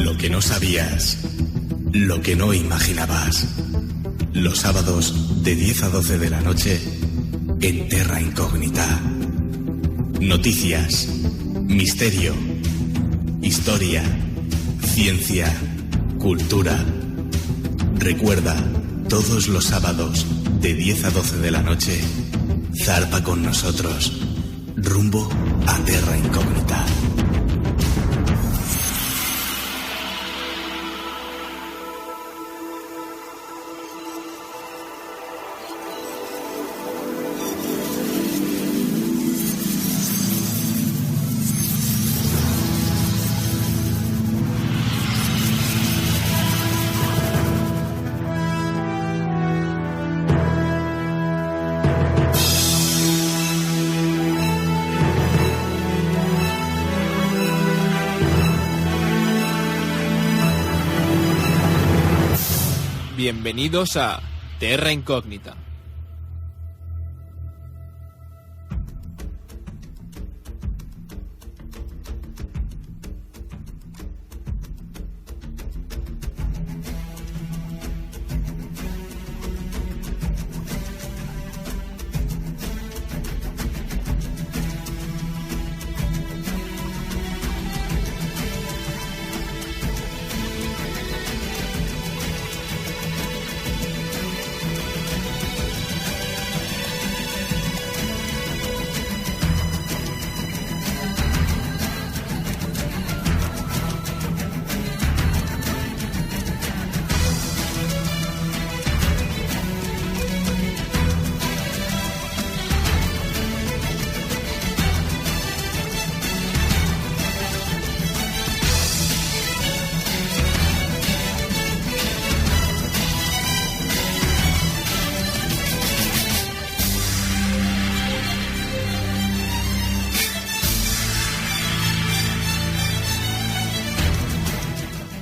Lo que no sabías, lo que no imaginabas. Los sábados de 10 a 12 de la noche en Terra Incógnita. Noticias, misterio, historia, ciencia, cultura. Recuerda, todos los sábados de 10 a 12 de la noche, zarpa con nosotros, rumbo a Terra Incógnita. Bienvenidos a Terra Incógnita.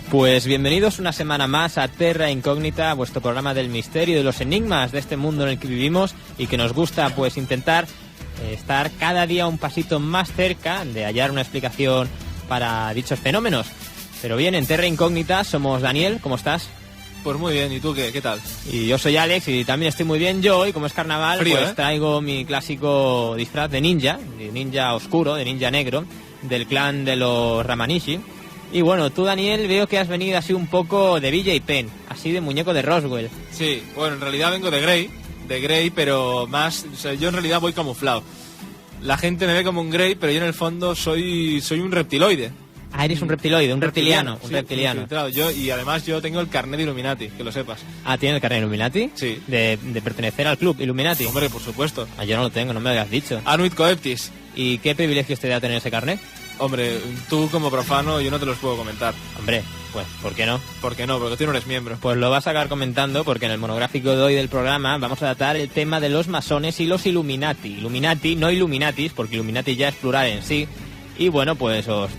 Pues bienvenidos una semana más a Terra Incógnita, vuestro programa del misterio y de los enigmas de este mundo en el que vivimos y que nos gusta pues intentar estar cada día un pasito más cerca de hallar una explicación para dichos fenómenos. Pero bien, en Terra Incógnita somos Daniel, ¿cómo estás? Pues muy bien, ¿y tú qué tal? Y yo soy Alex y también estoy muy bien. Yo hoy, como es carnaval, Frío, pues traigo mi clásico disfraz de ninja oscuro, de ninja negro, del clan de los Ramanishi. Y bueno, tú, Daniel, veo que has venido así un poco de Villa y Penn, así de muñeco de Roswell. Sí, bueno, en realidad vengo de Grey, pero más, o sea, yo en realidad voy camuflado. La gente me ve como un Grey, pero yo en el fondo soy un reptiloide. Ah, eres un reptiloide, un reptiliano. Sí, y además yo tengo el carnet de Illuminati, que lo sepas. Ah, ¿tienes el carnet de Illuminati? Sí. De pertenecer al club Illuminati. Hombre, por supuesto. Ah, yo no lo tengo, no me lo habías dicho. Anuit Coeptis. ¿Y qué privilegios te da tener ese carnet? Hombre, tú como profano yo no te los puedo comentar. Hombre, pues, ¿por qué no? ¿Por qué no? Porque tú no eres miembro. Pues lo vas a acabar comentando porque en el monográfico de hoy del programa vamos a tratar el tema de los masones y los Illuminati. Illuminati, no Illuminatis, porque Illuminati ya es plural en sí. Y bueno, pues os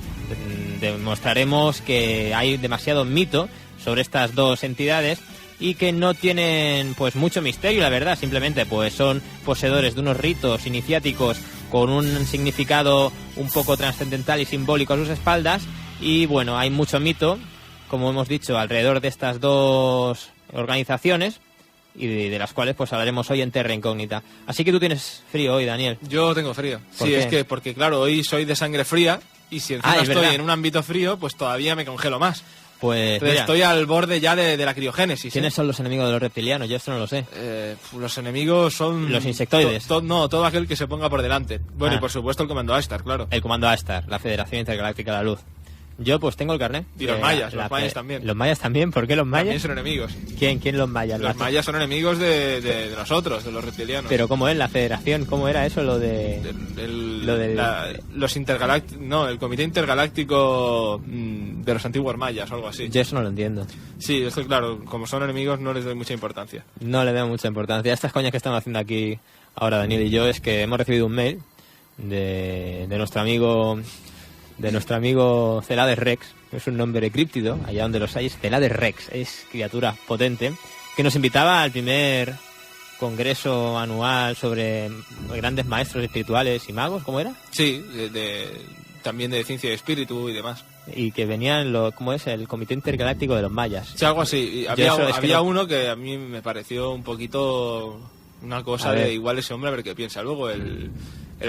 demostraremos que hay demasiado mito sobre estas dos entidades y que no tienen pues mucho misterio, la verdad. Simplemente pues son poseedores de unos ritos iniciáticos con un significado un poco trascendental y simbólico a sus espaldas. Y bueno, hay mucho mito, como hemos dicho, alrededor de estas dos organizaciones y de las cuales pues hablaremos hoy en Terra Incógnita. Así que tú tienes frío hoy, Daniel. Yo tengo frío. ¿Por Sí, qué? es que porque claro, hoy soy de sangre fría y si encima estoy verdad. en un ámbito frío, pues todavía me congelo más. Pues Entonces mira, estoy al borde ya de la criogénesis. ¿quiénes son los enemigos de los reptilianos? Yo esto no lo sé. Los enemigos son... Los insectoides. No, todo aquel que se ponga por delante. Bueno, Ah. y por supuesto el comando Ashtar, claro. El comando Ashtar, la Federación Intergaláctica de la Luz. Yo pues tengo el carnet. Y los mayas, los mayas también. ¿Los mayas también? ¿Por qué los mayas? También son enemigos. ¿Quién los mayas? Los mayas son enemigos de nosotros, de los reptilianos. Pero ¿cómo es la Federación? ¿Cómo era eso lo de...? El Comité Intergaláctico de los Antiguos Mayas o algo así. Yo eso no lo entiendo. Sí, esto claro, como son enemigos no les doy mucha importancia. No le veo mucha importancia. Estas coñas que estamos haciendo aquí ahora Daniel y yo es que hemos recibido un mail de nuestro amigo Celades Rex, que es un nombre críptido, allá donde los hay, es Celades Rex, es criatura potente, que nos invitaba al primer congreso anual sobre grandes maestros espirituales y magos, ¿cómo era? Sí, también de ciencia y espíritu y demás. y que venían, ¿cómo es? El Comité Intergaláctico de los Mayas. Sí, algo así. Y había uno que a mí me pareció un poquito una cosa de igual ese hombre, a ver qué piensa luego, el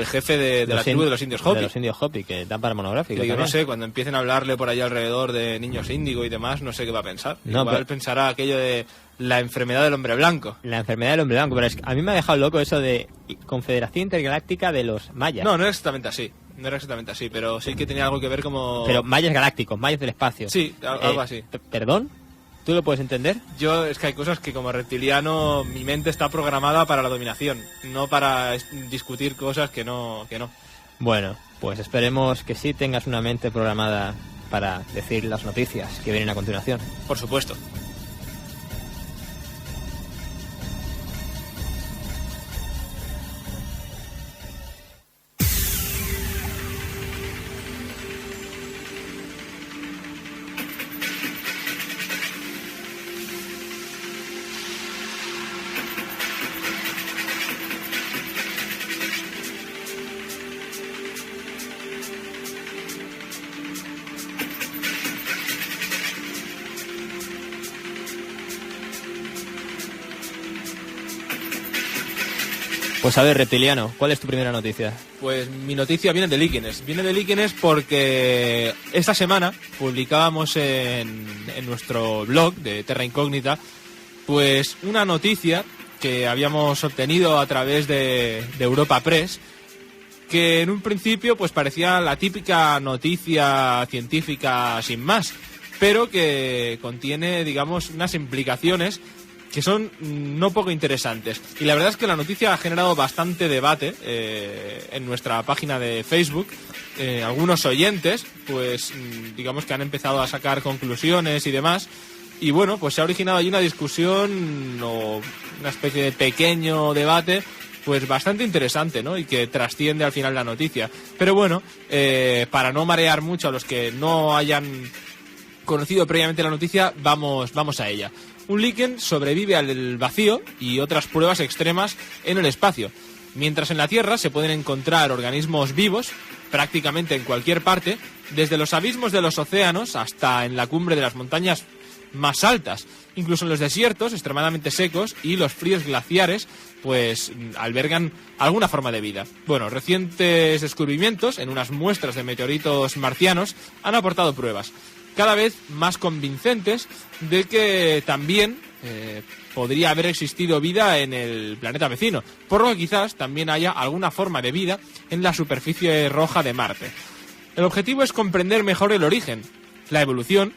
jefe de la tribu de los indios Hopi. De los indios Hopi, que dan para monográfico. Que yo no sé, cuando empiecen a hablarle por allá alrededor de niños índigo y demás, no sé qué va a pensar. Igual pensará aquello de la enfermedad del hombre blanco. La enfermedad del hombre blanco, pero a mí me ha dejado loco eso de Confederación Intergaláctica de los Mayas. No era exactamente así. No era exactamente así, pero sí que tenía algo que ver como... Pero mayas galácticos, mayas del espacio. Sí, algo así. ¿Perdón? ¿Tú lo puedes entender? Yo, es que hay cosas que como reptiliano mi mente está programada para la dominación, no para discutir cosas que no. Bueno, pues esperemos que sí tengas una mente programada para decir las noticias que vienen a continuación. Por supuesto. Pues a ver, reptiliano, ¿cuál es tu primera noticia? Pues mi noticia viene de Líquenes. Viene de Líquenes porque esta semana publicábamos en nuestro blog de Terra Incógnita pues una noticia que habíamos obtenido a través de Europa Press, que en un principio pues parecía la típica noticia científica sin más, pero que contiene, digamos, unas implicaciones que son no poco interesantes. Y la verdad es que la noticia ha generado bastante debate en nuestra página de Facebook. Algunos oyentes, pues digamos que han empezado a sacar conclusiones y demás. Y bueno, pues se ha originado ahí una discusión o una especie de pequeño debate, pues bastante interesante, ¿no? Y que trasciende al final la noticia. Pero bueno, para no marear mucho a los que no hayan conocido previamente la noticia, vamos a ella. Un líquen sobrevive al vacío y otras pruebas extremas en el espacio. Mientras en la Tierra se pueden encontrar organismos vivos prácticamente en cualquier parte, desde los abismos de los océanos hasta en la cumbre de las montañas más altas. Incluso en los desiertos extremadamente secos y los fríos glaciares pues albergan alguna forma de vida. Bueno, recientes descubrimientos en unas muestras de meteoritos marcianos han aportado pruebas cada vez más convincentes de que también podría haber existido vida en el planeta vecino, por lo que quizás también haya alguna forma de vida en la superficie roja de Marte. El objetivo es comprender mejor el origen, la evolución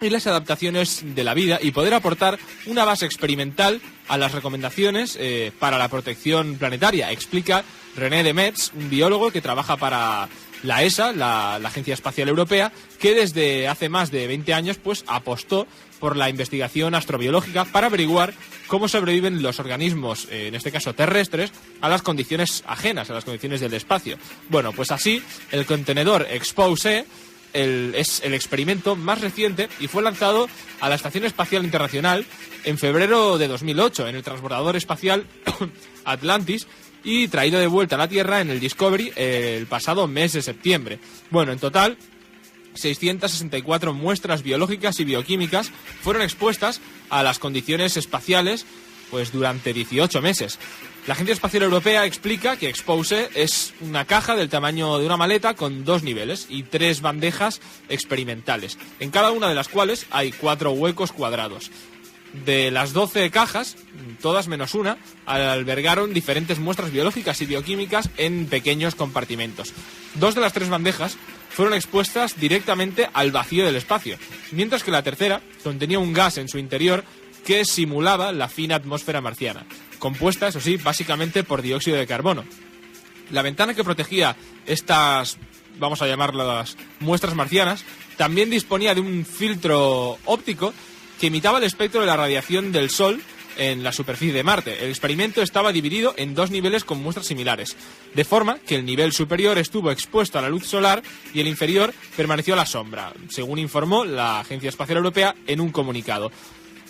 y las adaptaciones de la vida y poder aportar una base experimental a las recomendaciones para la protección planetaria, explica René Demetz, un biólogo que trabaja para la ESA, la Agencia Espacial Europea, que desde hace más de 20 años pues apostó por la investigación astrobiológica para averiguar cómo sobreviven los organismos, en este caso terrestres, a las condiciones ajenas, a las condiciones del espacio. Bueno, pues así, el contenedor Expose es el experimento más reciente y fue lanzado a la Estación Espacial Internacional en febrero de 2008 en el transbordador espacial Atlantis y traído de vuelta a la Tierra en el Discovery el pasado mes de septiembre. Bueno, en total 664 muestras biológicas y bioquímicas fueron expuestas a las condiciones espaciales pues durante 18 meses. La Agencia Espacial Europea explica que Expose es una caja del tamaño de una maleta con 2 niveles y 3 bandejas experimentales, en cada una de las cuales hay 4 huecos cuadrados. De las 12 cajas, todas menos una, albergaron diferentes muestras biológicas y bioquímicas en pequeños compartimentos. 2 de las 3 bandejas fueron expuestas directamente al vacío del espacio, mientras que la tercera contenía un gas en su interior que simulaba la fina atmósfera marciana, compuesta, eso sí, básicamente por dióxido de carbono. La ventana que protegía estas, vamos a llamarlas, muestras marcianas, también disponía de un filtro óptico que imitaba el espectro de la radiación del Sol en la superficie de Marte. El experimento estaba dividido en 2 niveles con muestras similares, de forma que el nivel superior estuvo expuesto a la luz solar y el inferior permaneció a la sombra, según informó la Agencia Espacial Europea en un comunicado.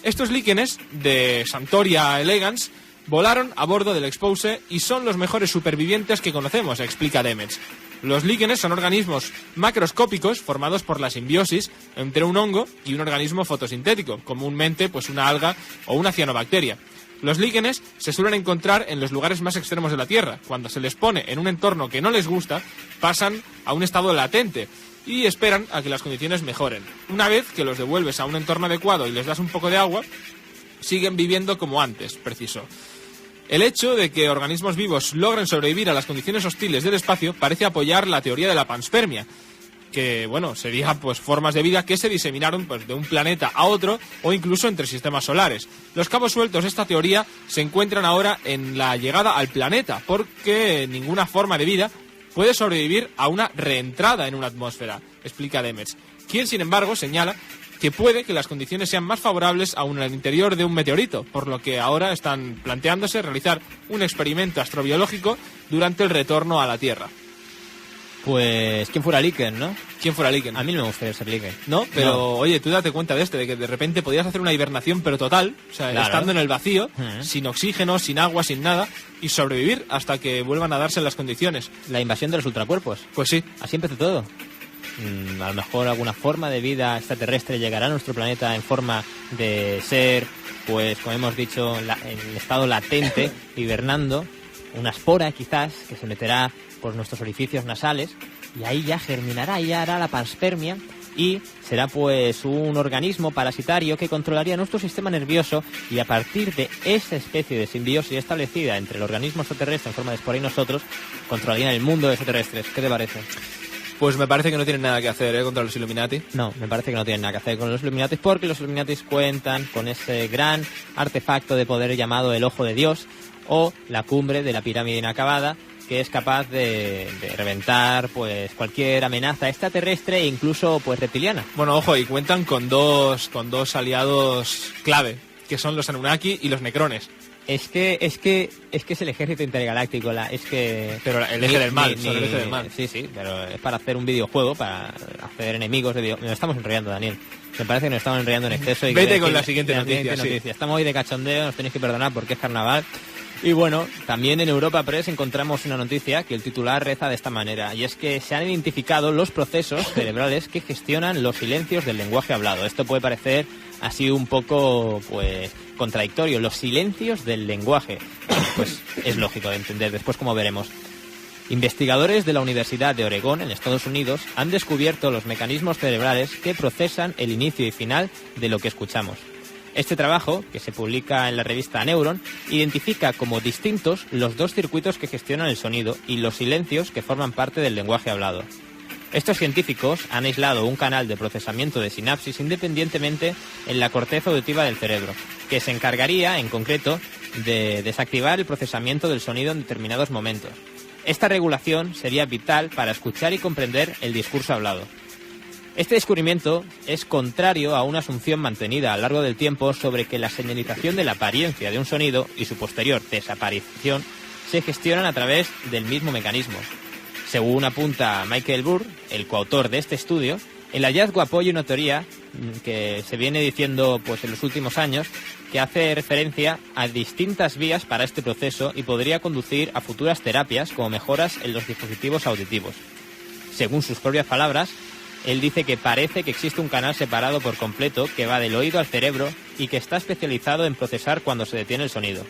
Estos líquenes de Santoria elegans volaron a bordo del Expose y son los mejores supervivientes que conocemos, explica Demetz. Los líquenes son organismos macroscópicos formados por la simbiosis entre un hongo y un organismo fotosintético, comúnmente pues una alga o una cianobacteria. Los líquenes se suelen encontrar en los lugares más extremos de la Tierra. Cuando se les pone en un entorno que no les gusta, pasan a un estado latente y esperan a que las condiciones mejoren. Una vez que los devuelves a un entorno adecuado y les das un poco de agua, siguen viviendo como antes, precisó. El hecho de que organismos vivos logren sobrevivir a las condiciones hostiles del espacio parece apoyar la teoría de la panspermia, que, bueno, sería pues formas de vida que se diseminaron pues de un planeta a otro o incluso entre sistemas solares. Los cabos sueltos de esta teoría se encuentran ahora en la llegada al planeta, porque ninguna forma de vida puede sobrevivir a una reentrada en una atmósfera, explica Demetz, quien, sin embargo, señala que puede que las condiciones sean más favorables aún en el interior de un meteorito, por lo que ahora están planteándose realizar un experimento astrobiológico durante el retorno a la Tierra. Pues, ¿quién fuera Líquen, no? ¿Quién fuera Líquen? A mí no me gustaría ser Líquen. ¿No? Pero, no. Oye, tú date cuenta de de que de repente podías hacer una hibernación, pero total, o sea, claro, estando en el vacío, sin oxígeno, sin agua, sin nada, y sobrevivir hasta que vuelvan a darse las condiciones. La invasión de los ultracuerpos. Pues sí. Así empezó todo. A lo mejor alguna forma de vida extraterrestre llegará a nuestro planeta en forma de ser, pues como hemos dicho, en estado latente, hibernando, una espora quizás que se meterá por nuestros orificios nasales y ahí ya germinará, ya hará la panspermia y será pues un organismo parasitario que controlaría nuestro sistema nervioso y a partir de esa especie de simbiosis establecida entre el organismo extraterrestre en forma de espora y nosotros, controlarían el mundo de extraterrestres. ¿Qué te parece? Pues me parece que no tienen nada que hacer contra los Illuminati. No, me parece que no tienen nada que hacer con los Illuminati porque los Illuminati cuentan con ese gran artefacto de poder llamado el Ojo de Dios o la cumbre de la pirámide inacabada, que es capaz de reventar pues cualquier amenaza extraterrestre e incluso pues reptiliana. Bueno, ojo, y cuentan con dos aliados clave, que son los Anunnaki y los Necrones. Es que es el ejército intergaláctico, pero el eje del mal, el eje del mal. Sí, pero es para hacer un videojuego, para hacer enemigos de Nos estamos enrollando, Daniel. Me parece que nos estamos enrollando en exceso. Y vete con la siguiente noticia. Sí. Estamos hoy de cachondeo, nos tenéis que perdonar porque es carnaval. Y bueno, también en Europa Press encontramos una noticia que el titular reza de esta manera, y es que se han identificado los procesos cerebrales que gestionan los silencios del lenguaje hablado. Esto puede parecer así un poco, pues, contradictorio. Los silencios del lenguaje. Pues es lógico de entender, después como veremos. Investigadores de la Universidad de Oregón, en Estados Unidos, han descubierto los mecanismos cerebrales que procesan el inicio y final de lo que escuchamos. Este trabajo, que se publica en la revista Neuron, identifica como distintos los dos circuitos que gestionan el sonido y los silencios que forman parte del lenguaje hablado. Estos científicos han aislado un canal de procesamiento de sinapsis independientemente en la corteza auditiva del cerebro, que se encargaría, en concreto, de desactivar el procesamiento del sonido en determinados momentos. Esta regulación sería vital para escuchar y comprender el discurso hablado. Este descubrimiento es contrario a una asunción mantenida a lo largo del tiempo sobre que la señalización de la apariencia de un sonido y su posterior desaparición se gestionan a través del mismo mecanismo. Según apunta Michael Burr, el coautor de este estudio, el hallazgo apoya una teoría que se viene diciendo pues en los últimos años que hace referencia a distintas vías para este proceso y podría conducir a futuras terapias como mejoras en los dispositivos auditivos. Según sus propias palabras, él dice que parece que existe un canal separado por completo que va del oído al cerebro y que está especializado en procesar cuando se detiene el sonido.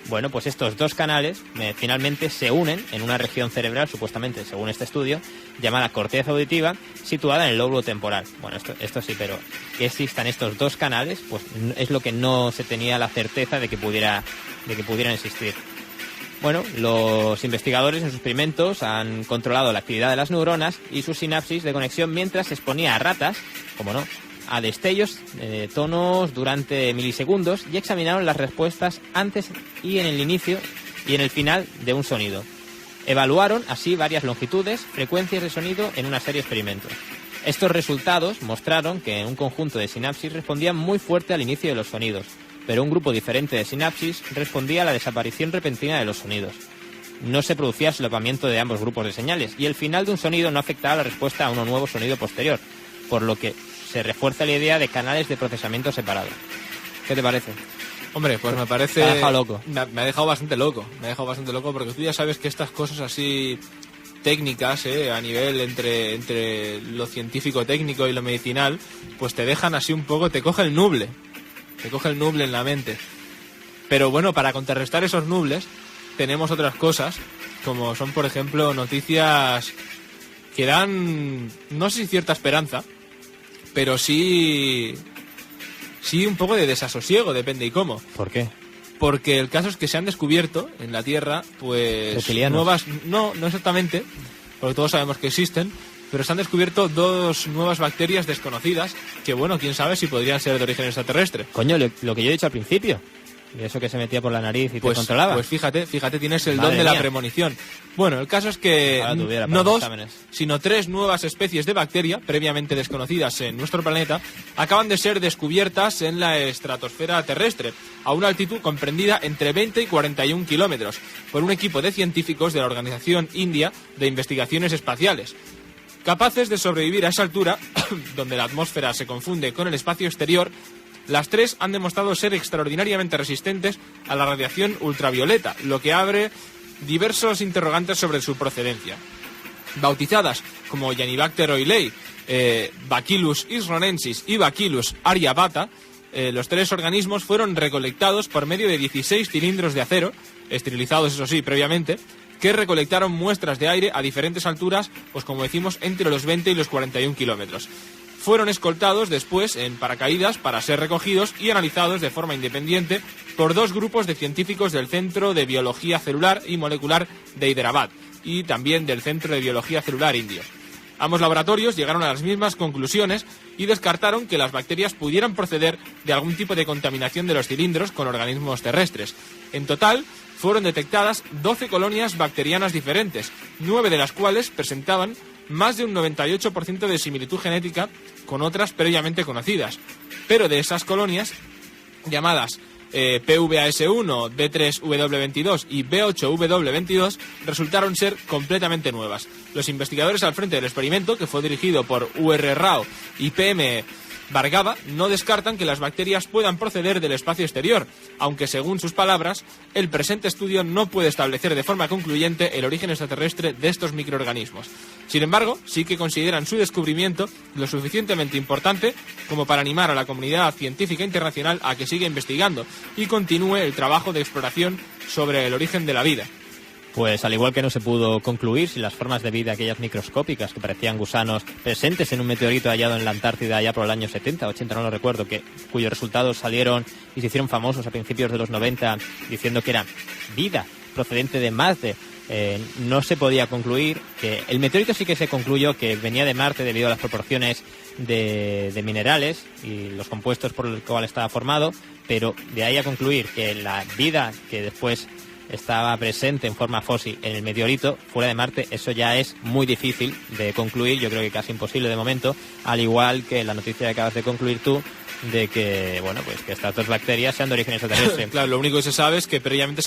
Bueno, pues estos dos canales finalmente se unen en una región cerebral, supuestamente, según este estudio, llamada corteza auditiva, situada en el lóbulo temporal. Bueno, esto sí, pero que existan estos dos canales, pues es lo que no se tenía la certeza de que pudieran existir. Bueno, los investigadores en sus experimentos han controlado la actividad de las neuronas y sus sinapsis de conexión mientras se exponía a ratas, como no, a destellos de tonos durante milisegundos y examinaron las respuestas antes y en el inicio y en el final de un sonido. Evaluaron así varias longitudes, frecuencias de sonido en una serie de experimentos. Estos resultados mostraron que un conjunto de sinapsis respondían muy fuerte al inicio de los sonidos, pero un grupo diferente de sinapsis respondía a la desaparición repentina de los sonidos. No se producía solapamiento de ambos grupos de señales y el final de un sonido no afectaba la respuesta a un nuevo sonido posterior, por lo que se refuerza la idea de canales de procesamiento separados. ¿Qué te parece? Hombre, pues me parece... Me ha dejado loco. Me ha dejado bastante loco. Me ha dejado bastante loco porque tú ya sabes que estas cosas así técnicas, a nivel entre lo científico técnico y lo medicinal, pues te dejan así un poco, te coge el nuble en la mente. Pero bueno, para contrarrestar esos nubles tenemos otras cosas, como son por ejemplo noticias que dan, no sé si cierta esperanza, pero sí un poco de desasosiego, depende y cómo. ¿Por qué? Porque el caso es que se han descubierto en la Tierra, pues, reptilianos. nuevas, no exactamente, porque todos sabemos que existen, pero se han descubierto 2 nuevas bacterias desconocidas que, bueno, quién sabe si podrían ser de origen extraterrestre. Coño, lo que yo he dicho al principio, de eso que se metía por la nariz y te controlaba. Pues fíjate, tienes el Madre don de la mía. premonición. Bueno, el caso es que no 2, sino 3 nuevas especies de bacteria, previamente desconocidas en nuestro planeta, acaban de ser descubiertas en la estratosfera terrestre, a una altitud comprendida entre 20 y 41 kilómetros, por un equipo de científicos de la Organización India de Investigaciones Espaciales. Capaces de sobrevivir a esa altura, donde la atmósfera se confunde con el espacio exterior, las 3 han demostrado ser extraordinariamente resistentes a la radiación ultravioleta, lo que abre diversos interrogantes sobre su procedencia. Bautizadas como Yanibacter oilei, Bacillus isronensis y Bacillus aryabhata, los 3 organismos fueron recolectados por medio de 16 cilindros de acero, esterilizados eso sí previamente, que recolectaron muestras de aire a diferentes alturas, pues como decimos, entre los 20 y los 41 kilómetros. Fueron escoltados después en paracaídas para ser recogidos y analizados de forma independiente por 2 grupos de científicos del Centro de Biología Celular y Molecular de Hyderabad y también del Centro de Biología Celular Indio. Ambos laboratorios llegaron a las mismas conclusiones y descartaron que las bacterias pudieran proceder de algún tipo de contaminación de los cilindros con organismos terrestres. En total, fueron detectadas 12 colonias bacterianas diferentes, 9 de las cuales presentaban más de un 98% de similitud genética con otras previamente conocidas. Pero de esas colonias, llamadas PVAS1, B3W22 y B8W22, resultaron ser completamente nuevas. Los investigadores al frente del experimento, que fue dirigido por UR Rao y PM Bhargava, no descartan que las bacterias puedan proceder del espacio exterior, aunque según sus palabras, el presente estudio no puede establecer de forma concluyente el origen extraterrestre de estos microorganismos. Sin embargo, sí que consideran su descubrimiento lo suficientemente importante como para animar a la comunidad científica internacional a que siga investigando y continúe el trabajo de exploración sobre el origen de la vida. Pues al igual que no se pudo concluir si las formas de vida aquellas microscópicas que parecían gusanos presentes en un meteorito hallado en la Antártida ya por el año 70, 80, no lo recuerdo, cuyos resultados salieron y se hicieron famosos a principios de los 90 diciendo que era vida procedente de Marte, no se podía concluir que el meteorito sí que se concluyó que venía de Marte debido a las proporciones de minerales y los compuestos por los cuales estaba formado, pero de ahí a concluir que la vida que después estaba presente en forma fósil en el meteorito fuera de Marte, eso ya es muy difícil de concluir, yo creo que casi imposible de momento, al igual que la noticia que acabas de concluir tú de que, bueno, pues que estas 2 bacterias sean de origen extraterrestre. Claro, lo único que se sabe es que previamente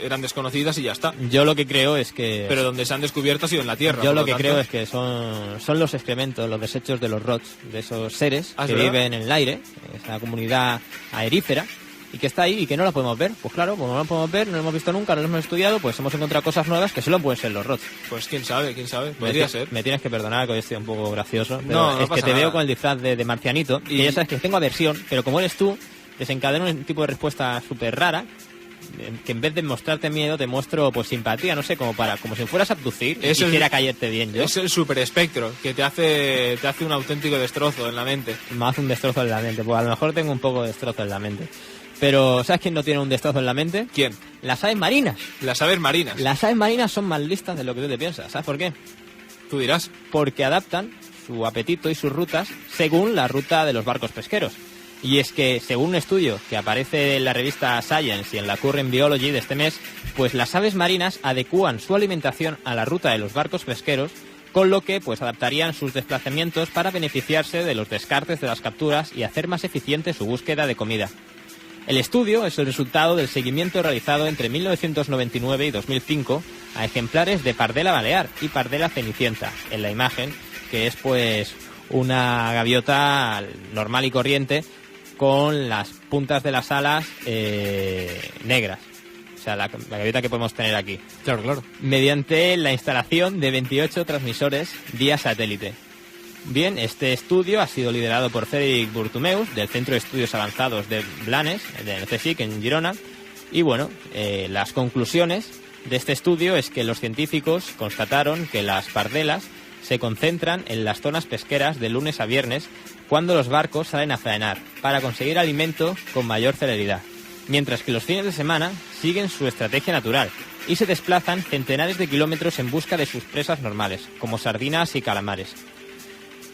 eran desconocidas y ya está. Yo lo que creo es que... Pero donde se han descubierto ha sido en la Tierra. Yo lo que creo es que son los excrementos, los desechos de los rots, de esos seres que viven en el aire, esa comunidad aerífera, y que está ahí y que no la podemos ver. Pues claro, como no la podemos ver, no la hemos visto nunca, no la hemos estudiado, pues hemos encontrado cosas nuevas que solo pueden ser los rots. Pues quién sabe, podría ser. Me tienes que perdonar que hoy estoy un poco gracioso, pero no es que te nada. veo con el disfraz de marcianito, y ya sabes que tengo aversión, pero como eres tú, desencadeno un tipo de respuesta súper rara, que en vez de mostrarte miedo te muestro pues simpatía, no sé, como si fueras a abducir y quisiera caerte bien yo. Es el super espectro que te hace un auténtico destrozo en la mente. Me hace un destrozo en la mente, pues a lo mejor tengo un poco de destrozo en la mente. Pero ¿sabes quién no tiene un destrozo en la mente? ¿Quién? Las aves marinas. Las aves marinas. Las aves marinas son más listas de lo que tú te piensas. ¿Sabes por qué? Tú dirás. Porque adaptan su apetito y sus rutas según la ruta de los barcos pesqueros. Y es que, según un estudio que aparece en la revista Science y en la Current Biology de este mes, pues las aves marinas adecúan su alimentación a la ruta de los barcos pesqueros, con lo que pues adaptarían sus desplazamientos para beneficiarse de los descartes de las capturas y hacer más eficiente su búsqueda de comida. El estudio es el resultado del seguimiento realizado entre 1999 y 2005 a ejemplares de pardela balear y pardela cenicienta. En la imagen, que es pues una gaviota normal y corriente, con las puntas de las alas negras. O sea, la gaviota que podemos tener aquí. Claro, claro. Mediante la instalación de 28 transmisores vía satélite. Bien, este estudio ha sido liderado por Frédéric Burtumeus, del Centro de Estudios Avanzados de Blanes, del CSIC, en Girona. Y bueno, las conclusiones de este estudio es que los científicos constataron que las pardelas se concentran en las zonas pesqueras de lunes a viernes cuando los barcos salen a faenar, para conseguir alimento con mayor celeridad, mientras que los fines de semana siguen su estrategia natural y se desplazan centenares de kilómetros en busca de sus presas normales, como sardinas y calamares.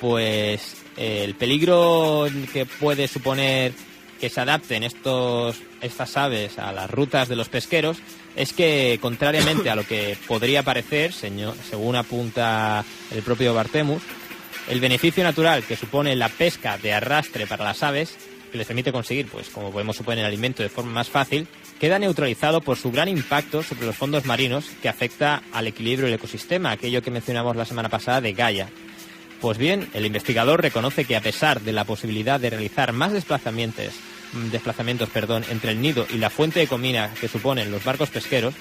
Pues el peligro que puede suponer que se adapten estas aves a las rutas de los pesqueros es que, contrariamente a lo que podría parecer, según apunta el propio Bartemus, el beneficio natural que supone la pesca de arrastre para las aves, que les permite conseguir, pues como podemos suponer, alimento de forma más fácil, queda neutralizado por su gran impacto sobre los fondos marinos, que afecta al equilibrio del ecosistema, aquello que mencionamos la semana pasada de Gaia. Pues bien, el investigador reconoce que, a pesar de la posibilidad de realizar más desplazamientos entre el nido y la fuente de comida que suponen los barcos pesqueros,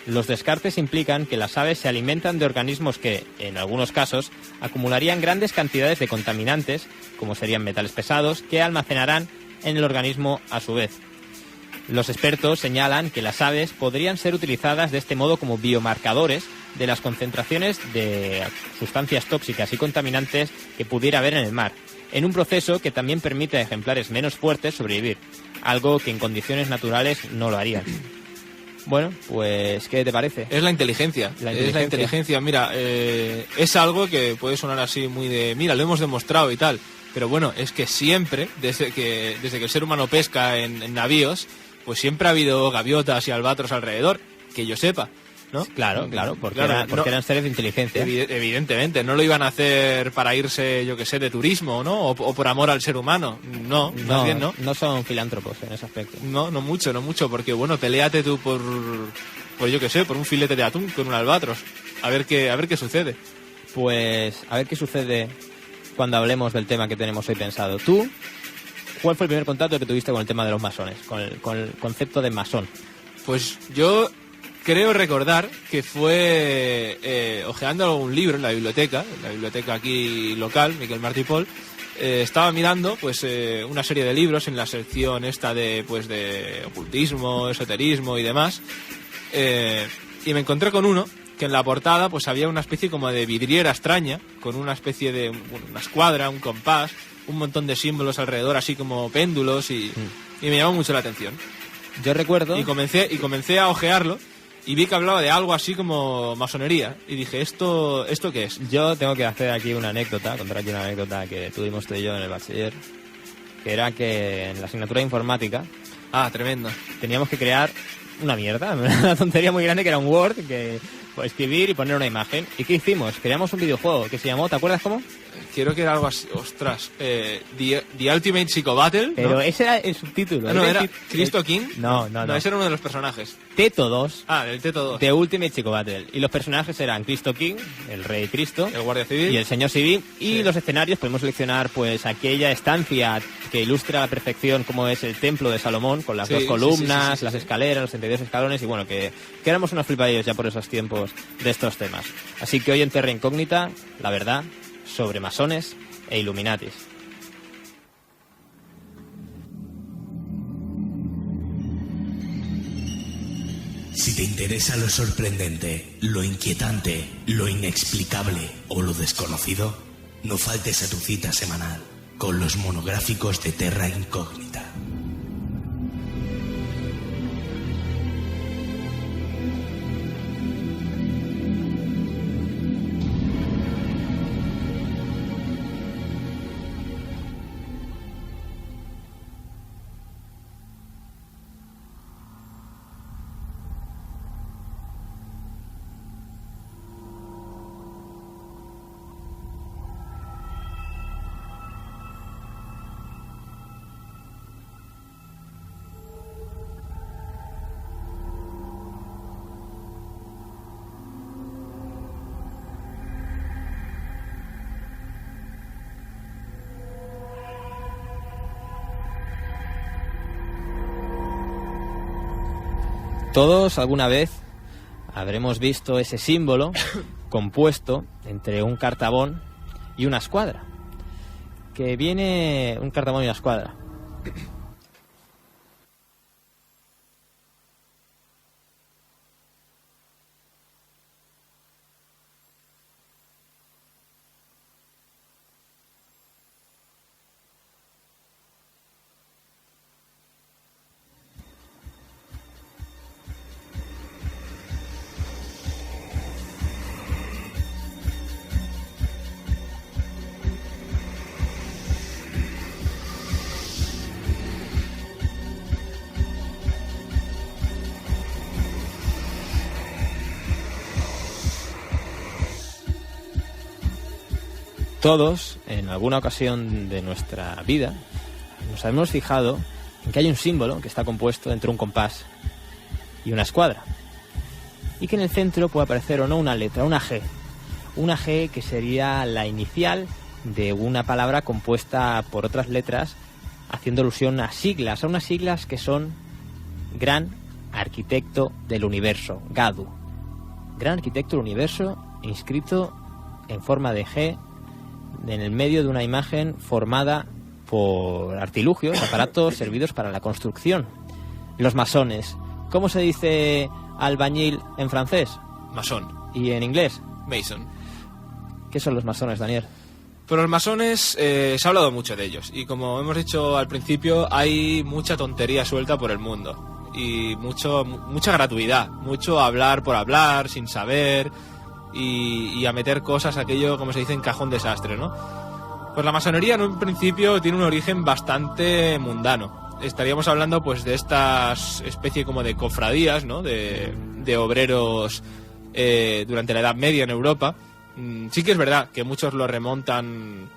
los descartes implican que las aves se alimentan de organismos que, en algunos casos, acumularían grandes cantidades de contaminantes, como serían metales pesados, que almacenarán en el organismo a su vez. Los expertos señalan que las aves podrían ser utilizadas de este modo como biomarcadores de las concentraciones de sustancias tóxicas y contaminantes que pudiera haber en el mar, en un proceso que también permite a ejemplares menos fuertes sobrevivir, algo que en condiciones naturales no lo harían. Bueno, pues, ¿qué te parece? Es la inteligencia. Es la inteligencia. Mira, es algo que puede sonar así muy de, mira, lo hemos demostrado y tal. Pero bueno, es que siempre, desde que el ser humano pesca en navíos, pues siempre ha habido gaviotas y albatros alrededor, que yo sepa, ¿no? Claro, porque eran seres de inteligencia. Evidentemente, no lo iban a hacer para irse, yo que sé, de turismo, ¿no? O por amor al ser humano. No, más bien no. No son filántropos en ese aspecto. No mucho, porque bueno, peléate tú por yo que sé, por un filete de atún con un albatros. A ver qué sucede. Pues, a ver qué sucede cuando hablemos del tema que tenemos hoy pensado. Tú, ¿cuál fue el primer contacto que tuviste con el tema de los masones, con el concepto de masón? Pues yo creo recordar que fue hojeando un libro en la biblioteca aquí local, Miquel Martí Pol. Estaba mirando pues una serie de libros en la sección esta de ocultismo, esoterismo y demás, y me encontré con uno que en la portada pues había una especie como de vidriera extraña, con una especie de una escuadra, un compás, un montón de símbolos alrededor, así como péndulos, y me llamó mucho la atención. Yo recuerdo... Y comencé a ojearlo, y vi que hablaba de algo así como masonería, y dije, ¿esto qué es? Yo tengo que contar aquí una anécdota que tuvimos tú y yo en el bachiller, que era que en la asignatura de informática... Ah, tremendo. Teníamos que crear una mierda, una tontería muy grande, que era un Word, que escribir y poner una imagen. ¿Y qué hicimos? Creamos un videojuego que se llamó, ¿te acuerdas cómo? Quiero que era algo así, ostras, The Ultimate Psycho Battle, pero ¿no? Ese era el subtítulo. No, era Cristo King. No, ese era uno de los personajes. Teto 2. Ah, el Teto 2. The Ultimate Psycho Battle. Y los personajes eran Cristo King, el rey Cristo, el guardia civil y el señor civil. Y los escenarios podemos seleccionar pues aquella estancia que ilustra a la perfección como es el templo de Salomón, con las dos columnas, las escaleras, los 32 escalones, y bueno, que éramos unos flipadillos ya por esos tiempos de estos temas. Así que hoy en Terra Incógnita, la verdad sobre masones e Illuminatis. Si te interesa lo sorprendente, lo inquietante, lo inexplicable o lo desconocido, no faltes a tu cita semanal con los monográficos de Terra Incógnita. Todos alguna vez habremos visto ese símbolo compuesto entre un cartabón y una escuadra. Que viene un cartabón y una escuadra. Todos, en alguna ocasión de nuestra vida, nos hemos fijado en que hay un símbolo que está compuesto entre un compás y una escuadra. Y que en el centro puede aparecer o no una letra, una G. Una G que sería la inicial de una palabra compuesta por otras letras, haciendo alusión a unas siglas que son Gran Arquitecto del Universo, GADU. Gran Arquitecto del Universo, inscrito en forma de G, en el medio de una imagen formada por artilugios, aparatos servidos para la construcción. Los masones. ¿Cómo se dice albañil en francés? Masón. ¿Y en inglés? Mason. ¿Qué son los masones, Daniel? Pero los masones, se ha hablado mucho de ellos. Y como hemos dicho al principio, hay mucha tontería suelta por el mundo. Y mucha gratuidad. Mucho hablar por hablar, sin saber... Y a meter cosas, aquello, como se dice, en cajón desastre, ¿no? Pues la masonería en un principio tiene un origen bastante mundano. Estaríamos hablando pues de estas especie como de cofradías, ¿no? De obreros durante la Edad Media en Europa. Sí que es verdad que muchos lo remontan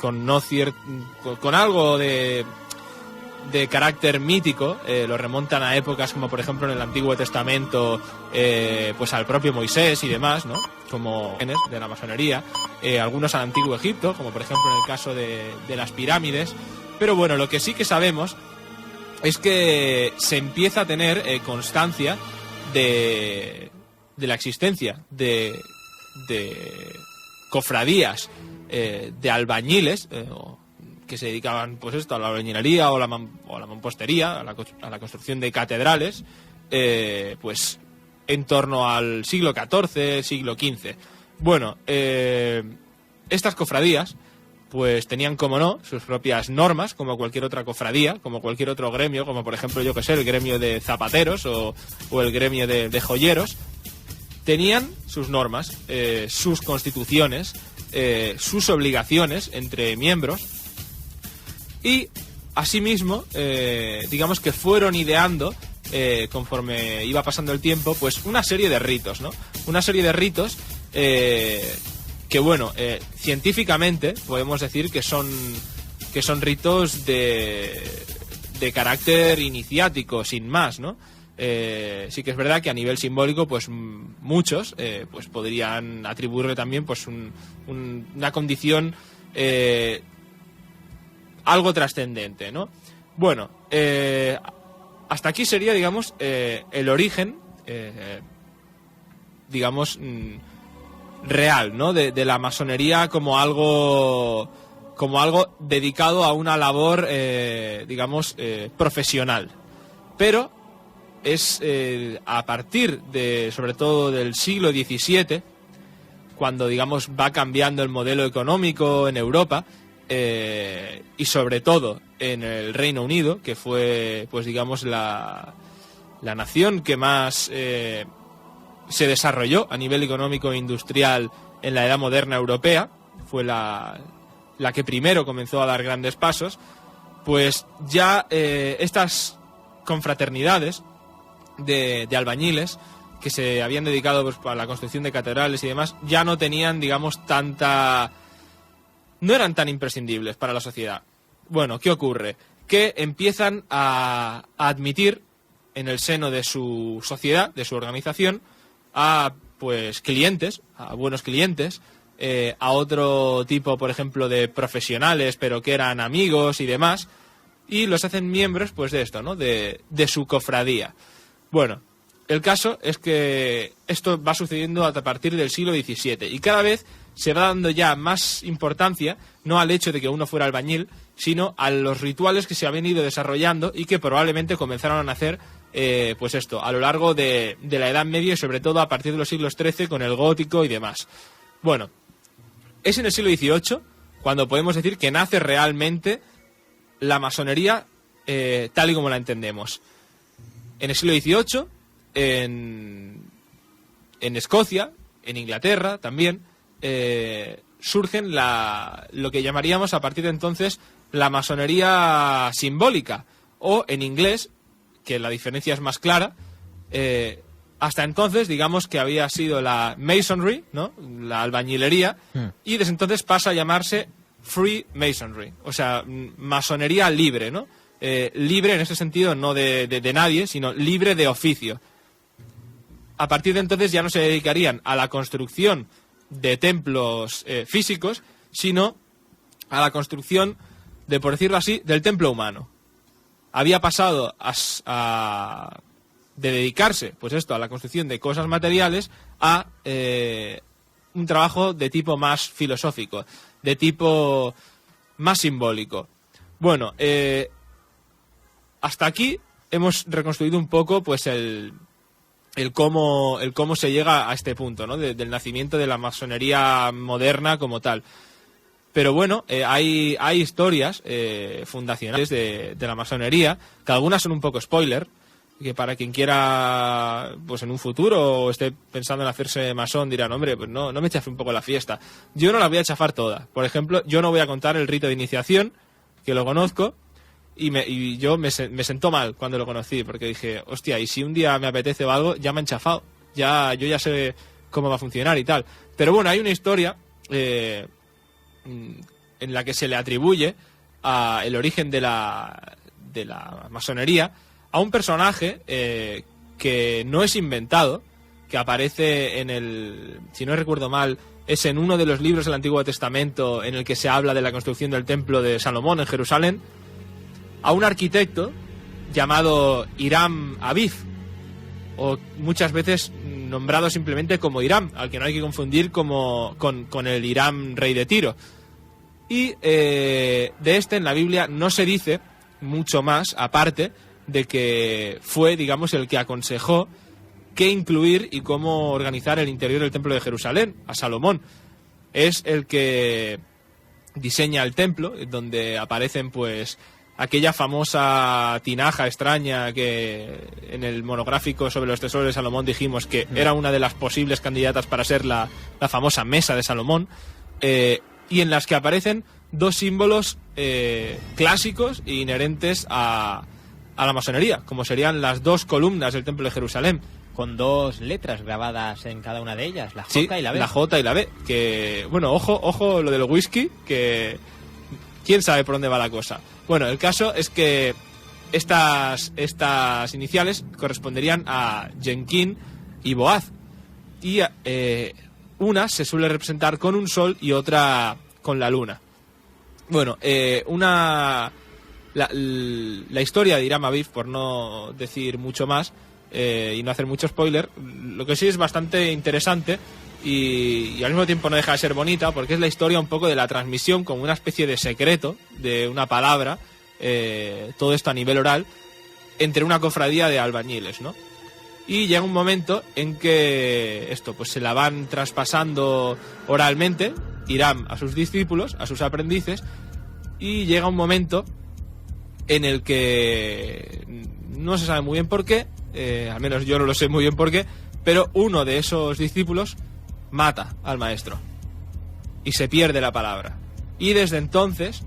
con algo de carácter mítico, lo remontan a épocas como por ejemplo en el Antiguo Testamento, pues al propio Moisés y demás, ¿no? Como de la masonería, algunos al Antiguo Egipto, como por ejemplo en el caso de las pirámides. Pero bueno, lo que sí que sabemos es que se empieza a tener constancia de la existencia de cofradías de albañiles, que se dedicaban pues a la albañilería o la mampostería, a la construcción de catedrales, pues en torno al siglo XIV, siglo XV. Bueno, estas cofradías pues tenían, como no, sus propias normas, como cualquier otra cofradía, como cualquier otro gremio, como por ejemplo, yo que sé, el gremio de zapateros o el gremio de joyeros. Tenían sus normas, sus constituciones, sus obligaciones entre miembros. Y asimismo, digamos que fueron ideando, conforme iba pasando el tiempo, pues una serie de ritos, ¿no? Una serie de ritos que, bueno, científicamente podemos decir que son ritos de carácter iniciático, sin más, ¿no? Sí que es verdad que a nivel simbólico, pues muchos pues podrían atribuirle también pues una condición algo trascendente, ¿no? Bueno, hasta aquí sería, digamos, el origen, digamos, real, ¿no? De la masonería como algo dedicado a una labor, digamos, profesional. Pero es a partir sobre todo del siglo XVII, cuando, digamos, va cambiando el modelo económico en Europa, y sobre todo en el Reino Unido, que fue, pues digamos, la nación que más se desarrolló a nivel económico e industrial en la edad moderna europea, fue la que primero comenzó a dar grandes pasos. Pues ya estas confraternidades de albañiles que se habían dedicado pues a la construcción de catedrales y demás, ya no tenían, digamos, no eran tan imprescindibles para la sociedad. Bueno, ¿qué ocurre? Que empiezan a admitir en el seno de su sociedad, de su organización, a pues clientes, a buenos clientes, a otro tipo, por ejemplo, de profesionales, pero que eran amigos y demás, y los hacen miembros, pues, de esto, ¿no? De su cofradía. Bueno, el caso es que esto va sucediendo a partir del siglo XVII y cada vez se va dando ya más importancia no al hecho de que uno fuera albañil, sino a los rituales que se habían ido desarrollando y que probablemente comenzaron a nacer, pues esto, a lo largo de la Edad Media y sobre todo a partir de los siglos XIII con el gótico y demás. Bueno, es en el siglo XVIII cuando podemos decir que nace realmente la masonería tal y como la entendemos. En el siglo XVIII, en Escocia, en Inglaterra también, surgen lo que llamaríamos a partir de entonces la masonería simbólica, o en inglés, que la diferencia es más clara, hasta entonces digamos que había sido la masonry, ¿no? La albañilería, y desde entonces pasa a llamarse free masonry, o sea, masonería libre, ¿no? Libre en ese sentido no de nadie, sino libre de oficio. A partir de entonces ya no se dedicarían a la construcción de templos físicos, sino a la construcción, de por decirlo así, del templo humano. Había pasado de dedicarse, pues esto, a la construcción de cosas materiales, a un trabajo de tipo más filosófico, de tipo más simbólico. Bueno, hasta aquí hemos reconstruido un poco, pues el cómo se llega a este punto, ¿no? Del nacimiento de la masonería moderna como tal. Pero bueno, hay historias fundacionales de la masonería, que algunas son un poco spoiler, que para quien quiera, pues en un futuro, o esté pensando en hacerse masón, dirán, hombre, pues no me chafe un poco la fiesta. Yo no la voy a chafar toda. Por ejemplo, yo no voy a contar el rito de iniciación, que lo conozco, y yo me sentó mal cuando lo conocí, porque dije, hostia, y si un día me apetece o algo, ya me han chafado, yo ya sé cómo va a funcionar y tal. Pero bueno, hay una historia en la que se le atribuye el origen de la masonería a un personaje que no es inventado, que aparece si no recuerdo mal, es en uno de los libros del Antiguo Testamento en el que se habla de la construcción del templo de Salomón en Jerusalén, a un arquitecto llamado Hiram Abiv, o muchas veces nombrado simplemente como Hiram, al que no hay que confundir con el Hiram, rey de Tiro. Y de en la Biblia no se dice mucho más, aparte de que fue, digamos, el que aconsejó qué incluir y cómo organizar el interior del templo de Jerusalén, a Salomón. Es el que diseña el templo, donde aparecen, pues, aquella famosa tinaja extraña que en el monográfico sobre los tesoros de Salomón dijimos que era una de las posibles candidatas para ser la famosa mesa de Salomón, y en las que aparecen dos símbolos clásicos e inherentes a la masonería, como serían las dos columnas del templo de Jerusalén. Con dos letras grabadas en cada una de ellas, la J y la B. La J y la B, que, bueno, ojo lo del whisky, que quién sabe por dónde va la cosa. Bueno, el caso es que estas iniciales corresponderían a Jenkin y Boaz, y una se suele representar con un sol y otra con la luna. Bueno, la historia de Hiram Abiv, por no decir mucho más y no hacer mucho spoiler, lo que sí es bastante interesante y al mismo tiempo no deja de ser bonita, porque es la historia un poco de la transmisión como una especie de secreto de una palabra, todo esto a nivel oral, entre una cofradía de albañiles, ¿no? Y llega un momento en que esto pues se la van traspasando oralmente Hiram a sus discípulos, a sus aprendices, y llega un momento en el que no se sabe muy bien por qué, al menos yo no lo sé muy bien por qué, pero uno de esos discípulos mata al maestro y se pierde la palabra. Y desde entonces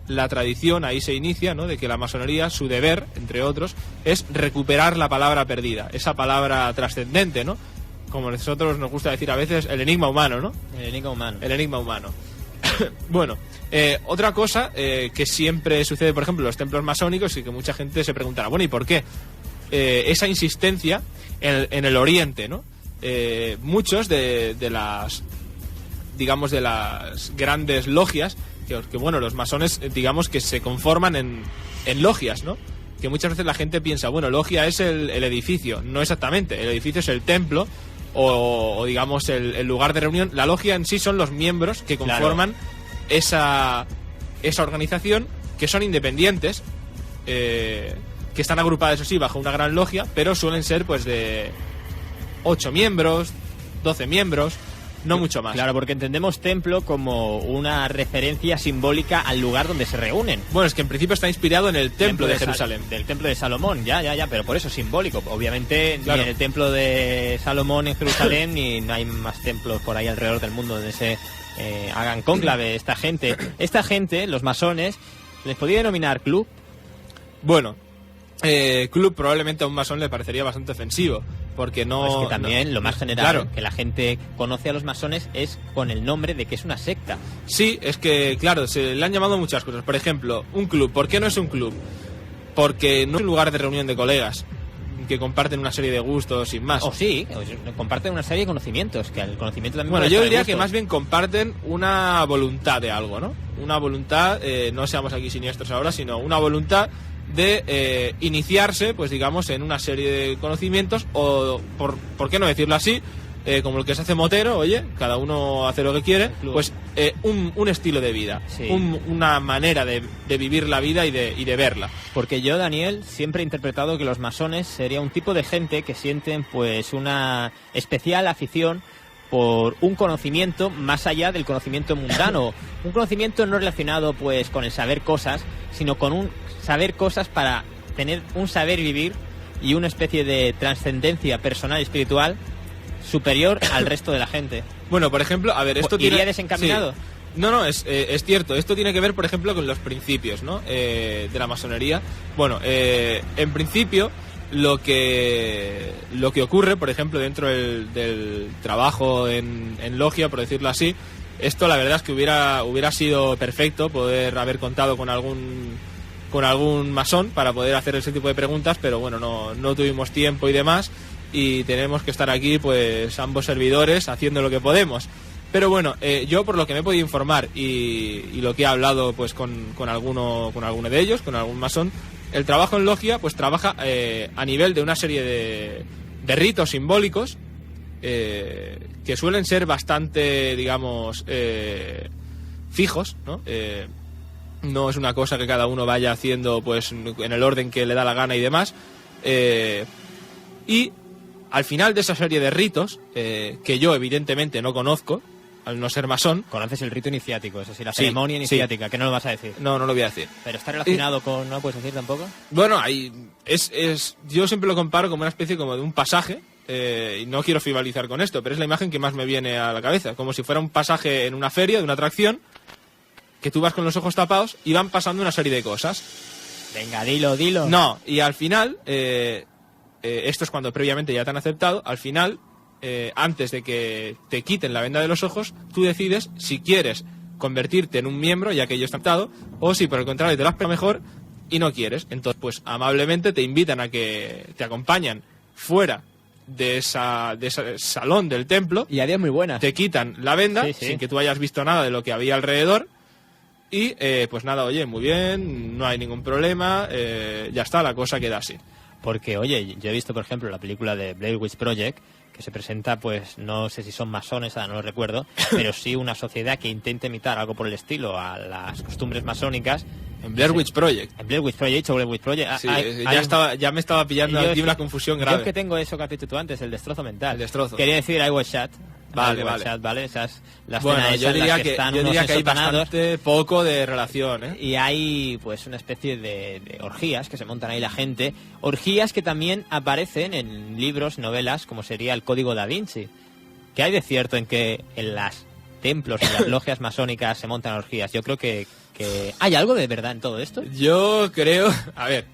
la tradición ahí se inicia, ¿no?, de que la masonería, su deber, entre otros, es recuperar la palabra perdida, esa palabra trascendente, ¿no? Como nosotros nos gusta decir a veces, el enigma humano, ¿no? El enigma humano. El enigma humano. Bueno, otra cosa que siempre sucede, por ejemplo, en los templos masónicos, y que mucha gente se preguntará, bueno, ¿y por qué? Esa insistencia en el Oriente, ¿no? Muchos de las, digamos, de las grandes logias, que bueno, los masones, digamos, que se conforman en en logias, ¿no? Que muchas veces la gente piensa, bueno, logia es el edificio. No exactamente, el edificio es el templo o digamos el lugar de reunión. La logia en sí son los miembros que conforman esa organización, que son independientes, que están agrupadas, eso sí, bajo una gran logia, pero suelen ser pues de 8 miembros, 12 miembros, no mucho más. Claro, porque entendemos templo como una referencia simbólica al lugar donde se reúnen. Bueno, es que en principio está inspirado en el templo de Jerusalén. Del templo de Salomón, ya, pero por eso simbólico. Obviamente, claro, ni en el templo de Salomón en Jerusalén, ni no hay más templos por ahí alrededor del mundo donde se hagan cónclave esta gente. Esta gente, los masones, ¿les podría denominar club? Bueno, club probablemente a un masón le parecería bastante ofensivo, porque no... Es que también no, lo más general, claro, que la gente conoce a los masones es con el nombre de que es una secta. Sí, es que, claro, se le han llamado muchas cosas. Por ejemplo, un club. ¿Por qué no es un club? Porque no es un lugar de reunión de colegas que comparten una serie de gustos sin más. O sí, comparten una serie de conocimientos, que el conocimiento también... Bueno, yo diría que más bien comparten una voluntad de algo, ¿no? Una voluntad, no seamos aquí siniestros ahora, sino una voluntad de iniciarse, pues digamos, en una serie de conocimientos, o por qué no decirlo así, como el que se hace motero, oye, cada uno hace lo que quiere, pues un estilo de vida, sí, una manera de vivir la vida y de verla. Porque yo, Daniel, siempre he interpretado que los masones sería un tipo de gente que sienten pues una especial afición por un conocimiento más allá del conocimiento mundano, un conocimiento no relacionado pues con el saber cosas, sino con un saber cosas para tener un saber vivir y una especie de trascendencia personal y espiritual superior al resto de la gente. Bueno, por ejemplo, a ver, esto ¿iría desencaminado? Sí. No, es cierto. Esto tiene que ver, por ejemplo, con los principios, ¿no? De la masonería. Bueno, en principio, lo que ocurre, por ejemplo, dentro del trabajo en logia, por decirlo así, esto la verdad es que hubiera sido perfecto poder haber contado con algún masón para poder hacer ese tipo de preguntas, pero bueno, no tuvimos tiempo y demás, y tenemos que estar aquí pues ambos servidores haciendo lo que podemos. Pero bueno, yo por lo que me he podido informar y lo que he hablado pues con alguno de ellos, con algún masón, el trabajo en logia pues trabaja a nivel de una serie de ritos simbólicos que suelen ser bastante, digamos, fijos, ¿no? No es una cosa que cada uno vaya haciendo pues en el orden que le da la gana y demás. Y al final de esa serie de ritos, que yo evidentemente no conozco, al no ser masón... Conoces el rito iniciático, eso sí, la ceremonia iniciática, sí, que no lo vas a decir. No lo voy a decir. ¿Pero está relacionado con... no lo puedes decir tampoco? Bueno, yo siempre lo comparo como una especie como de un pasaje, y no quiero frivolizar con esto, pero es la imagen que más me viene a la cabeza, como si fuera un pasaje en una feria, de una atracción, que tú vas con los ojos tapados y van pasando una serie de cosas. Venga, dilo. No, y al final, esto es cuando previamente ya te han aceptado, al final, antes de que te quiten la venda de los ojos, tú decides si quieres convertirte en un miembro, ya que ellos te han aceptado, o si por el contrario te lo has pegado mejor y no quieres. Entonces, pues amablemente te invitan a que te acompañan fuera de ese salón del templo. Y a días muy buenas. Te quitan la venda, sí, sin que tú hayas visto nada de lo que había alrededor. Y pues nada, oye, muy bien, no hay ningún problema, ya está, la cosa queda así. Porque, oye, yo he visto, por ejemplo, la película de Blair Witch Project, que se presenta, pues, no sé si son masones, no lo recuerdo, pero sí una sociedad que intenta imitar algo por el estilo a las costumbres masónicas. En Blair Witch Project. En Blair Witch Project o Blair Witch Project. Sí, ya me estaba pillando aquí una confusión grave. Yo que tengo eso que has dicho tú antes, el destrozo mental. El destrozo. Quería decir I was shot. Vale. ¿Vale? Esas, las bueno, yo diría que hay ensotanados, bastante poco de relación, ¿eh? Y hay pues una especie de orgías que se montan ahí la gente. Orgías que también aparecen en libros, novelas, como sería el Código Da Vinci. ¿Qué hay de cierto en que en los templos, en las logias masónicas se montan orgías? Yo creo que ¿hay algo de verdad en todo esto? Yo creo, a ver,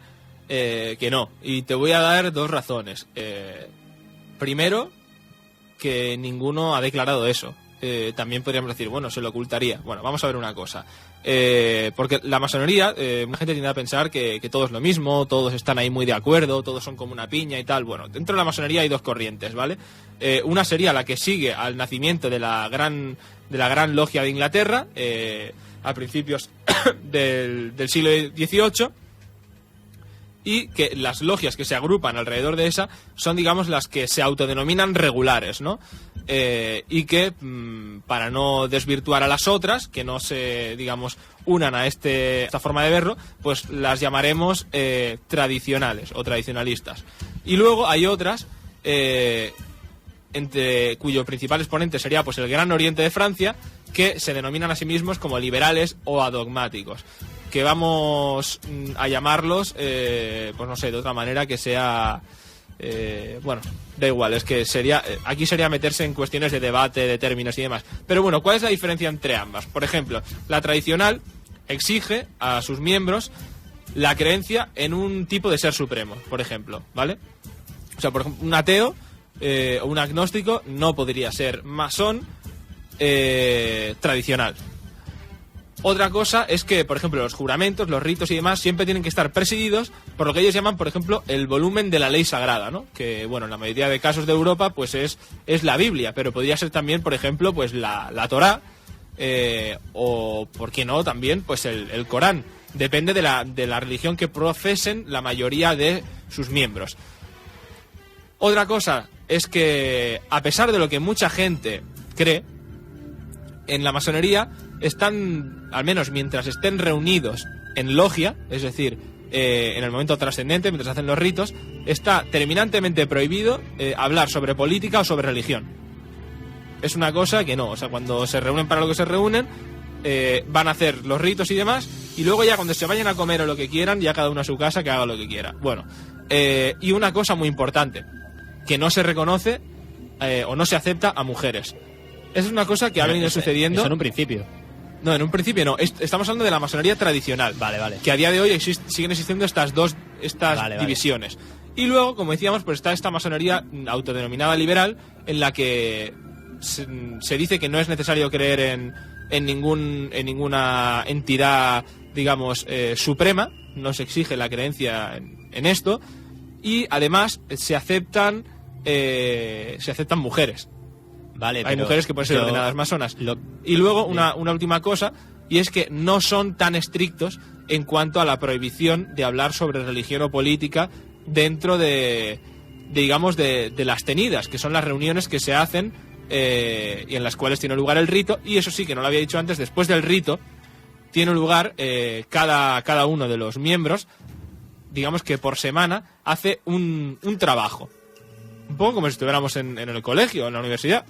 que no. Y te voy a dar dos razones. Primero, que ninguno ha declarado eso. También podríamos decir, bueno, se lo ocultaría. Bueno, vamos a ver una cosa. Porque la masonería, mucha gente tiende a pensar que todo es lo mismo, todos están ahí muy de acuerdo, todos son como una piña y tal. Bueno, dentro de la masonería hay dos corrientes, ¿vale? Una sería la que sigue al nacimiento de la gran logia de Inglaterra, a principios del siglo XVIII, y que las logias que se agrupan alrededor de esa son, digamos, las que se autodenominan regulares, ¿no? Y que, para no desvirtuar a las otras, que no se, digamos, unan a esta forma de verlo, pues las llamaremos tradicionales o tradicionalistas. Y luego hay otras, cuyo principal exponente sería pues el Gran Oriente de Francia, que se denominan a sí mismos como liberales o adogmáticos, que vamos a llamarlos, pues no sé, de otra manera que sea... bueno, da igual, es que aquí sería meterse en cuestiones de debate, de términos y demás. Pero bueno, ¿cuál es la diferencia entre ambas? Por ejemplo, la tradicional exige a sus miembros la creencia en un tipo de ser supremo, por ejemplo, ¿vale? O sea, por ejemplo, un ateo o un agnóstico no podría ser masón tradicional. Otra cosa es que, por ejemplo, los juramentos, los ritos y demás siempre tienen que estar presididos por lo que ellos llaman, por ejemplo, el volumen de la ley sagrada, ¿no? Que, bueno, en la mayoría de casos de Europa, pues es la Biblia, pero podría ser también, por ejemplo, pues la Torá, o, ¿por qué no?, también, pues el Corán. Depende de la religión que profesen la mayoría de sus miembros. Otra cosa es que, a pesar de lo que mucha gente cree, en la masonería están, al menos mientras estén reunidos en logia, es decir, en el momento trascendente, mientras hacen los ritos, está terminantemente prohibido hablar sobre política o sobre religión. Es una cosa que no, o sea, cuando se reúnen para lo que se reúnen, van a hacer los ritos y demás, y luego ya cuando se vayan a comer o lo que quieran, ya cada uno a su casa que haga lo que quiera. Bueno, y una cosa muy importante, que no se reconoce o no se acepta a mujeres. Esa es una cosa que ha venido sucediendo... Eso en un principio. No, en un principio no. Estamos hablando de la masonería tradicional. Vale. Que a día de hoy siguen existiendo estas divisiones. Vale. Y luego, como decíamos, pues está esta masonería autodenominada liberal, en la que se dice que no es necesario creer en ninguna entidad, digamos, suprema. No se exige la creencia en esto. Y además se aceptan mujeres. Vale, hay mujeres que pueden ser ordenadas masonas. Y luego una última cosa, y es que no son tan estrictos en cuanto a la prohibición de hablar sobre religión o política dentro de las tenidas, que son las reuniones que se hacen y en las cuales tiene lugar el rito. Y eso sí, que no lo había dicho antes, después del rito tiene lugar cada uno de los miembros, digamos que por semana, hace un trabajo. Un poco como si estuviéramos en el colegio, en la universidad.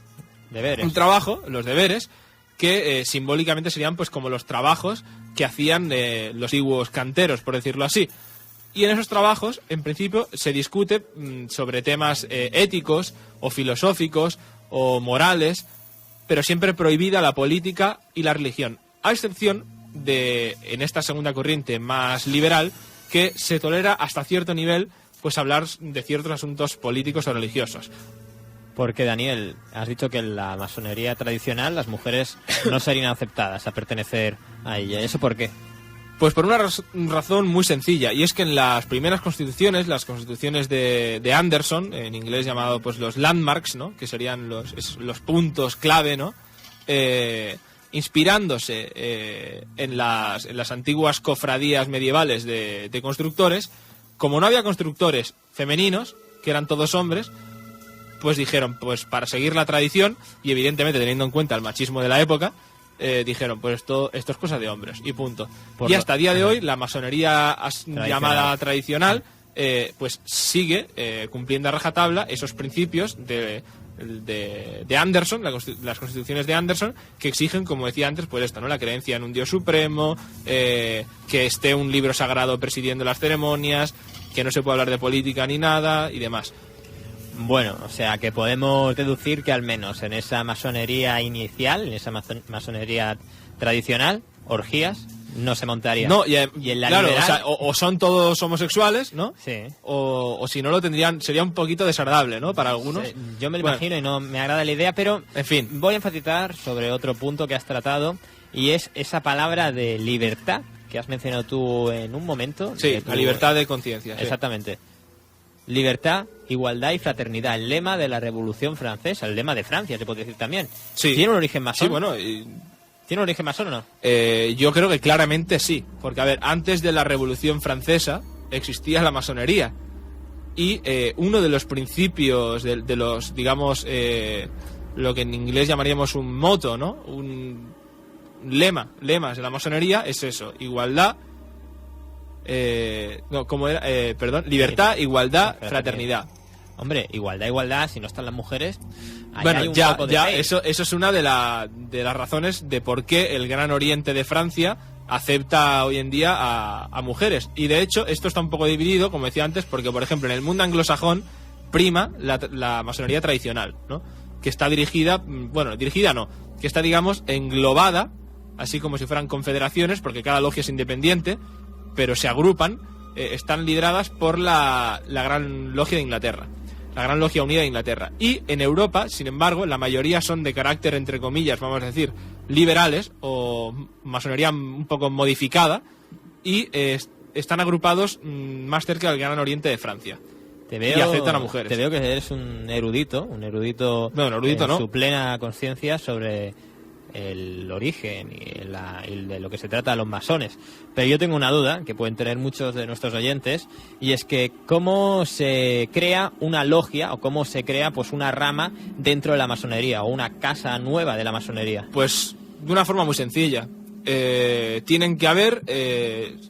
Deberes. Un trabajo, los deberes, que simbólicamente serían pues como los trabajos que hacían los antiguos canteros, por decirlo así. Y en esos trabajos, en principio, se discute sobre temas éticos o filosóficos o morales, pero siempre prohibida la política y la religión, a excepción de, en esta segunda corriente más liberal, que se tolera hasta cierto nivel pues hablar de ciertos asuntos políticos o religiosos. Porque, Daniel, has dicho que en la masonería tradicional las mujeres no serían aceptadas a pertenecer a ella. ¿Eso por qué? Pues por una razón muy sencilla, y es que en las primeras constituciones, las constituciones de Anderson, en inglés llamado pues los landmarks, ¿no?, que serían los puntos clave, ¿no?, inspirándose en las antiguas cofradías medievales de constructores, como no había constructores femeninos, que eran todos hombres, pues dijeron, pues para seguir la tradición, y evidentemente teniendo en cuenta el machismo de la época, dijeron, pues esto es cosa de hombres, y punto. Y hasta el día de hoy, la masonería llamada tradicional, pues sigue cumpliendo a rajatabla esos principios de Anderson, las constituciones de Anderson, que exigen, como decía antes, pues esto, ¿no?, la creencia en un Dios supremo, que esté un libro sagrado presidiendo las ceremonias, que no se puede hablar de política ni nada, y demás. Bueno, o sea que podemos deducir que al menos en esa masonería inicial, en esa masonería tradicional, orgías no se montarían. No, y en la claro, liberal... o son todos homosexuales, ¿no? Sí. O si no lo tendrían, sería un poquito desagradable, ¿no?, para algunos. Sí, yo me lo imagino y no me agrada la idea, pero en fin, voy a enfatizar sobre otro punto que has tratado, y es esa palabra de libertad que has mencionado tú en un momento. Sí, la libertad de conciencia. Exactamente. Sí. Libertad, igualdad y fraternidad, el lema de la Revolución Francesa, el lema de Francia, se puede decir también. Sí. ¿Tiene un origen masón? Sí, bueno... ¿Tiene un origen masón o no? Yo creo que claramente sí, porque a ver, antes de la Revolución Francesa, existía la masonería. Y uno de los principios de los, digamos, lo que en inglés llamaríamos un motto, ¿no? Un lemas de la masonería es eso: igualdad, libertad, igualdad, fraternidad. Hombre, igualdad, si no están las mujeres. Bueno, eso es una de las razones de por qué el Gran Oriente de Francia acepta hoy en día a mujeres. Y de hecho, esto está un poco dividido, como decía antes, porque, por ejemplo, en el mundo anglosajón prima la masonería tradicional, ¿no? Que está dirigida que está, digamos, englobada, así como si fueran confederaciones, porque cada logia es independiente, pero se agrupan, están lideradas por la Gran Logia de Inglaterra, la Gran Logia Unida de Inglaterra. Y en Europa, sin embargo, la mayoría son de carácter, entre comillas, vamos a decir, liberales, o masonería un poco modificada, y están agrupados más cerca del Gran Oriente de Francia. Y aceptan a mujeres. Te veo que eres un erudito no. Su plena conciencia sobre el origen y de lo que se trata de los masones. Pero yo tengo una duda que pueden tener muchos de nuestros oyentes, y es que ¿cómo se crea una logia o cómo se crea pues una rama dentro de la masonería o una casa nueva de la masonería? Pues de una forma muy sencilla. Tienen que haber,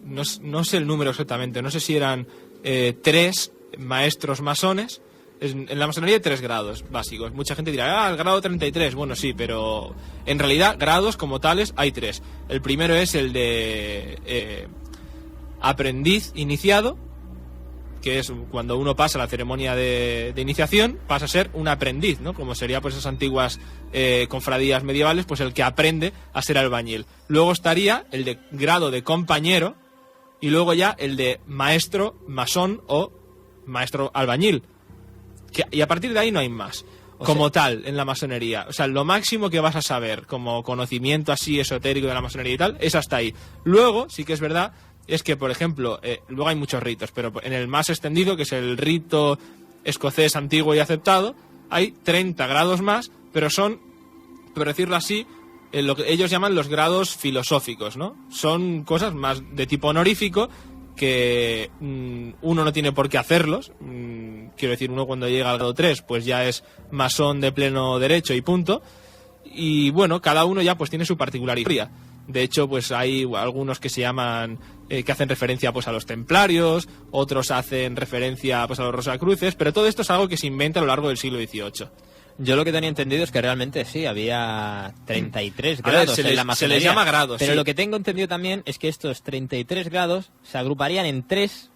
no sé el número exactamente, no sé si eran 3 maestros masones. En la masonería hay 3 grados básicos. Mucha gente dirá, el grado 33. Bueno, sí, pero en realidad grados como tales hay 3. El primero es el de aprendiz iniciado, que es cuando uno pasa la ceremonia de iniciación, pasa a ser un aprendiz, ¿no? Como sería pues esas antiguas cofradías medievales, pues el que aprende a ser albañil. Luego estaría el de grado de compañero, y luego ya el de maestro masón o maestro albañil. Y a partir de ahí no hay más, tal, en la masonería. O sea, lo máximo que vas a saber como conocimiento así esotérico de la masonería y tal, es hasta ahí. Luego, sí que es verdad, es que, por ejemplo, luego hay muchos ritos, pero en el más extendido, que es el rito escocés antiguo y aceptado, hay 30 grados más, pero son, por decirlo así, lo que ellos llaman los grados filosóficos, ¿no? Son cosas más de tipo honorífico, que uno no tiene por qué hacerlos. Quiero decir, uno cuando llega al grado 3 pues ya es masón de pleno derecho y punto. Y bueno, cada uno ya pues tiene su particularidad. De hecho, pues hay algunos que se llaman, que hacen referencia pues a los templarios, otros hacen referencia pues a los rosacruces, pero todo esto es algo que se inventa a lo largo del siglo XVIII. Yo lo que tenía entendido es que realmente sí, había 33 grados en la masonería. Se les llama grados, pero sí. Lo que tengo entendido también es que estos 33 grados se agruparían en tres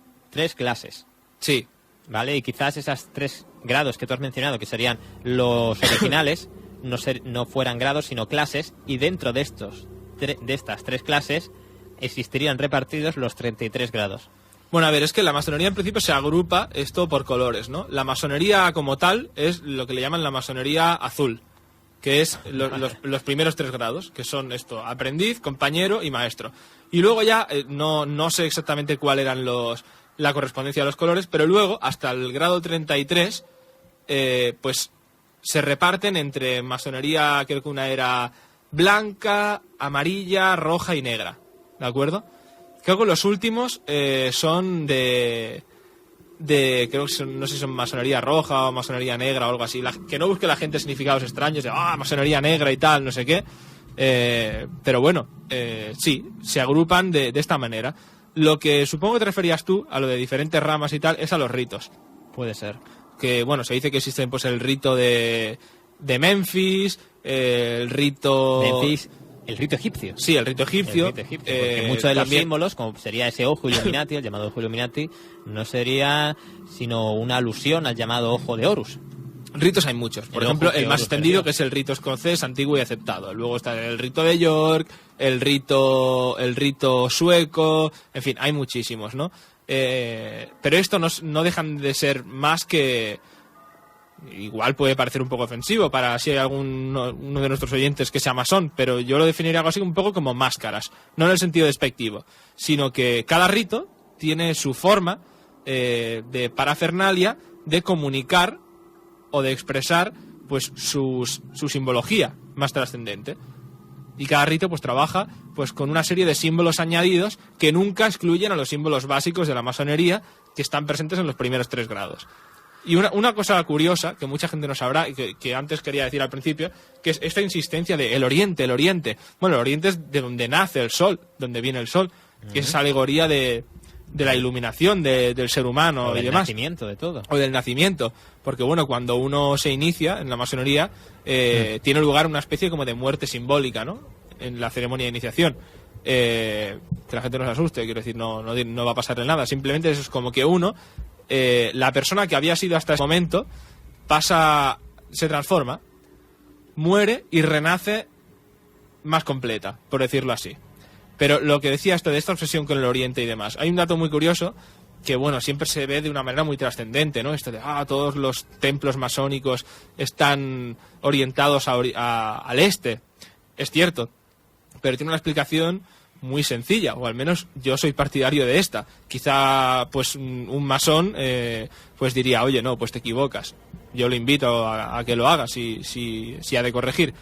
clases. Sí. ¿Vale? Y quizás esas 3 grados que tú has mencionado, que serían los originales, no fueran grados, sino clases, y dentro de estas 3 clases existirían repartidos los 33 grados. Bueno, a ver, es que la masonería en principio se agrupa esto por colores, ¿no? La masonería como tal es lo que le llaman la masonería azul, que es los primeros 3 grados, que son esto: aprendiz, compañero y maestro. Y luego ya, no sé exactamente cuál eran la correspondencia de los colores, pero luego, hasta el grado 33, pues se reparten entre masonería, creo que una era blanca, amarilla, roja y negra, ¿de acuerdo? Creo que los últimos son creo que no sé si son masonería roja o masonería negra o algo así. Que no busque la gente significados extraños de masonería negra y tal, no sé qué. Pero bueno, sí, se agrupan de esta manera. Lo que supongo que te referías tú, a lo de diferentes ramas y tal, es a los ritos. Puede ser. Que bueno, se dice que existen pues el rito de Memphis, el rito... Memphis... El rito egipcio. Sí, el rito egipcio. Porque muchos de los símbolos, como sería ese ojo Illuminati, el llamado ojo Illuminati, no sería sino una alusión al llamado ojo de Horus. Ritos hay muchos. Por ejemplo, el más extendido, que es el rito escocés antiguo y aceptado. Luego está el rito de York, el rito sueco, en fin, hay muchísimos, ¿no? Pero esto no dejan de ser más que... Igual puede parecer un poco ofensivo para si hay uno de nuestros oyentes que sea masón, pero yo lo definiría algo así un poco como máscaras, no en el sentido despectivo, sino que cada rito tiene su forma de parafernalia de comunicar o de expresar pues su simbología más trascendente. Y cada rito pues trabaja pues con una serie de símbolos añadidos que nunca excluyen a los símbolos básicos de la masonería que están presentes en los primeros 3 grados. Y una cosa curiosa, que mucha gente no sabrá, y que antes quería decir al principio, que es esta insistencia de el oriente, el oriente. Bueno, el oriente es de donde nace el sol, donde viene el sol, que es esa alegoría de la iluminación del ser humano y demás. O del nacimiento de todo. O del nacimiento. Porque bueno, cuando uno se inicia en la masonería, tiene lugar una especie como de muerte simbólica, ¿no? En la ceremonia de iniciación. Que la gente no se asuste, quiero decir, no va a pasarle nada. Simplemente eso es como que uno... la persona que había sido hasta ese momento se transforma, muere y renace más completa, por decirlo así. Pero lo que decía esto de esta obsesión con el oriente y demás, hay un dato muy curioso que bueno, siempre se ve de una manera muy trascendente, ¿no? Esto de todos los templos masónicos están orientados al este. Es cierto, pero tiene una explicación muy sencilla, o al menos yo soy partidario de esta. Quizá pues un masón pues diría, oye, no, pues te equivocas. Yo lo invito a que lo haga si ha de corregir.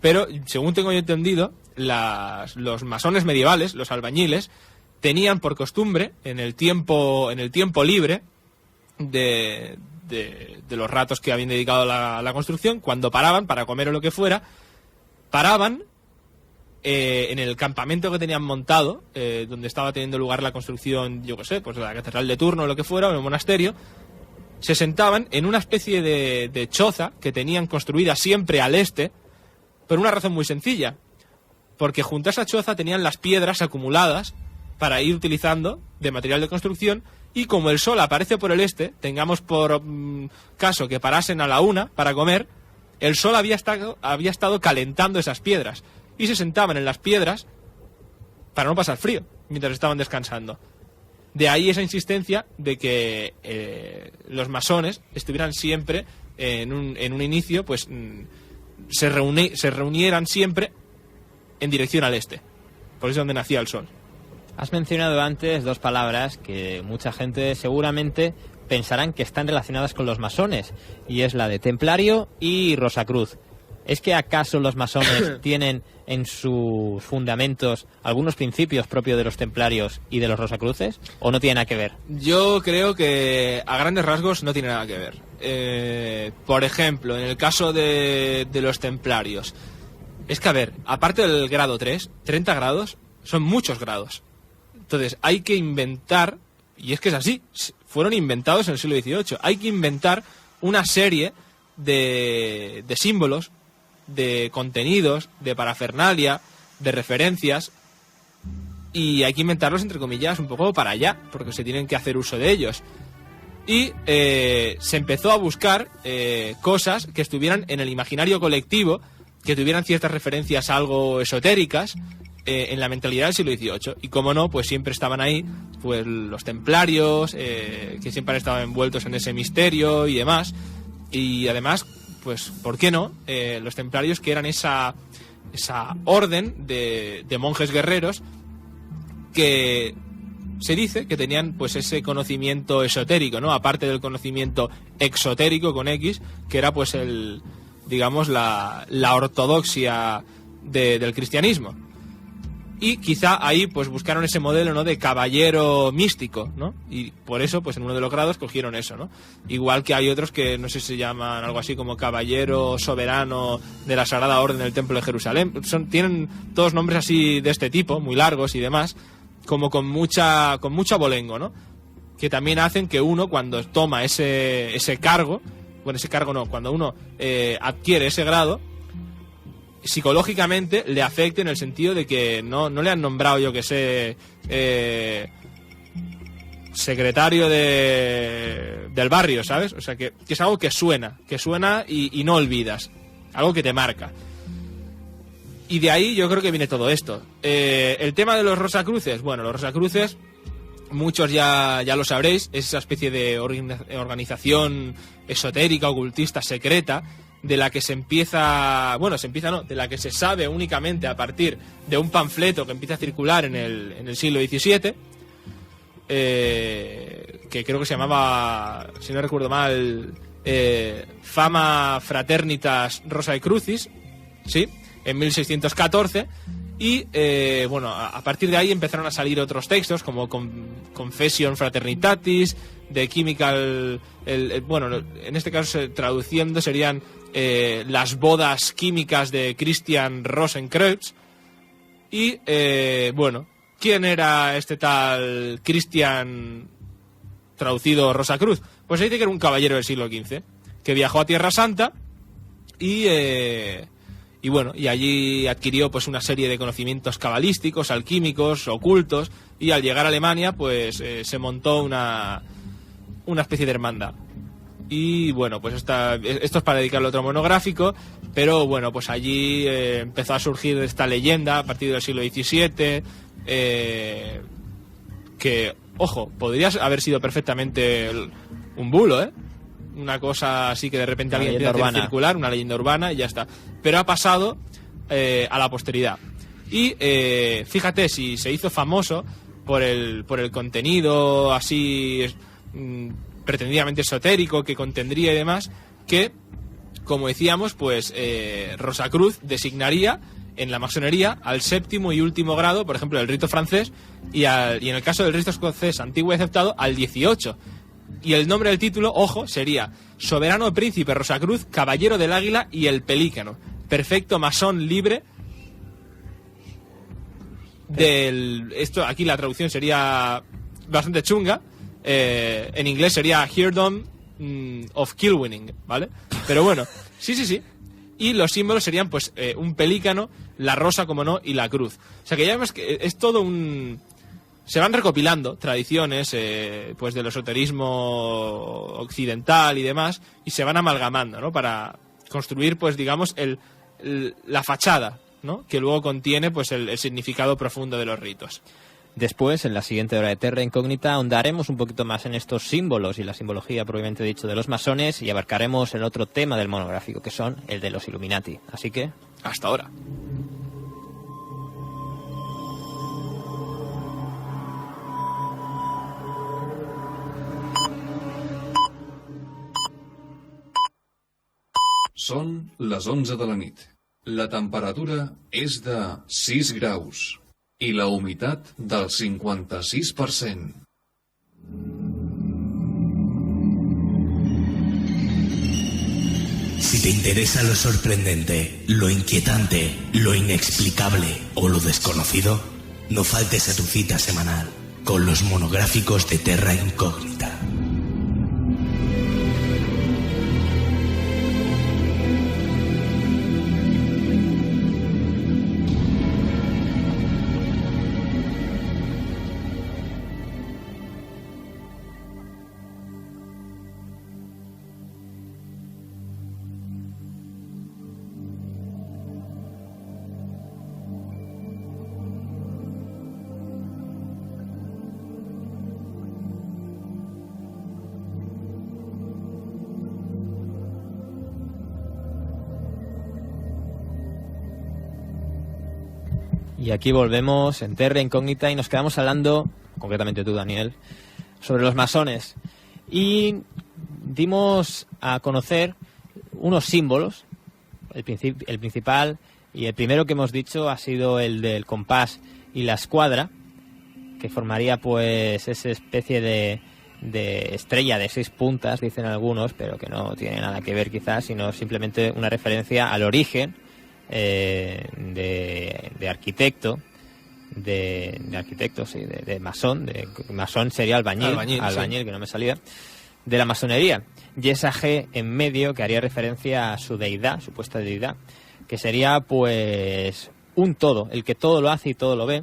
Pero según tengo yo entendido, los masones medievales, los albañiles, tenían por costumbre en el tiempo libre de los ratos que habían dedicado a la construcción, cuando paraban para comer o lo que fuera, paraban en el campamento que tenían montado, donde estaba teniendo lugar la construcción, yo qué sé, pues de la catedral de turno o lo que fuera, o en el monasterio, se sentaban en una especie de choza que tenían construida siempre al este, por una razón muy sencilla, porque junto a esa choza tenían las piedras acumuladas para ir utilizando de material de construcción, y como el sol aparece por el este, tengamos por caso que parasen a la 1 para comer, el sol había estado calentando esas piedras, y se sentaban en las piedras para no pasar frío mientras estaban descansando. De ahí esa insistencia de que los masones estuvieran siempre en un inicio, pues se reunieran siempre en dirección al este. Por eso es donde nacía el sol. Has mencionado antes 2 palabras que mucha gente seguramente pensarán que están relacionadas con los masones, y es la de templario y Rosacruz. ¿Es que acaso los masones tienen en sus fundamentos algunos principios propios de los templarios y de los rosacruces? ¿O no tiene nada que ver? Yo creo que a grandes rasgos no tiene nada que ver. Por ejemplo, en el caso de los templarios, es que, a ver, aparte del grado 3, 30 grados son muchos grados. Entonces hay que inventar, y es que es así, fueron inventados en el siglo XVIII, hay que inventar una serie de símbolos, de contenidos, de parafernalia, de referencias, y hay que inventarlos entre comillas un poco para allá, porque se tienen que hacer uso de ellos. Y se empezó a buscar cosas que estuvieran en el imaginario colectivo, que tuvieran ciertas referencias algo esotéricas en la mentalidad del siglo XVIII. Y como no, pues siempre estaban ahí pues los templarios, que siempre han estado envueltos en ese misterio y demás. Y además, pues, ¿por qué no? Los templarios, que eran esa orden de monjes guerreros que se dice que tenían pues ese conocimiento esotérico, ¿no? Aparte del conocimiento exotérico con X, que era pues la ortodoxia del cristianismo. Y quizá ahí pues buscaron ese modelo, ¿no?, de caballero místico, ¿no? Y por eso pues en uno de los grados cogieron eso, ¿no? Igual que hay otros que no sé si se llaman algo así como caballero soberano de la Sagrada Orden del Templo de Jerusalén. Tienen todos nombres así de este tipo, muy largos y demás, como con mucho abolengo, ¿no? Que también hacen que uno, cuando toma ese cargo, bueno, ese cargo no, cuando uno adquiere ese grado, psicológicamente le afecte en el sentido de que no le han nombrado, yo que sé, secretario del barrio, ¿sabes? O sea, que es algo que suena y no olvidas, algo que te marca. Y de ahí yo creo que viene todo esto. El tema de los rosacruces, bueno, los rosacruces, muchos ya lo sabréis, es esa especie de organización esotérica, ocultista, secreta, de la que de la que se sabe únicamente a partir de un panfleto que empieza a circular en el siglo XVII, que creo que se llamaba, si no recuerdo mal, Fama Fraternitas Rosae Crucis, ¿sí? en 1614. Y bueno, a partir de ahí empezaron a salir otros textos como Confession Fraternitatis, The Chemical, bueno, en este caso traduciendo serían las bodas químicas de Christian Rosenkreuz. Y bueno, ¿quién era este tal Christian, traducido Rosacruz? Pues se dice que era un caballero del siglo XV que viajó a Tierra Santa y bueno, y allí adquirió pues una serie de conocimientos cabalísticos, alquímicos, ocultos, y al llegar a Alemania pues se montó una especie de hermandad. Y bueno, pues esto es para dedicarle a otro monográfico, pero bueno, pues allí empezó a surgir esta leyenda a partir del siglo XVII, que, ojo, podría haber sido perfectamente un bulo, una cosa así que de repente alguien empieza a circular, una leyenda urbana y ya está. Pero ha pasado a la posteridad. Y fíjate, si se hizo famoso por el contenido así pretendidamente esotérico que contendría y demás, que, como decíamos, pues Rosacruz designaría en la masonería al séptimo y último grado, por ejemplo, del rito francés, y en el caso del rito escocés antiguo y aceptado, al 18. Y el nombre del título, ojo, sería Soberano Príncipe Rosacruz, Caballero del Águila y el Pelícano. Perfecto masón libre esto aquí la traducción sería bastante chunga. En inglés sería Heirdom of Kilwinning, ¿vale? Pero bueno, sí. Y los símbolos serían pues un pelícano, la rosa, como no, y la cruz. O sea que ya vemos que es todo se van recopilando tradiciones pues del esoterismo occidental y demás, y se van amalgamando, ¿no? Para construir, pues digamos, la fachada, ¿no? Que luego contiene pues el significado profundo de los ritos. Después, en la siguiente hora de Terra Incógnita, ahondaremos un poquito más en estos símbolos y la simbología propiamente dicho de los masones, y abarcaremos el otro tema del monográfico, que son el de los Illuminati. Así que, hasta ahora. Són les 11 de la nit. La temperatura és de 6 graus i la humitat del 56%. Si te interesa lo sorprendente, lo inquietante, lo inexplicable o lo desconocido, no faltes a tu cita semanal con los monográficos de Terra Incógnita. Y aquí volvemos en Terra Incógnita y nos quedamos hablando, concretamente tú, Daniel, sobre los masones. Y dimos a conocer unos símbolos. El principal y el primero que hemos dicho ha sido el del compás y la escuadra, que formaría pues esa especie de estrella de 6 puntas, dicen algunos, pero que no tiene nada que ver quizás, sino simplemente una referencia al origen de arquitecto, sí, de masón. Masón sería albañil, sí, que no me salía, de la masonería, y esa G en medio que haría referencia a su deidad, supuesta deidad, que sería pues un todo, el que todo lo hace y todo lo ve.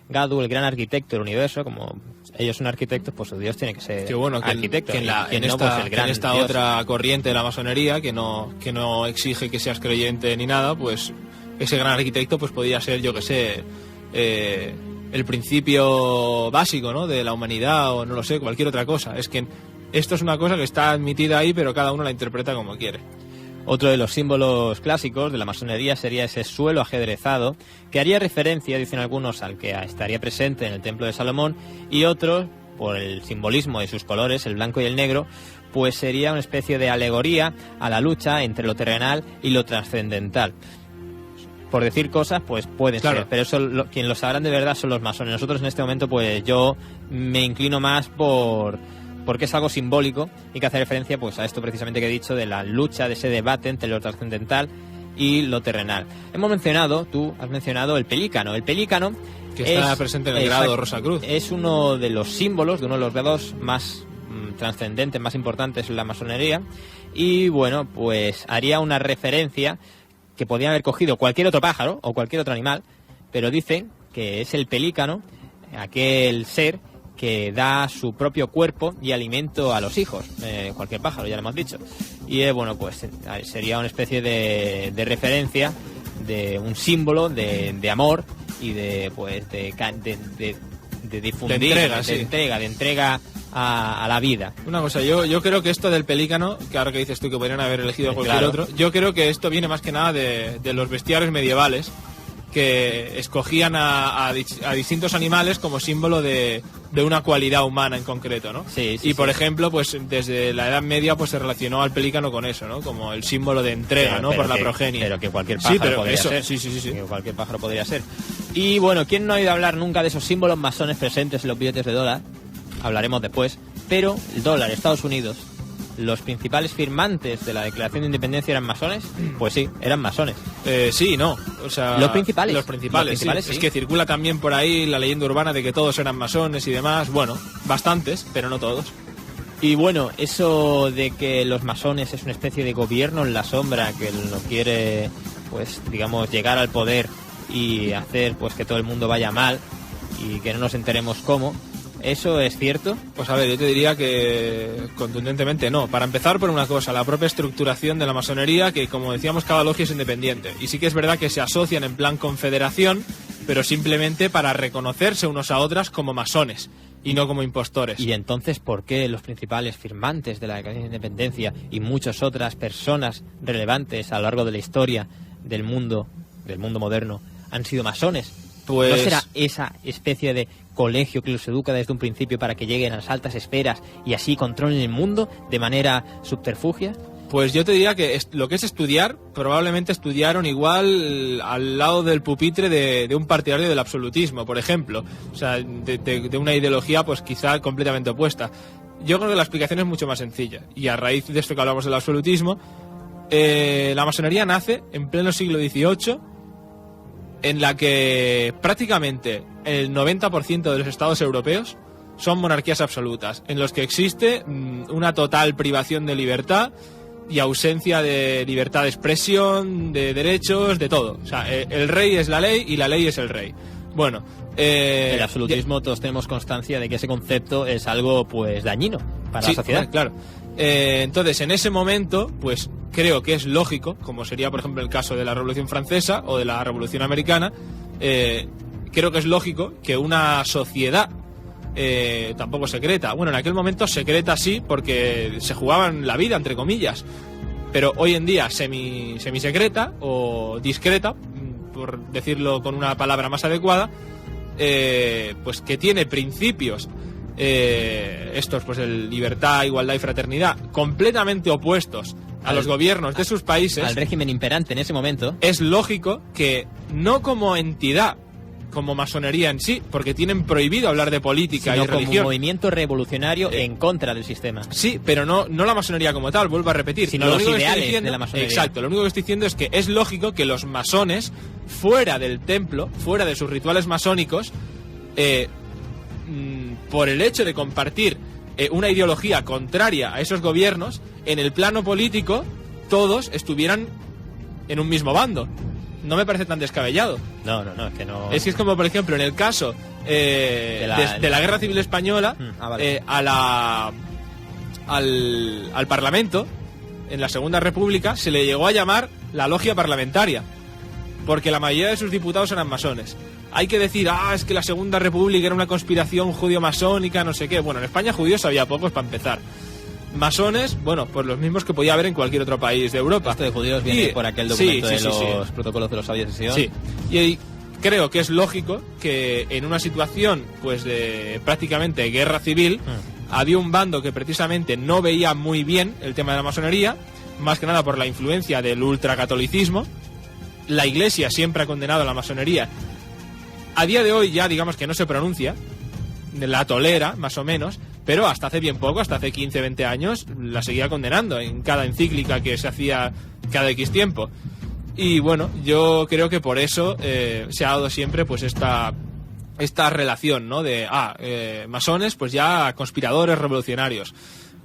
Gadu, el gran arquitecto del universo, como ellos son arquitectos, pues su Dios tiene que ser arquitecto. En esta otra corriente de la masonería, que no exige que seas creyente ni nada, pues ese gran arquitecto pues podría ser, yo que sé, el principio básico, ¿no?, de la humanidad, o no lo sé, cualquier otra cosa. Es que esto es una cosa que está admitida ahí, pero cada uno la interpreta como quiere. Otro de los símbolos clásicos de la masonería sería ese suelo ajedrezado, que haría referencia, dicen algunos, al que estaría presente en el Templo de Salomón, y otros, por el simbolismo de sus colores, el blanco y el negro, pues sería una especie de alegoría a la lucha entre lo terrenal y lo trascendental. por decir cosas, pues pueden Claro. ser, pero eso quien lo sabrán de verdad son los masones. Nosotros en este momento, pues yo me inclino más porque es algo simbólico y que hace referencia pues a esto precisamente que he dicho, de la lucha, de ese debate entre lo trascendental y lo terrenal. Tú has mencionado el pelícano. El pelícano Que está presente en el grado Rosacruz. Es uno de los símbolos, de uno de los grados más trascendentes, más importantes en la masonería. Y bueno, pues haría una referencia que podría haber cogido cualquier otro pájaro o cualquier otro animal, pero dicen que es el pelícano, aquel ser que da su propio cuerpo y alimento a los hijos. Cualquier pájaro, ya lo hemos dicho. Y bueno, pues sería una especie de referencia, de un símbolo de amor y de difundir, de entrega a la vida. Una cosa, yo creo que esto del pelícano, que ahora que dices tú que podrían haber elegido cualquier Claro. otro, yo creo que esto viene más que nada de los bestiarios medievales, que escogían a distintos animales como símbolo de una cualidad humana en concreto, ¿no? Sí, y por ejemplo, pues desde la Edad Media pues se relacionó al pelícano con eso, ¿no? Como el símbolo de entrega, ¿no? Por la progenie. Pero que cualquier pájaro Sí, pero podría eso, ser. sí. Que cualquier pájaro podría ser. Y bueno, ¿quién no ha oído hablar nunca de esos símbolos masones presentes en los billetes de dólar? Hablaremos después. Pero el dólar, Estados Unidos, ¿los principales firmantes de la Declaración de Independencia eran masones? Pues sí, eran masones. Sí, no. O sea, Los principales. Los principales, sí. Sí. Es que circula también por ahí la leyenda urbana de que todos eran masones y demás. Bueno, bastantes, pero no todos. Y bueno, eso de que los masones es una especie de gobierno en la sombra que no quiere, pues digamos, llegar al poder y hacer pues que todo el mundo vaya mal y que no nos enteremos cómo, ¿eso es cierto? Pues a ver, yo te diría que contundentemente no. Para empezar por una cosa, la propia estructuración de la masonería, que como decíamos, cada logia es independiente. Y sí que es verdad que se asocian en plan confederación, pero simplemente para reconocerse unos a otras como masones y no como impostores. Y entonces, ¿por qué los principales firmantes de la Declaración de Independencia y muchas otras personas relevantes a lo largo de la historia del mundo moderno, han sido masones? Pues... ¿No será esa especie de colegio que los educa desde un principio para que lleguen a las altas esferas y así controlen el mundo de manera subterfugia? Pues yo te diría que lo que es estudiar, probablemente estudiaron igual al lado del pupitre de un partidario del absolutismo, por ejemplo. O sea, de una ideología pues quizá completamente opuesta. Yo creo que la explicación es mucho más sencilla. Y a raíz de esto que hablamos del absolutismo, la masonería nace en pleno siglo XVIII, en la que prácticamente el 90% de los estados europeos son monarquías absolutas, en los que existe una total privación de libertad y ausencia de libertad de expresión, de derechos, de todo. O sea, el rey es la ley y la ley es el rey. Bueno, el absolutismo, todos tenemos constancia de que ese concepto es algo pues dañino para la sociedad. Claro. Entonces, en ese momento, pues creo que es lógico, como sería por ejemplo el caso de la Revolución Francesa o de la Revolución Americana, creo que es lógico que una sociedad tampoco secreta, bueno, en aquel momento secreta sí, porque se jugaban la vida, entre comillas, pero hoy en día semisecreta o discreta, por decirlo con una palabra más adecuada, pues que tiene principios estos, pues el libertad, igualdad y fraternidad, completamente opuestos a los gobiernos de sus países, al régimen imperante en ese momento. Es lógico que no como entidad, como masonería en sí, porque tienen prohibido hablar de política sino y religión, como un movimiento revolucionario en contra del sistema. Sí, pero no la masonería como tal, vuelvo a repetir, sino los ideales de la masonería. Exacto, lo único que estoy diciendo es que es lógico que los masones, fuera del templo, fuera de sus rituales masónicos, por el hecho de compartir una ideología contraria a esos gobiernos, en el plano político todos estuvieran en un mismo bando. No me parece tan descabellado. No, es que no. Es que es como, por ejemplo, en el caso de la Guerra Civil Española, vale. al Parlamento, en la Segunda República, se le llegó a llamar la logia parlamentaria, porque la mayoría de sus diputados eran masones. Hay que decir, es que la Segunda República era una conspiración judío-masónica, no sé qué. Bueno, en España judíos había pocos para empezar. Masones, bueno, pues los mismos que podía haber en cualquier otro país de Europa. Esto de judíos viene por aquel documento de los protocolos de los sabios de Sion. Sí, y creo que es lógico que en una situación pues de prácticamente guerra civil había un bando que precisamente no veía muy bien el tema de la masonería, más que nada por la influencia del ultracatolicismo, la Iglesia siempre ha condenado la masonería. A día de hoy ya digamos que no se pronuncia, la tolera más o menos, pero hasta hace bien poco, hasta hace 15, 20 años, la seguía condenando en cada encíclica que se hacía cada X tiempo. Y bueno, yo creo que por eso se ha dado siempre pues esta relación, ¿no? De masones, pues ya conspiradores revolucionarios.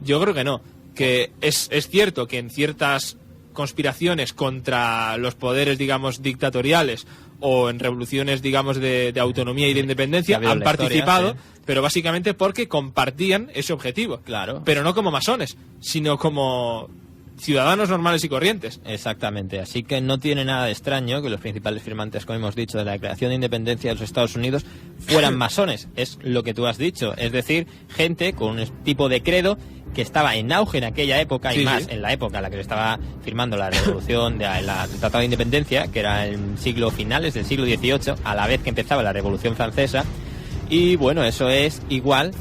Yo creo que no, que es cierto que en ciertas conspiraciones contra los poderes, digamos, dictatoriales o en revoluciones, digamos, de autonomía y de independencia han participado, historia, sí. Pero básicamente porque compartían ese objetivo. Claro. Pero no como masones, sino como ciudadanos normales y corrientes. Exactamente, así que no tiene nada de extraño que los principales firmantes, como hemos dicho, de la Declaración de Independencia de los Estados Unidos fueran masones. Es lo que tú has dicho, es decir, gente con un tipo de credo que estaba en auge en aquella época, y más en la época en la que se estaba firmando la revolución el Tratado de Independencia, que era en finales del siglo XVIII, a la vez que empezaba la Revolución Francesa. Y bueno, eso es igual.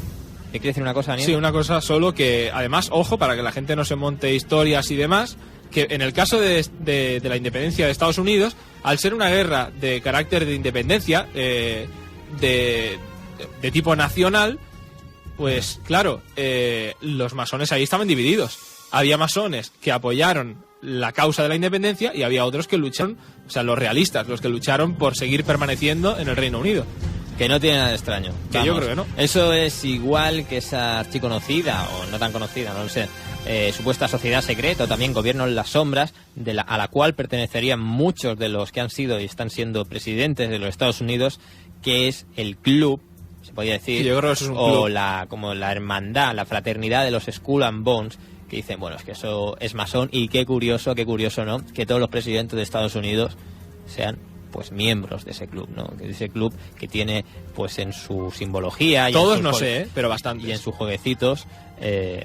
¿Te quiere decir una cosa, Daniel? Sí, una cosa solo que, además, ojo, para que la gente no se monte historias y demás, que en el caso de la independencia de Estados Unidos, al ser una guerra de carácter de independencia, de tipo nacional, pues claro, los masones ahí estaban divididos. Había masones que apoyaron la causa de la independencia y había otros que lucharon, o sea, los realistas, los que lucharon por seguir permaneciendo en el Reino Unido. Que no tiene nada de extraño. Que vamos, yo creo que no. Eso es igual que esa archiconocida, o no tan conocida, no lo sé, supuesta sociedad secreta, o también gobierno en las sombras, a la cual pertenecerían muchos de los que han sido y están siendo presidentes de los Estados Unidos, que es el club, se podría decir, sí, yo creo que eso es un o club. como la hermandad, la fraternidad de los Skull and Bones, que dicen, bueno, es que eso es masón, y qué curioso, ¿no?, que todos los presidentes de Estados Unidos sean pues miembros de ese club, ¿no? De ese club que tiene pues en su simbología y todos no sé, pero bastantes, y en sus jueguecitos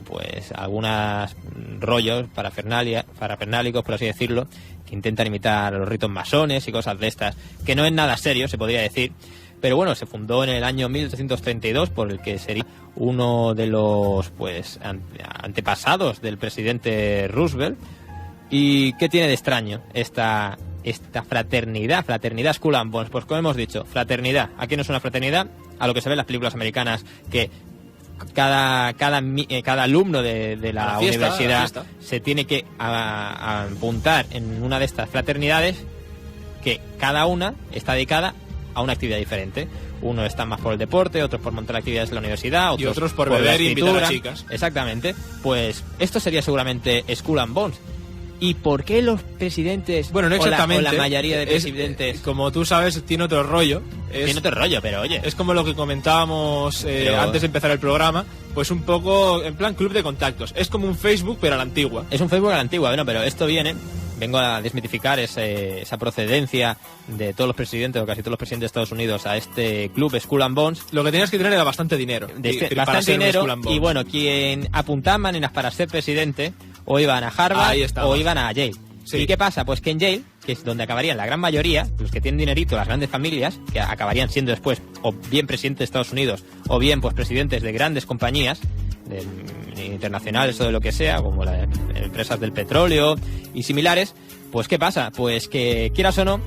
pues algunos rollos parafernálicos, por así decirlo, que intentan imitar los ritos masones y cosas de estas, que no es nada serio, se podría decir. Pero bueno, se fundó en el año 1832 por el que sería uno de los pues antepasados del presidente Roosevelt. ¿Y qué tiene de extraño esta fraternidad Skull and Bones? Pues como hemos dicho, fraternidad. Aquí no es una fraternidad a lo que se ve en las películas americanas, que cada alumno de la universidad se tiene que apuntar en una de estas fraternidades, que cada una está dedicada a una actividad diferente. Uno está más por el deporte, otros por montar actividades en la universidad, y otros por beber y invitar a chicas. Exactamente. Pues esto sería seguramente Skull and Bones. ¿Y por qué los presidentes, bueno, no exactamente, o la mayoría de presidentes? Como tú sabes, tiene otro rollo. Tiene otro rollo, pero oye. Es como lo que comentábamos antes de empezar el programa, pues un poco en plan club de contactos. Es como un Facebook, pero a la antigua. Es un Facebook a la antigua, bueno, pero esto vengo a desmitificar esa procedencia de todos los presidentes, o casi todos los presidentes de Estados Unidos, a este club Skull and Bones. Lo que tenías que tener era bastante dinero. Bastante dinero, y bueno, quien apuntaban para ser presidente, o iban a Harvard o iban a Yale. Sí. ¿Y qué pasa? Pues que en Yale, que es donde acabarían la gran mayoría, los que tienen dinerito, las grandes familias, que acabarían siendo después o bien presidentes de Estados Unidos o bien pues presidentes de grandes compañías internacionales o de lo que sea, como las empresas del petróleo y similares, pues ¿qué pasa? Pues que quieras o no,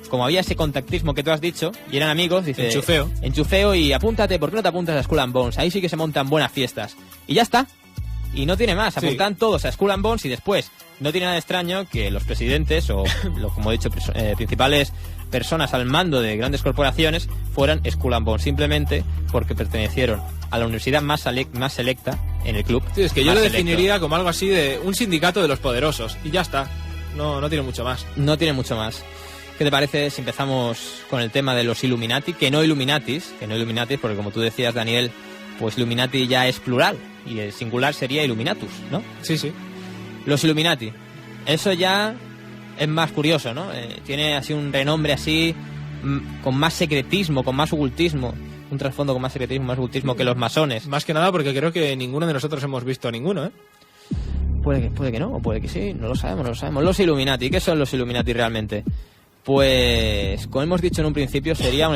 como había ese contactismo que tú has dicho, y eran amigos, dice... Enchufeo y apúntate, ¿por qué no te apuntas a Skull and Bones? Ahí sí que se montan buenas fiestas. Y ya está. Y no tiene más, apuntan todos a Skull and Bones, y después no tiene nada de extraño que los presidentes o, como he dicho, principales personas al mando de grandes corporaciones fueran Skull and Bones, simplemente porque pertenecieron a la universidad más selecta en el club. Sí, es que yo lo definiría como algo así de un sindicato de los poderosos, y ya está, no tiene mucho más. No tiene mucho más. ¿Qué te parece si empezamos con el tema de los Illuminati? Que no Illuminatis, porque como tú decías, Daniel, pues Illuminati ya es plural, y el singular sería Illuminatus, ¿no? Sí, sí. Los Illuminati, eso ya es más curioso, ¿no? Tiene así un renombre así, con más secretismo, con más ocultismo, un trasfondo con más secretismo, más ocultismo que los masones. Más que nada porque creo que ninguno de nosotros hemos visto ninguno, ¿eh? Puede que no, o puede que sí, no lo sabemos. Los Illuminati, ¿qué son los Illuminati realmente? Pues, como hemos dicho en un principio, sería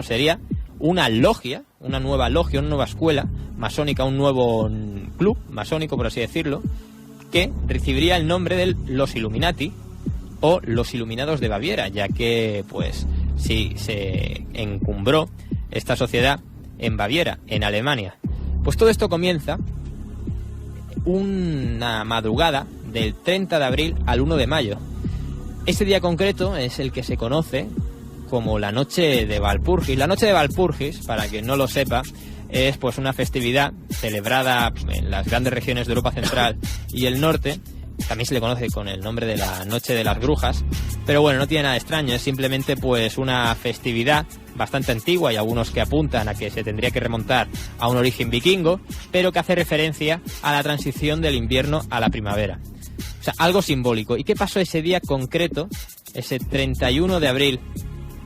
sería una logia, una nueva logia, una nueva escuela masónica, un nuevo club masónico, por así decirlo, que recibiría el nombre de los Illuminati, o los Iluminados de Baviera, ya que pues sí se encumbró esta sociedad en Baviera, en Alemania. Pues todo esto comienza una madrugada del 30 de abril al 1 de mayo. Este día concreto es el que se conoce como la Noche de Walpurgis. La Noche de Walpurgis, para quien no lo sepa, es pues una festividad celebrada en las grandes regiones de Europa Central y el Norte. También se le conoce con el nombre de la Noche de las Brujas, pero bueno, no tiene nada extraño, es simplemente pues una festividad bastante antigua y algunos que apuntan a que se tendría que remontar a un origen vikingo, pero que hace referencia a la transición del invierno a la primavera. O sea, algo simbólico. ¿Y qué pasó ese día concreto, ese 31 de abril,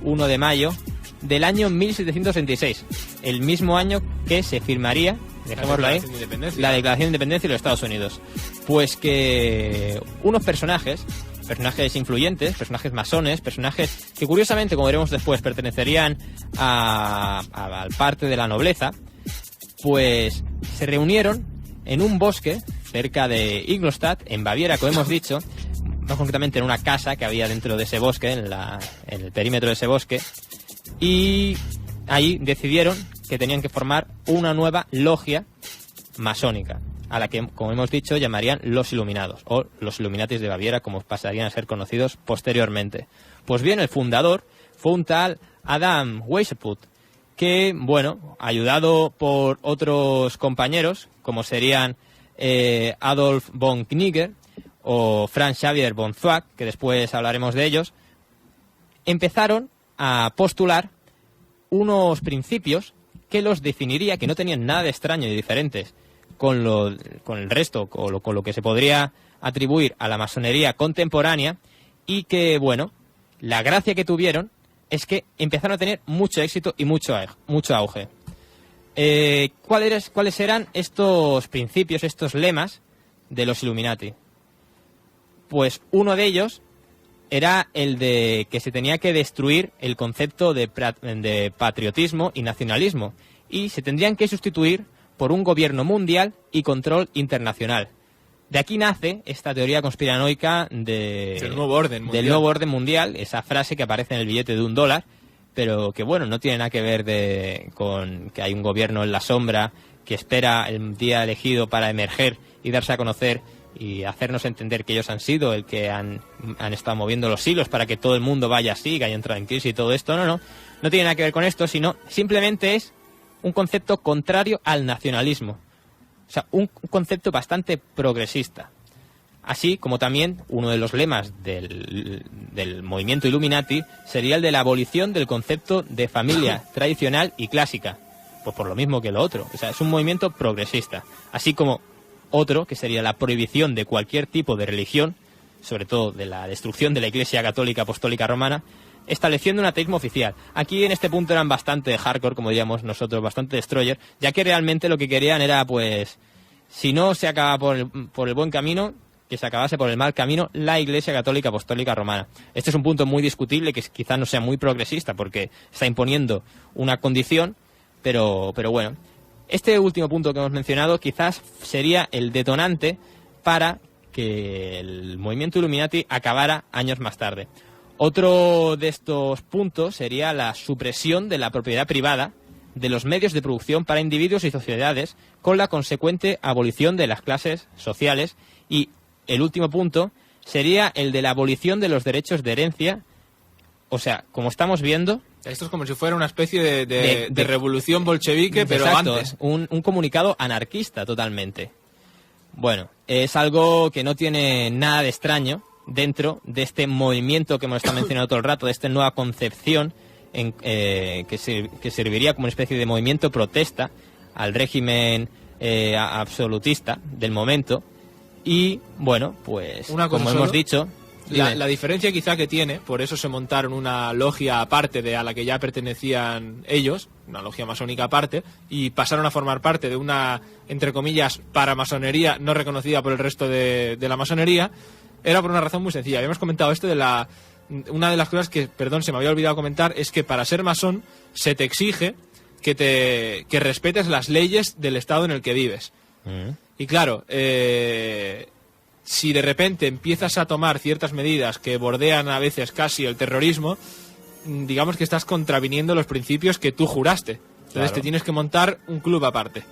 1 de mayo del año 1766? El mismo año que se firmaría, dejémoslo ahí, la Declaración de Independencia de los Estados Unidos. Pues que unos personajes influyentes, personajes masones, personajes que curiosamente, como veremos después, pertenecerían a parte de la nobleza, pues se reunieron en un bosque cerca de Ingolstadt, en Baviera, como hemos dicho, más concretamente en una casa que había dentro de ese bosque, en el perímetro de ese bosque, y ahí decidieron que tenían que formar una nueva logia masónica, a la que, como hemos dicho, llamarían los Iluminados, o los Illuminatis de Baviera, como pasarían a ser conocidos posteriormente. Pues bien, el fundador fue un tal Adam Weishaupt, que, bueno, ayudado por otros compañeros, como serían Adolf von Knigger o Franz Xavier von Zwack, que después hablaremos de ellos, empezaron a postular unos principios que los definiría, que no tenían nada de extraño y diferentes con el resto, o con lo que se podría atribuir a la masonería contemporánea, y que, bueno, la gracia que tuvieron es que empezaron a tener mucho éxito y mucho auge. ¿Cuáles eran estos principios, estos lemas de los Illuminati? Pues uno de ellos era el de que se tenía que destruir el concepto de patriotismo y nacionalismo, y se tendrían que sustituir por un gobierno mundial y control internacional. De aquí nace esta teoría conspiranoica del nuevo orden mundial, esa frase que aparece en el billete de $1, pero que, bueno, no tiene nada que ver con que hay un gobierno en la sombra que espera el día elegido para emerger y darse a conocer y hacernos entender que ellos han sido el que han estado moviendo los hilos para que todo el mundo vaya así, que haya entrado en crisis y todo esto. No tiene nada que ver con esto, sino simplemente es un concepto contrario al nacionalismo. O sea, un concepto bastante progresista. Así como también uno de los lemas del movimiento Illuminati sería el de la abolición del concepto de familia tradicional y clásica. Pues por lo mismo que lo otro. O sea, es un movimiento progresista. Así como otro, que sería la prohibición de cualquier tipo de religión, sobre todo de la destrucción de la Iglesia Católica Apostólica Romana, estableciendo un ateísmo oficial. Aquí en este punto eran bastante hardcore, como diríamos nosotros, bastante destroyer, ya que realmente lo que querían era, pues, si no se acaba por el buen camino, que se acabase por el mal camino la Iglesia Católica Apostólica Romana. Este es un punto muy discutible, que quizás no sea muy progresista, porque está imponiendo una condición, pero bueno. Este último punto que hemos mencionado quizás sería el detonante para que el movimiento Illuminati acabara años más tarde. Otro de estos puntos sería la supresión de la propiedad privada de los medios de producción para individuos y sociedades, con la consecuente abolición de las clases sociales. Y el último punto sería el de la abolición de los derechos de herencia. O sea, como estamos viendo... Esto es como si fuera una especie de revolución bolchevique, pero exacto, antes. Un comunicado anarquista totalmente. Bueno, es algo que no tiene nada de extraño dentro de este movimiento que hemos estado mencionando todo el rato, de esta nueva concepción que serviría como una especie de movimiento protesta al régimen absolutista del momento. Y, bueno, pues, como hemos dicho... La diferencia quizá que tiene, por eso se montaron una logia aparte a la que ya pertenecían ellos, una logia masónica aparte, y pasaron a formar parte de una, entre comillas, paramasonería no reconocida por el resto de la masonería, era por una razón muy sencilla. Habíamos comentado esto una de las cosas que, perdón, se me había olvidado comentar, es que para ser masón se te exige que respetes las leyes del estado en el que vives. Y claro, si de repente empiezas a tomar ciertas medidas que bordean a veces casi el terrorismo, digamos que estás contraviniendo los principios que tú juraste. Entonces Claro. te tienes que montar un club aparte.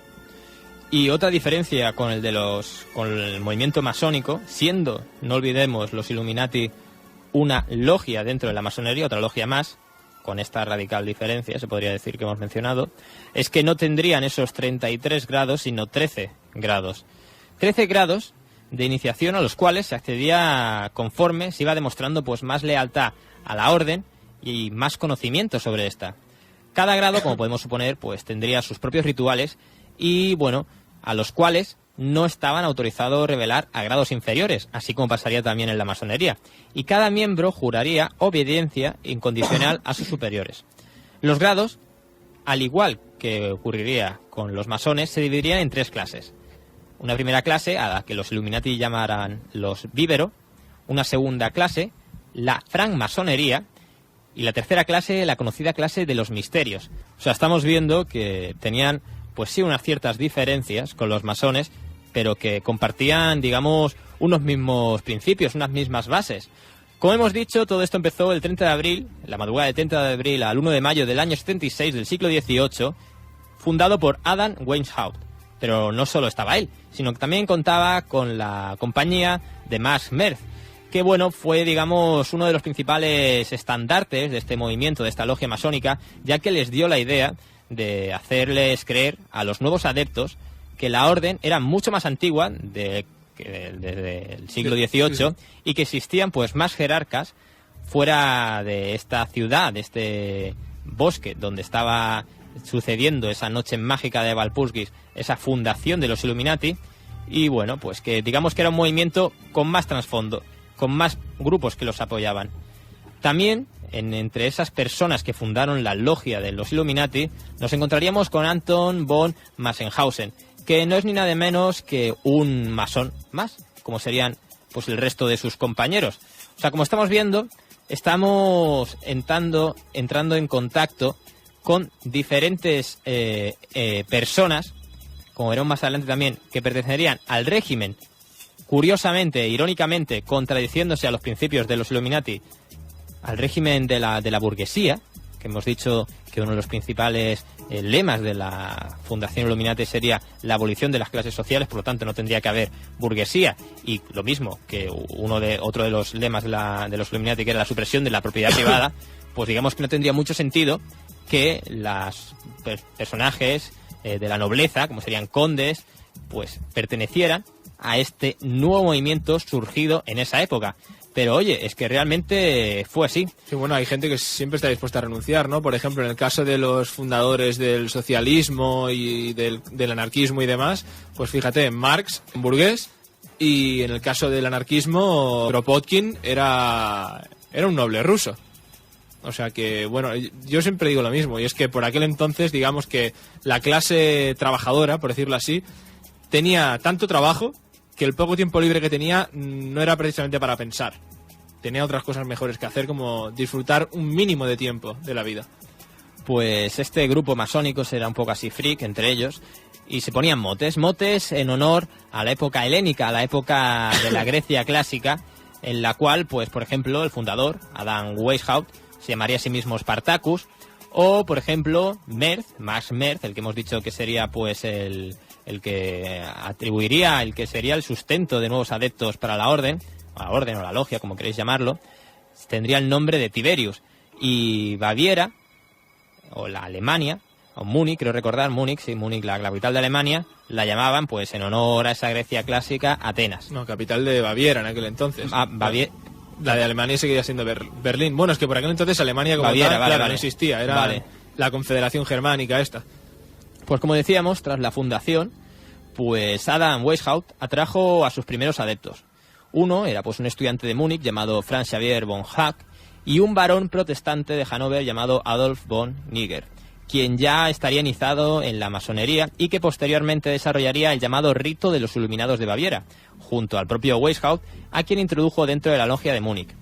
Y otra diferencia con el movimiento masónico, siendo, no olvidemos, los Illuminati una logia dentro de la masonería, otra logia más, con esta radical diferencia, se podría decir que hemos mencionado, es que no tendrían esos 33 grados, sino 13 grados. 13 grados de iniciación a los cuales se accedía conforme se iba demostrando pues más lealtad a la orden y más conocimiento sobre esta. Cada grado, como podemos suponer, pues tendría sus propios rituales y, bueno, a los cuales no estaban autorizados revelar a grados inferiores, así como pasaría también en la masonería. Y cada miembro juraría obediencia incondicional a sus superiores. Los grados, al igual que ocurriría con los masones, se dividirían en 3 clases. Una primera clase, a la que los Illuminati llamarán los víbero, una segunda clase, la francmasonería, y la tercera clase, la conocida clase de los misterios. O sea, estamos viendo que tenían, pues sí, unas ciertas diferencias con los masones, pero que compartían, digamos, unos mismos principios, unas mismas bases. Como hemos dicho, todo esto empezó el 30 de abril, la madrugada del 30 de abril al 1 de mayo del año 76 del siglo XVIII, fundado por Adam Weishaupt. Pero no solo estaba él, sino que también contaba con la compañía de Max Merz, que bueno, fue, digamos, uno de los principales estandartes de este movimiento, de esta logia masónica, ya que les dio la idea de hacerles creer a los nuevos adeptos que la orden era mucho más antigua desde el siglo XVIII y que existían pues más jerarcas fuera de esta ciudad, de este bosque donde estaba sucediendo esa noche mágica de Walpurgis, esa fundación de los Illuminati, y bueno, pues que digamos que era un movimiento con más trasfondo, con más grupos que los apoyaban. También, entre esas personas que fundaron la logia de los Illuminati, nos encontraríamos con Anton von Massenhausen, que no es ni nada menos que un masón más, como serían pues el resto de sus compañeros. O sea, como estamos viendo, estamos entrando en contacto con diferentes personas, como veremos más adelante también, que pertenecerían al régimen, curiosamente, irónicamente, contradiciéndose a los principios de los Illuminati, al régimen de la burguesía, que hemos dicho que uno de los principales lemas de la Fundación Illuminati sería la abolición de las clases sociales, por lo tanto no tendría que haber burguesía, y lo mismo que otro de los lemas de los Illuminati, que era la supresión de la propiedad privada, pues digamos que no tendría mucho sentido que los personajes de la nobleza, como serían condes, pues pertenecieran a este nuevo movimiento surgido en esa época. Pero oye, es que realmente fue así. Sí, bueno, hay gente que siempre está dispuesta a renunciar, ¿no? Por ejemplo, en el caso de los fundadores del socialismo y del anarquismo y demás, pues fíjate, Marx, burgués, y en el caso del anarquismo, Kropotkin era un noble ruso. O sea que, bueno, yo siempre digo lo mismo, y es que por aquel entonces, digamos que la clase trabajadora, por decirlo así, tenía tanto trabajo que el poco tiempo libre que tenía no era precisamente para pensar. Tenía otras cosas mejores que hacer, como disfrutar un mínimo de tiempo de la vida. Pues este grupo masónico era un poco así freak entre ellos, y se ponían motes en honor a la época helénica, a la época de la Grecia clásica, en la cual, pues por ejemplo, el fundador, Adam Weishaupt, se llamaría a sí mismo Spartacus, o por ejemplo, Max Merz, el que hemos dicho que sería pues el que atribuiría, el que sería el sustento de nuevos adeptos para la orden o la logia, como queréis llamarlo, tendría el nombre de Tiberius. Y Baviera, o la Alemania, o Múnich, creo recordar, Múnich, la capital de Alemania, la llamaban, pues en honor a esa Grecia clásica, Atenas. No, capital de Baviera en aquel entonces. La de Alemania seguía siendo Berlín. Bueno, es que por aquel entonces Alemania como Baviera, tal, vale. no existía, era la Confederación Germánica esta. Pues como decíamos, tras la fundación, pues Adam Weishaupt atrajo a sus primeros adeptos. Uno era pues un estudiante de Múnich llamado Franz Xavier von Hack y un varón protestante de Hannover llamado Adolf von Niger, quien ya estaría iniciado en la masonería y que posteriormente desarrollaría el llamado rito de los iluminados de Baviera, junto al propio Weishaupt, a quien introdujo dentro de la logia de Múnich.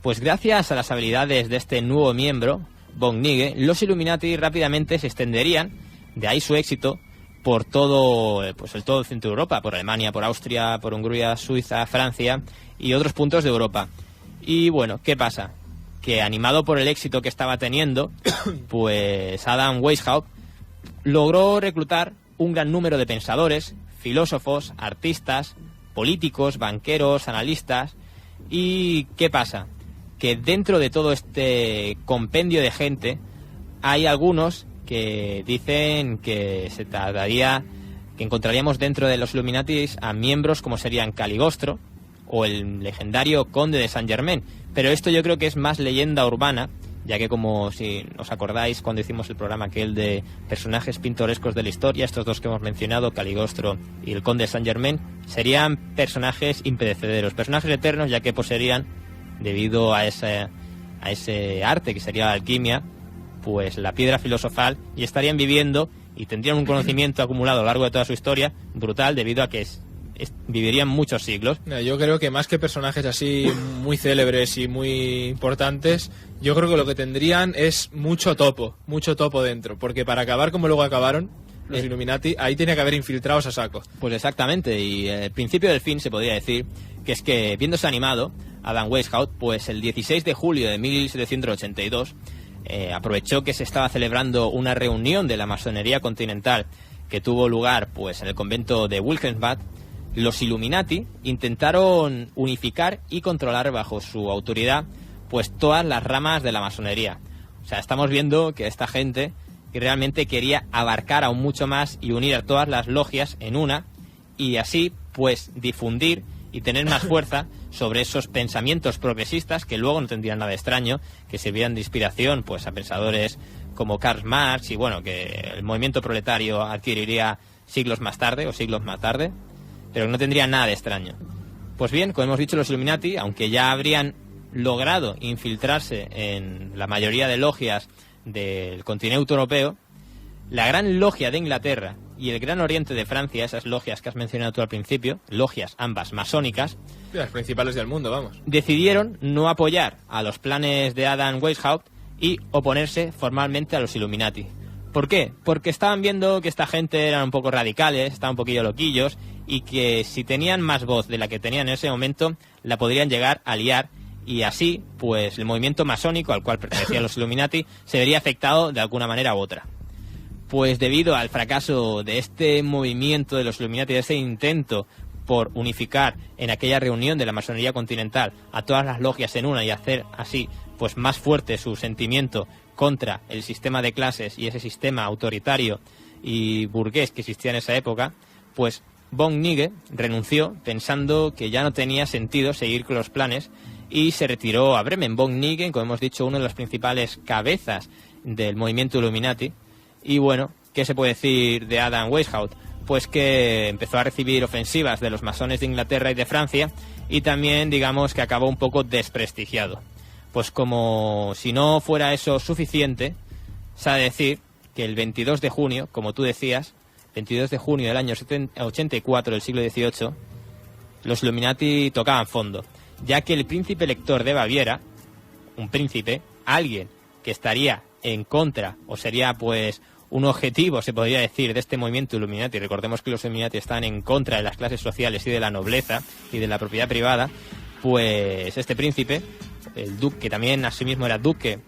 Pues gracias a las habilidades de este nuevo miembro, von Niger, los Illuminati rápidamente se extenderían, de ahí su éxito, por todo todo el centro de Europa, por Alemania, por Austria, por Hungría, Suiza, Francia y otros puntos de Europa. Y bueno, ¿qué pasa? Que animado por el éxito que estaba teniendo, pues Adam Weishaupt logró reclutar un gran número de pensadores, filósofos, artistas, políticos, banqueros, analistas. ¿Y qué pasa? Que dentro de todo este compendio de gente hay algunos que dicen que se tardaría, que encontraríamos dentro de los Illuminatis a miembros como serían Caligostro o el legendario Conde de Saint-Germain. Pero esto yo creo que es más leyenda urbana, ya que, como si os acordáis cuando hicimos el programa aquel de personajes pintorescos de la historia, estos dos que hemos mencionado, Caligostro y el Conde de Saint-Germain, serían personajes imperecederos, personajes eternos, ya que poseerían, debido a ese arte que sería la alquimia, pues la piedra filosofal, y estarían viviendo y tendrían un conocimiento acumulado a lo largo de toda su historia brutal, debido a que vivirían muchos siglos. Yo creo que más que personajes así muy célebres y muy importantes, yo creo que lo que tendrían es mucho topo dentro, porque para acabar como luego acabaron los Illuminati, ahí tenía que haber infiltrados a saco. Pues exactamente, y el principio del fin se podría decir, que es que viéndose animado, Adam Weishaupt, pues el 16 de julio de 1782, aprovechó que se estaba celebrando una reunión de la masonería continental que tuvo lugar pues en el convento de Wilhelmsbad. Los Illuminati intentaron unificar y controlar bajo su autoridad pues todas las ramas de la masonería. O sea, estamos viendo que esta gente que realmente quería abarcar aún mucho más y unir a todas las logias en una, y así pues difundir y tener más fuerza sobre esos pensamientos progresistas que luego no tendrían nada extraño, que sirvieran de inspiración pues a pensadores como Karl Marx, y bueno, que el movimiento proletario adquiriría siglos más tarde, pero no tendría nada de extraño. Pues bien, como hemos dicho, los Illuminati, aunque ya habrían logrado infiltrarse en la mayoría de logias del continente europeo, la Gran Logia de Inglaterra y el Gran Oriente de Francia, esas logias que has mencionado tú al principio, logias ambas masónicas, las principales del mundo, vamos, decidieron no apoyar a los planes de Adam Weishaupt y oponerse formalmente a los Illuminati. ¿Por qué? Porque estaban viendo que esta gente eran un poco radicales, estaban un poquillo loquillos, y que si tenían más voz de la que tenían en ese momento, la podrían llegar a liar, y así, pues el movimiento masónico al cual pertenecían los Illuminati se vería afectado de alguna manera u otra. Pues debido al fracaso de este movimiento de los Illuminati, de ese intento por unificar en aquella reunión de la masonería continental a todas las logias en una y hacer así pues más fuerte su sentimiento contra el sistema de clases y ese sistema autoritario y burgués que existía en esa época, pues von Nigge renunció pensando que ya no tenía sentido seguir con los planes y se retiró a Bremen. Von Nigge, como hemos dicho, uno de las principales cabezas del movimiento Illuminati. Y bueno, ¿qué se puede decir de Adam Weishaupt? Pues que empezó a recibir ofensivas de los masones de Inglaterra y de Francia, y también digamos que acabó un poco desprestigiado. Pues como si no fuera eso suficiente, se ha de decir que el 22 de junio, como tú decías, 22 de junio del año 84 del siglo XVIII, los Illuminati tocaban fondo, ya que el príncipe elector de Baviera, un príncipe, alguien que estaría en contra, o sería pues un objetivo, se podría decir, de este movimiento Illuminati. Recordemos que los Illuminati están en contra de las clases sociales y de la nobleza y de la propiedad privada. Pues este príncipe, el duque, que también asimismo era duque,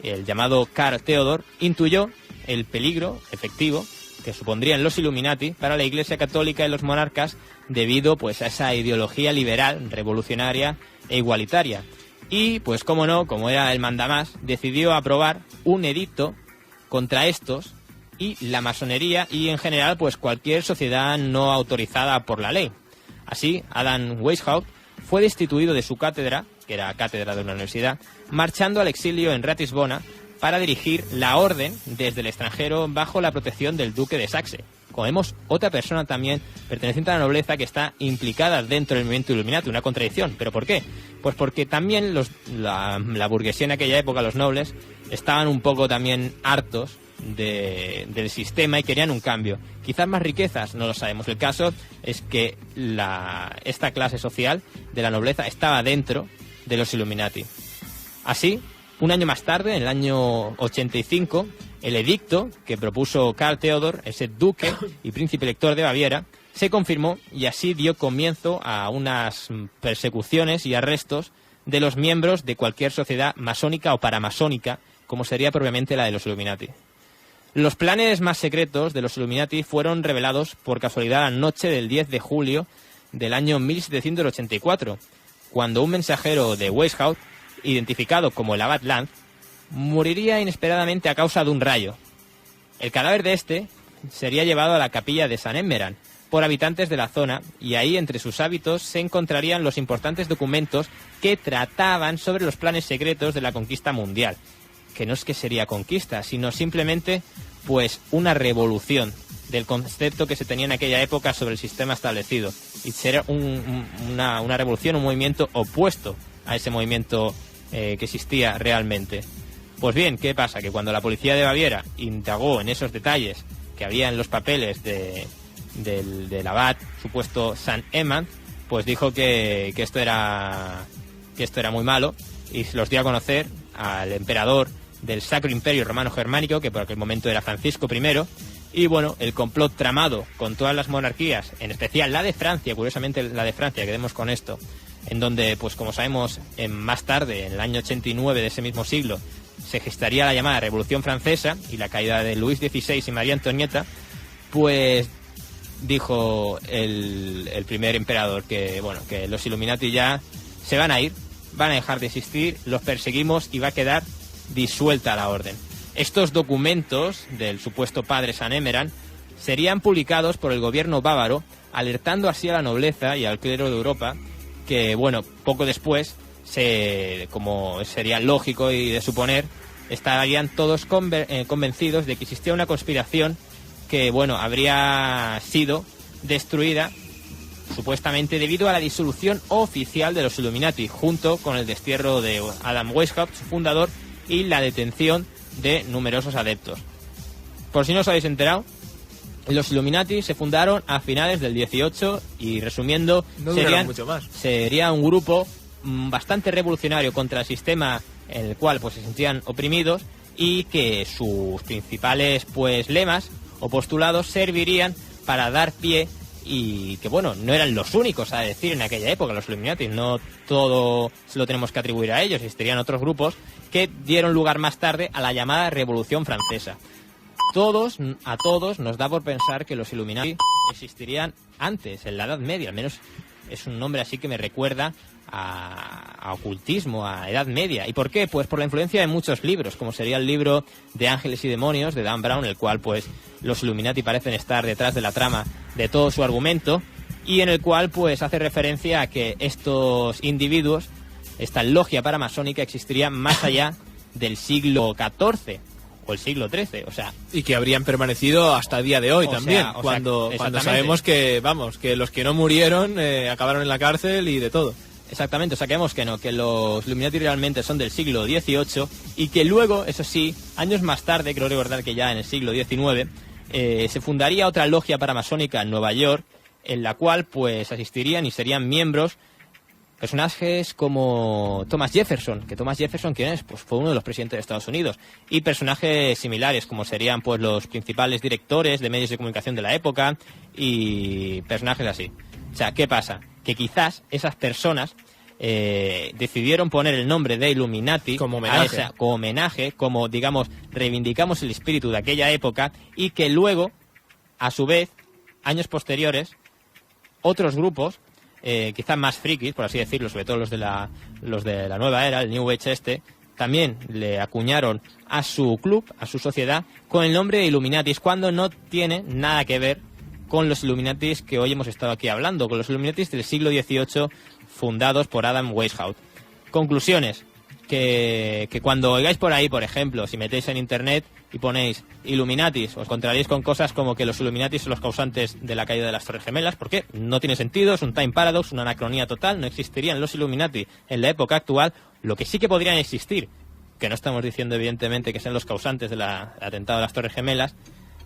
el llamado Karl Theodor, intuyó el peligro efectivo que supondrían los Illuminati para la Iglesia Católica y los monarcas debido pues a esa ideología liberal, revolucionaria e igualitaria. Y pues como no, como era el mandamás, decidió aprobar un edicto contra estos y la masonería y en general pues cualquier sociedad no autorizada por la ley. Así, Adam Weishaupt fue destituido de su cátedra, que era cátedra de una universidad, marchando al exilio en Ratisbona para dirigir la orden desde el extranjero bajo la protección del duque de Saxe. Como vemos, otra persona también perteneciente a la nobleza que está implicada dentro del movimiento Illuminati, una contradicción. ¿Pero por qué? Pues porque también la burguesía en aquella época, los nobles, estaban un poco también hartos del sistema y querían un cambio. Quizás más riquezas, no lo sabemos. El caso es que esta clase social de la nobleza estaba dentro de los Illuminati. Así, un año más tarde, en el año 85, El edicto que propuso Karl Theodor, ese duque y príncipe elector de Baviera, se confirmó y así dio comienzo a unas persecuciones y arrestos de los miembros de cualquier sociedad masónica o paramasónica, como sería propiamente la de los Illuminati. Los planes más secretos de los Illuminati fueron revelados por casualidad la noche del 10 de julio del año 1784, cuando un mensajero de Weishaupt, identificado como el Abad Lanz, moriría inesperadamente a causa de un rayo. El cadáver de este sería llevado a la capilla de San Emmeran por habitantes de la zona, y ahí entre sus hábitos se encontrarían los importantes documentos que trataban sobre los planes secretos de la conquista mundial, que no es que sería conquista, sino simplemente pues una revolución del concepto que se tenía en aquella época sobre el sistema establecido, y ser una revolución, un movimiento opuesto a ese movimiento que existía realmente. Pues bien, ¿qué pasa? Que cuando la policía de Baviera indagó en esos detalles que había en los papeles del abad supuesto San Emman, pues dijo que esto era muy malo, y se los dio a conocer al emperador del Sacro Imperio Romano Germánico, que por aquel momento era Francisco I, y bueno, el complot tramado con todas las monarquías, en especial la de Francia, curiosamente la de Francia, quedemos con esto, en donde, pues como sabemos, más tarde, en el año 89 de ese mismo siglo, se gestaría la llamada Revolución Francesa y la caída de Luis XVI y María Antonieta, pues dijo el primer emperador que los Illuminati ya se van a ir, van a dejar de existir, los perseguimos y va a quedar disuelta la orden. Estos documentos del supuesto padre San Emmeran serían publicados por el gobierno bávaro, alertando así a la nobleza y al clero de Europa que, bueno, poco después, como sería lógico y de suponer, estarían todos convencidos de que existía una conspiración que, bueno, habría sido destruida supuestamente debido a la disolución oficial de los Illuminati, junto con el destierro de Adam Weishaupt, su fundador, y la detención de numerosos adeptos. Por si no os habéis enterado, los Illuminati se fundaron a finales del 18 y, resumiendo, sería un grupo bastante revolucionario contra el sistema en el cual pues se sentían oprimidos, y que sus principales pues lemas o postulados servirían para dar pie, y que bueno, no eran los únicos a decir en aquella época los Illuminati, no todo se lo tenemos que atribuir a ellos, existirían otros grupos que dieron lugar más tarde a la llamada Revolución Francesa. A todos nos da por pensar que los Illuminati existirían antes, en la Edad Media, al menos es un nombre así que me recuerda a ocultismo, a Edad Media. ¿Y por qué? Pues por la influencia de muchos libros, como sería el libro de Ángeles y Demonios de Dan Brown, en el cual pues los Illuminati parecen estar detrás de la trama de todo su argumento, y en el cual pues hace referencia a que estos individuos, esta logia paramasónica, existiría más allá del siglo XIV o el siglo XIII, o sea, y que habrían permanecido hasta el día de hoy también, cuando sabemos que los que no murieron acabaron en la cárcel y de todo. Exactamente, o sea, que vemos que no, que los Illuminati realmente son del siglo XVIII, y que luego, eso sí, años más tarde, creo recordar que ya en el siglo XIX, se fundaría otra logia paramasónica en Nueva York, en la cual pues asistirían y serían miembros personajes como Thomas Jefferson, que Thomas Jefferson, ¿quién es? Pues fue uno de los presidentes de Estados Unidos, y personajes similares como serían pues los principales directores de medios de comunicación de la época y personajes así. O sea, ¿qué pasa? Que quizás esas personas decidieron poner el nombre de Illuminati como homenaje, como digamos, reivindicamos el espíritu de aquella época, y que luego, a su vez, años posteriores, otros grupos, quizás más frikis, por así decirlo, sobre todo los de la nueva era, el New Age también le acuñaron a su club, a su sociedad, con el nombre de Illuminatis, cuando no tiene nada que ver con los Illuminatis que hoy hemos estado aquí hablando, con los Illuminatis del siglo XVIII fundados por Adam Weishaupt. Conclusiones, que cuando oigáis por ahí, por ejemplo, si metéis en internet y ponéis Illuminatis, os encontraréis con cosas como que los Illuminatis son los causantes de la caída de las Torres Gemelas, porque no tiene sentido, es un time paradox, una anacronía total, no existirían los Illuminati en la época actual. Lo que sí que podrían existir, que no estamos diciendo evidentemente que sean los causantes del atentado de las Torres Gemelas,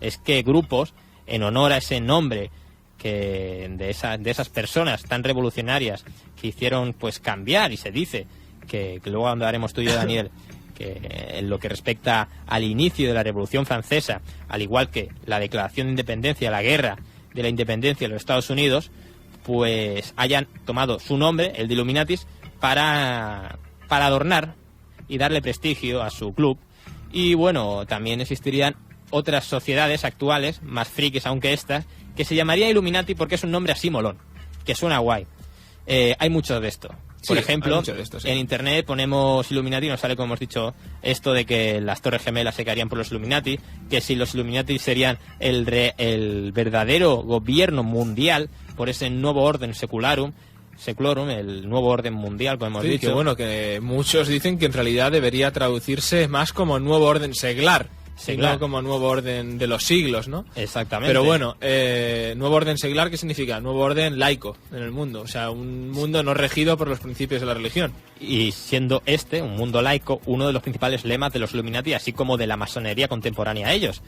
es que grupos, en honor a ese nombre que de esas personas tan revolucionarias que hicieron pues cambiar, y se dice que luego hablaremos tú y yo, Daniel, que en lo que respecta al inicio de la Revolución Francesa, al igual que la declaración de independencia, la guerra de la independencia de los Estados Unidos, pues hayan tomado su nombre, el de Illuminatis, para adornar y darle prestigio a su club. Y bueno, también existirían otras sociedades actuales, más frikis aún que estas, que se llamaría Illuminati porque es un nombre así molón, que suena guay. Hay mucho de esto. Por ejemplo, en internet ponemos Illuminati y nos sale, como hemos dicho, esto de que las Torres Gemelas se caerían por los Illuminati, que si los Illuminati serían el verdadero gobierno mundial por ese nuevo orden seclorum, el nuevo orden mundial, como hemos dicho. Que bueno, que muchos dicen que en realidad debería traducirse más como nuevo orden seglar. No como nuevo orden de los siglos, ¿no? Exactamente. Pero bueno, nuevo orden seglar, ¿qué significa? Nuevo orden laico en el mundo, o sea, un mundo no regido por los principios de la religión. Y siendo un mundo laico, uno de los principales lemas de los Illuminati, así como de la masonería contemporánea a ellos.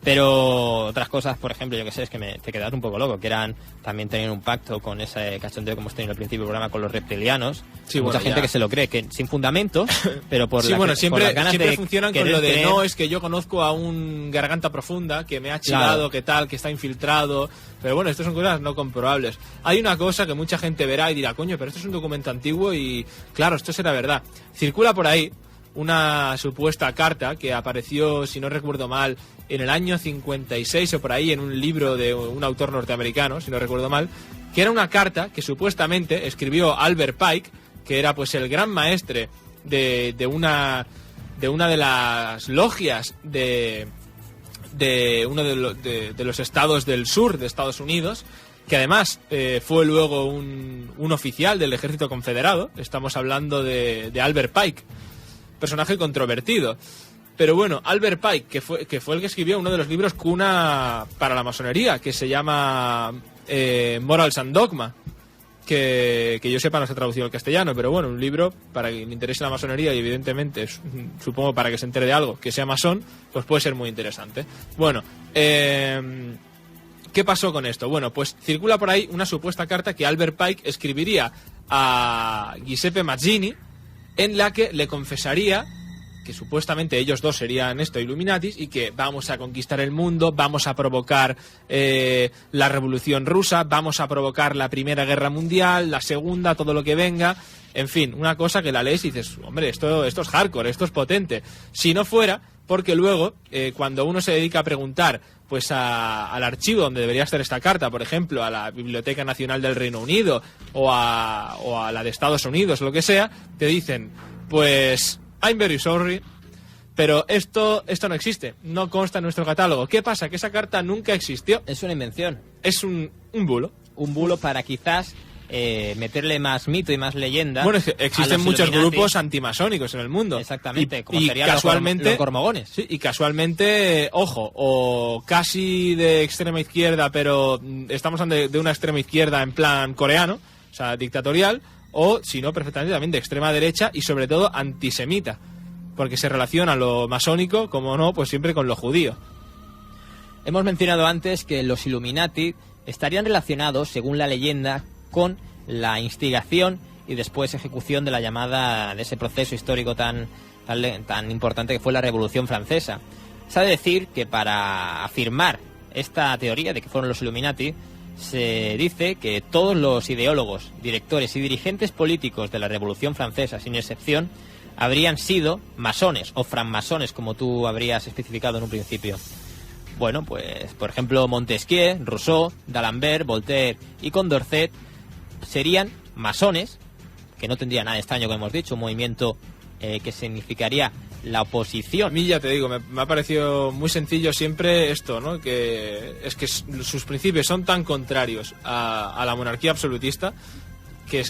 Pero otras cosas, por ejemplo, yo que sé, es que te quedas un poco loco, que eran también tener un pacto con ese cachondeo que hemos tenido al principio del programa con los reptilianos. Sí, mucha gente que se lo cree, que sin fundamento, pero por siempre las ganas siempre funcionan con lo de creer. No, es que yo conozco a un garganta profunda que me ha chivado, que tal, que está infiltrado. Pero bueno, estas son cosas no comprobables. Hay una cosa que mucha gente verá y dirá, coño, pero esto es un documento antiguo y claro, esto será verdad. Circula por ahí una supuesta carta que apareció, si no recuerdo mal, en el año 56 o por ahí, en un libro de un autor norteamericano, si no recuerdo mal, que era una carta que supuestamente escribió Albert Pike, que era pues el gran maestre de una de las logias de uno de los estados del sur de Estados Unidos, que además fue luego un oficial del ejército confederado. Estamos hablando de Albert Pike, personaje controvertido. Pero bueno, Albert Pike, que fue el que escribió uno de los libros cuna para la masonería, que se llama Morals and Dogma, que yo sepa no se ha traducido al castellano, pero bueno, un libro para quien le interese la masonería y evidentemente, supongo para que se entere de algo, que sea masón, pues puede ser muy interesante. Bueno, ¿qué pasó con esto? Bueno, pues circula por ahí una supuesta carta que Albert Pike escribiría a Giuseppe Mazzini, en la que le confesaría que supuestamente ellos dos serían Illuminatis y que vamos a conquistar el mundo, vamos a provocar la revolución rusa, vamos a provocar la Primera Guerra Mundial, la Segunda, todo lo que venga. En fin, una cosa que la lees y dices, hombre, esto es hardcore, esto es potente. Si no fuera, porque luego, cuando uno se dedica a preguntar pues al archivo donde debería estar esta carta, por ejemplo, a la Biblioteca Nacional del Reino Unido o a la de Estados Unidos, lo que sea, te dicen, pues I'm very sorry, pero esto no existe, no consta en nuestro catálogo. ¿Qué pasa? Que esa carta nunca existió. Es una invención. Es un bulo. Un bulo para quizás meterle más mito y más leyenda. Bueno, es que existen muchos grupos antimasónicos en el mundo. Exactamente, como y serían casualmente, los gormogones. Sí, y casualmente, ojo, o casi de extrema izquierda, pero estamos hablando de una extrema izquierda en plan coreano, o sea, dictatorial, o, si no, perfectamente también de extrema derecha y sobre todo antisemita, porque se relaciona lo masónico, como no, pues siempre con lo judío. Hemos mencionado antes que los Illuminati estarían relacionados, según la leyenda, con la instigación y después ejecución de ese proceso histórico tan importante que fue la Revolución Francesa. Se ha de decir que para afirmar esta teoría de que fueron los Illuminati, se dice que todos los ideólogos, directores y dirigentes políticos de la Revolución Francesa, sin excepción, habrían sido masones o francmasones, como tú habrías especificado en un principio. Bueno, pues, por ejemplo, Montesquieu, Rousseau, D'Alembert, Voltaire y Condorcet serían masones, que no tendría nada extraño, como hemos dicho, un movimiento que significaría la oposición. A mí ya te digo, me ha parecido muy sencillo siempre esto, ¿no? Que es que sus principios son tan contrarios a la monarquía absolutista que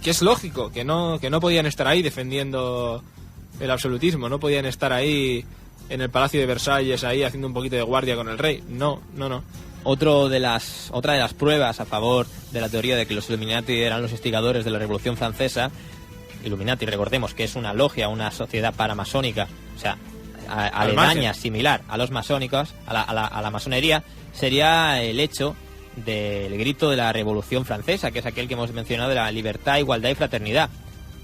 es lógico que no podían estar ahí defendiendo el absolutismo, no podían estar ahí en el Palacio de Versalles ahí haciendo un poquito de guardia con el rey. No. Otra de las pruebas a favor de la teoría de que los Illuminati eran los instigadores de la Revolución Francesa. Illuminati, recordemos que es una logia, una sociedad paramasónica, o sea, aledaña, similar a los masónicos, a la masonería, sería el hecho del grito de la Revolución Francesa, que es aquel que hemos mencionado de la libertad, igualdad y fraternidad,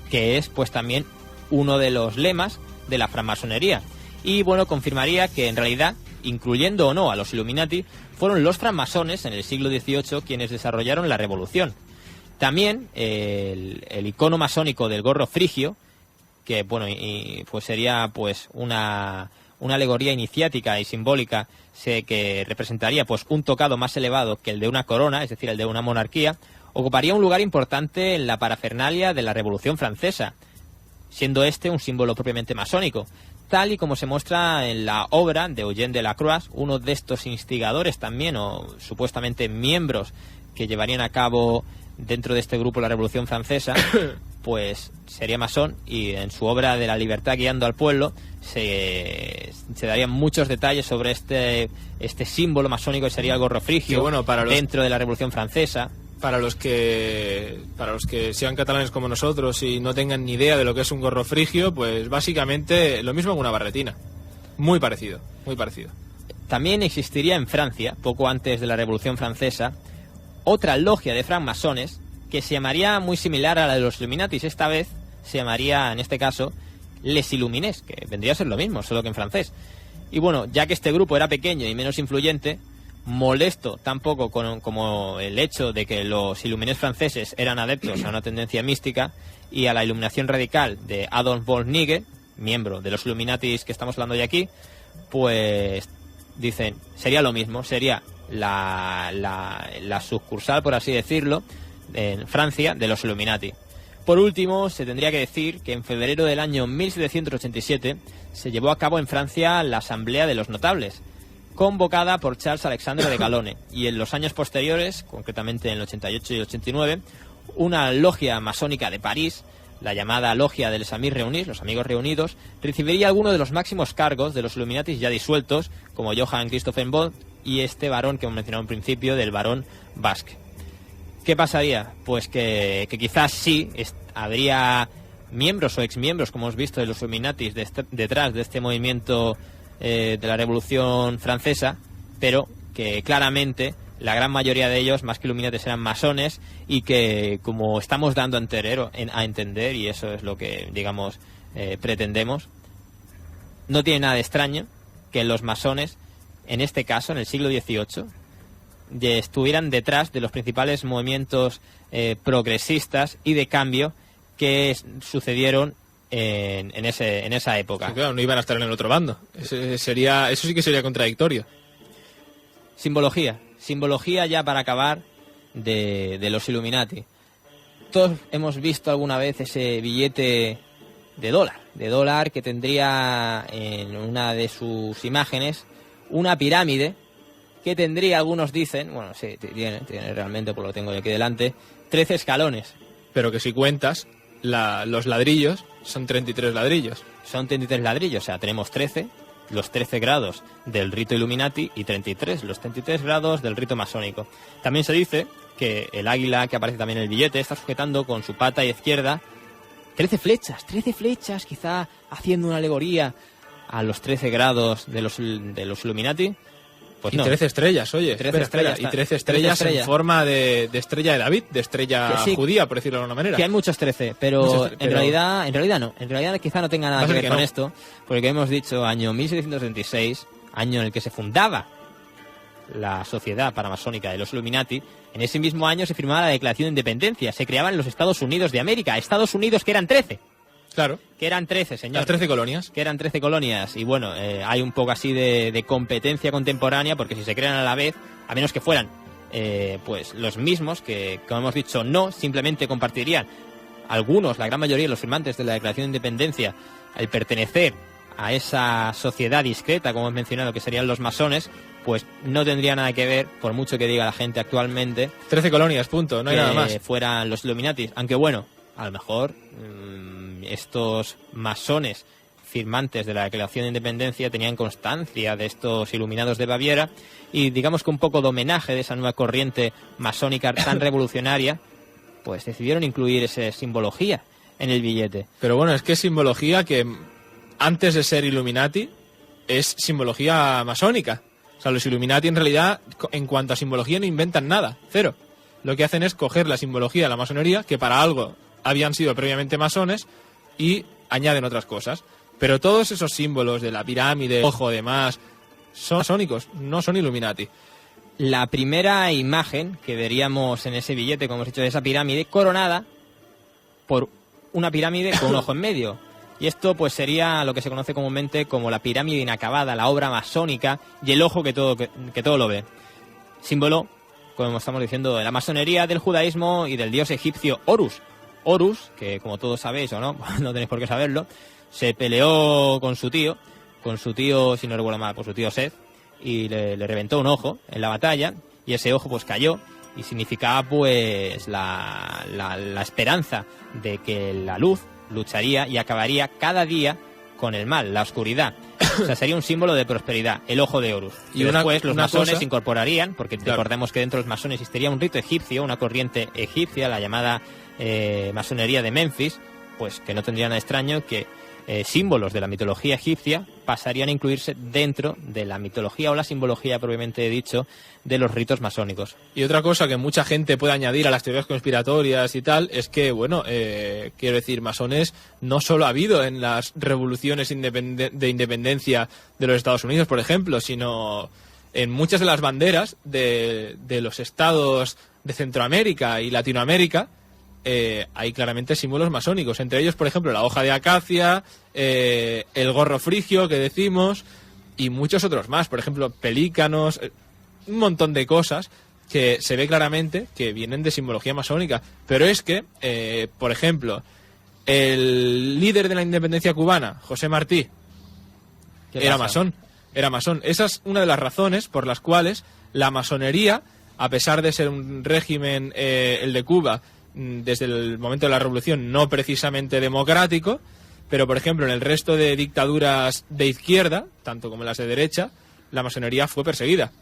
que es pues también uno de los lemas de la francmasonería. Y bueno, confirmaría que en realidad, incluyendo o no a los Illuminati, fueron los francmasones en el siglo XVIII quienes desarrollaron la revolución. También el icono masónico del gorro frigio, que bueno, pues sería pues una alegoría iniciática y simbólica que representaría pues un tocado más elevado que el de una corona, es decir, el de una monarquía, ocuparía un lugar importante en la parafernalia de la Revolución Francesa, siendo este un símbolo propiamente masónico, tal y como se muestra en la obra de Eugène Delacroix, uno de estos instigadores también, o supuestamente miembros que llevarían a cabo dentro de este grupo la Revolución Francesa, pues sería masón, y en su obra de La libertad guiando al pueblo se darían muchos detalles sobre este símbolo masónico que sería el gorro frigio, que, bueno, dentro de la Revolución Francesa. Para los que sean catalanes como nosotros y no tengan ni idea de lo que es un gorro frigio, pues básicamente lo mismo que una barretina. Muy parecido, muy parecido. También existiría en Francia, poco antes de la Revolución Francesa, otra logia de francmasones que se llamaría muy similar a la de los Illuminatis. Esta vez se llamaría, en este caso, Les Illuminés, que vendría a ser lo mismo, solo que en francés. Y bueno, ya que este grupo era pequeño y menos influyente, molesto tampoco como el hecho de que los Illuminés franceses eran adeptos a una tendencia mística y a la iluminación radical de Adolf von Nigel, miembro de los Illuminatis que estamos hablando hoy aquí, pues dicen, sería lo mismo, sería la sucursal, por así decirlo, en Francia de los Illuminati. Por último, se tendría que decir que en febrero del año 1787 se llevó a cabo en Francia la Asamblea de los Notables, convocada por Charles Alexandre de Calonne, y en los años posteriores, concretamente en el 88 y el 89, una logia masónica de París, la llamada Logia de les Amis Réunis, los amigos reunidos, recibiría algunos de los máximos cargos de los Illuminatis ya disueltos, como Johann Christoph Bond y este varón que hemos mencionado en principio, del barón Basque. ¿Qué pasaría? Pues que quizás sí habría miembros o exmiembros, como hemos visto, de los Illuminatis detrás de este movimiento de la Revolución Francesa, pero que claramente la gran mayoría de ellos, más que Illuminatis, eran masones, y que, como estamos dando a entender, y eso es lo que, digamos, pretendemos, no tiene nada de extraño que los masones, en este caso, en el siglo XVIII, estuvieran detrás de los principales movimientos progresistas y de cambio que sucedieron en esa época. Sí, claro, no iban a estar en el otro bando. Eso sí que sería contradictorio. Simbología ya para acabar de los Illuminati. Todos hemos visto alguna vez ese billete de dólar que tendría en una de sus imágenes una pirámide que tendría, algunos dicen, bueno, sí, tiene realmente, por lo tengo aquí delante, 13 escalones. Pero que si cuentas, los ladrillos son 33 ladrillos. Son 33 ladrillos, o sea, tenemos 13, los 13 grados del rito Illuminati, y 33, los 33 grados del rito masónico. También se dice que el águila que aparece también en el billete está sujetando con su pata izquierda 13 flechas, quizá haciendo una alegoría a los 13 grados de los Illuminati. Pues y no. 13 estrellas, oye. 13 estrellas. Y 13 estrellas en forma de estrella de David, de estrella judía, por decirlo de alguna manera. Que hay muchos 13, pero en realidad no. En realidad quizá no tenga nada que ver con esto, porque hemos dicho año 1736, año en el que se fundaba la Sociedad Paramasónica de los Illuminati. En ese mismo año se firmaba la Declaración de Independencia. Se creaban los Estados Unidos de América. Estados Unidos que eran 13. Claro. Que eran 13, señor. Las 13 colonias. Que eran 13 colonias. Y bueno, hay un poco así de competencia contemporánea, porque si se crean a la vez, a menos que fueran pues los mismos, que como hemos dicho, no, simplemente compartirían algunos, la gran mayoría de los firmantes de la Declaración de Independencia, el pertenecer a esa sociedad discreta, como hemos mencionado, que serían los masones, pues no tendría nada que ver, por mucho que diga la gente actualmente. 13 colonias, punto, no hay nada más. Fueran los Illuminati, aunque bueno, a lo mejor estos masones firmantes de la Declaración de Independencia tenían constancia de estos iluminados de Baviera, y digamos que un poco de homenaje de esa nueva corriente masónica tan revolucionaria, pues decidieron incluir esa simbología en el billete. Pero bueno, es que es simbología que antes de ser Illuminati es simbología masónica. O sea, los Illuminati en realidad, en cuanto a simbología, no inventan nada, cero. Lo que hacen es coger la simbología de la masonería, que para algo habían sido previamente masones, y añaden otras cosas. Pero todos esos símbolos de la pirámide, ojo, demás, son masónicos, no son Illuminati. La primera imagen que veríamos en ese billete, como hemos dicho, de esa pirámide coronada por una pirámide con un ojo en medio. Y esto pues sería lo que se conoce comúnmente como la pirámide inacabada, la obra masónica y el ojo que todo lo ve. Símbolo, como estamos diciendo, de la masonería, del judaísmo y del dios egipcio Horus. Horus, que como todos sabéis o no, no tenéis por qué saberlo, se peleó con su tío, si no recuerdo mal, por su tío Seth, y le reventó un ojo en la batalla, y ese ojo pues cayó, y significaba pues la esperanza de que la luz lucharía y acabaría cada día con el mal, la oscuridad. O sea, sería un símbolo de prosperidad, el ojo de Horus. Y después los masones incorporarían, porque recordemos que dentro de los masones existiría un rito egipcio, una corriente egipcia, la llamada masonería de Memphis, pues que no tendría nada extraño que símbolos de la mitología egipcia pasarían a incluirse dentro de la mitología o la simbología propiamente dicho de los ritos masónicos. Y otra cosa que mucha gente puede añadir a las teorías conspiratorias y tal es que, bueno, quiero decir, masones no solo ha habido en las revoluciones de independencia de los Estados Unidos, por ejemplo, sino en muchas de las banderas de los estados de Centroamérica y Latinoamérica. Hay claramente símbolos masónicos, entre ellos, por ejemplo, la hoja de acacia, el gorro frigio que decimos, y muchos otros más, por ejemplo, pelícanos, un montón de cosas que se ve claramente que vienen de simbología masónica. Pero es que, por ejemplo, el líder de la independencia cubana, José Martí, era masón. Esa es una de las razones por las cuales la masonería, a pesar de ser un régimen, el de Cuba, desde el momento de la revolución no precisamente democrático, pero por ejemplo en el resto de dictaduras de izquierda, tanto como las de derecha, la masonería fue perseguida.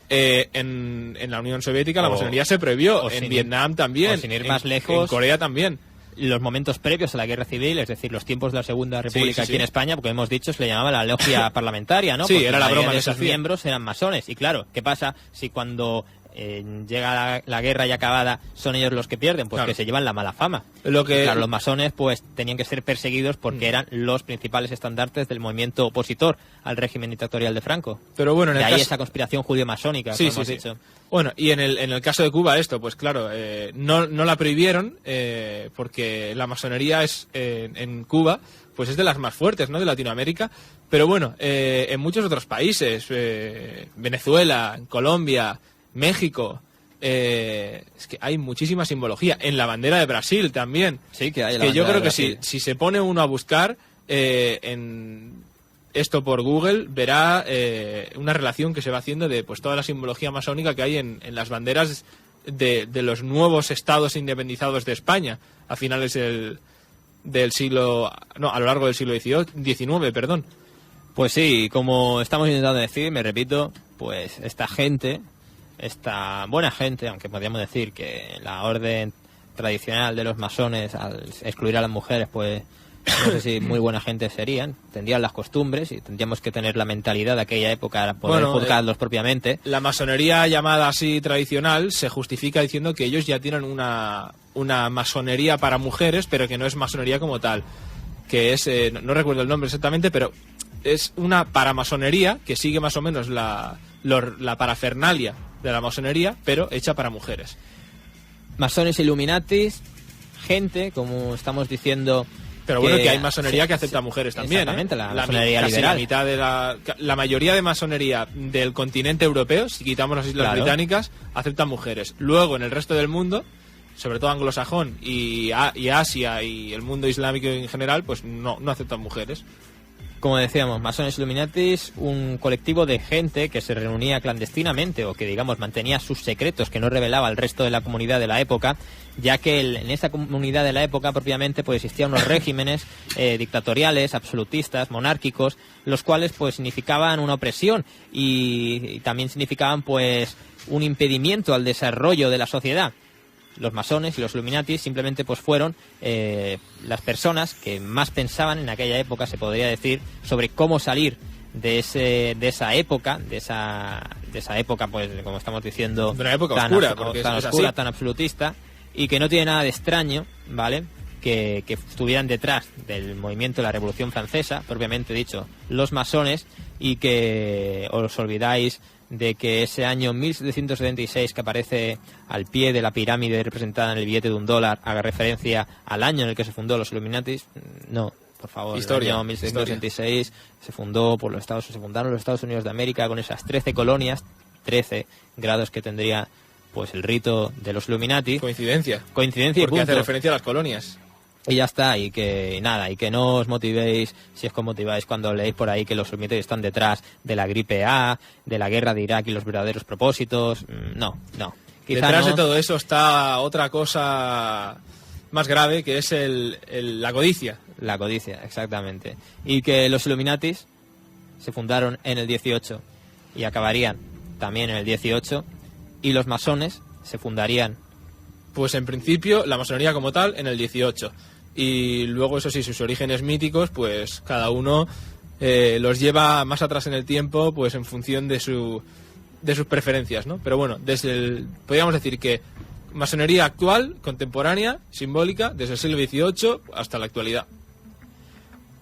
En la Unión Soviética la masonería se prohibió, en Vietnam también, sin ir más lejos, en Corea también. Los momentos previos a la Guerra Civil, es decir, los tiempos de la Segunda República aquí en España, porque hemos dicho, se le llamaba la logia parlamentaria, ¿no? Sí, porque era la broma de que se esos hacía. miembros eran masones. Y claro, ¿qué pasa si cuando llega la guerra ya acabada son ellos los que pierden? Pues claro, que se llevan la mala fama. Claro, los masones pues tenían que ser perseguidos porque eran los principales estandartes del movimiento opositor al régimen dictatorial de Franco. Pero bueno, de ahí esa conspiración judío-masónica, como hemos dicho. Bueno, y en el caso de Cuba esto, pues claro, no la prohibieron porque la masonería es en Cuba pues es de las más fuertes, ¿no?, de Latinoamérica. Pero bueno, en muchos otros países, Venezuela, Colombia, México, es que hay muchísima simbología. En la bandera de Brasil también. Sí, que hay. Que yo creo que si se pone uno a buscar en esto por Google, verá una relación que se va haciendo de pues toda la simbología masónica que hay en las banderas de los nuevos estados independizados de España a finales del siglo... No, a lo largo del siglo XIX, perdón. Pues sí, como estamos intentando decir, me repito, pues esta gente... Esta buena gente, aunque podríamos decir que la orden tradicional de los masones, al excluir a las mujeres, pues no sé si muy buena gente serían, tendrían las costumbres y tendríamos que tener la mentalidad de aquella época para poder juzgarlos propiamente. La masonería llamada así tradicional se justifica diciendo que ellos ya tienen una masonería para mujeres, pero que no es masonería como tal, que es, no recuerdo el nombre exactamente, pero es una paramasonería que sigue más o menos la parafernalia de la masonería, pero hecha para mujeres. Masones Illuminatis, gente, como estamos diciendo... Pero bueno, que hay masonería que acepta mujeres también. Exactamente, la masonería liberal. La mitad de la mayoría de masonería del continente europeo, si quitamos las Islas Británicas, aceptan mujeres. Luego, en el resto del mundo, sobre todo anglosajón y Asia y el mundo islámico en general, pues no aceptan mujeres. Como decíamos, Masones Illuminatis, un colectivo de gente que se reunía clandestinamente o que, digamos, mantenía sus secretos que no revelaba al resto de la comunidad de la época, ya que en esa comunidad de la época propiamente pues existían unos regímenes dictatoriales, absolutistas, monárquicos, los cuales pues significaban una opresión y también significaban pues un impedimento al desarrollo de la sociedad. Los masones y los Illuminati simplemente pues fueron las personas que más pensaban en aquella época, se podría decir, sobre cómo salir de esa época pues, como estamos diciendo, de una época tan oscura, porque tan es oscura, así, tan absolutista, y que no tiene nada de extraño, ¿vale?, que estuvieran detrás del movimiento de la Revolución Francesa, propiamente dicho, los masones, y que os olvidáis de que ese año 1776 que aparece al pie de la pirámide representada en el billete de $1 haga referencia al año en el que se fundó los Illuminatis. No, por favor. Historia. El año 1776 se fundaron los Estados Unidos de América con esas 13 colonias, 13 grados que tendría pues el rito de los Illuminati. Coincidencia y Porque punto. Hace hace referencia a las colonias. Y ya está, y que no os motivéis, si es que os motiváis cuando leéis por ahí que los Illuminati están detrás de la gripe A, de la guerra de Irak y los verdaderos propósitos. No. Quizá detrás no. de todo eso está otra cosa más grave, que es la codicia. La codicia, exactamente. Y que los Illuminatis se fundaron en el 18 y acabarían también en el 18, y los masones se fundarían. Pues en principio la masonería como tal en el 18. Y luego, eso sí, sus orígenes míticos, pues cada uno los lleva más atrás en el tiempo, pues en función de sus preferencias, ¿no? Pero bueno, podríamos decir que masonería actual, contemporánea, simbólica, desde el siglo XVIII hasta la actualidad.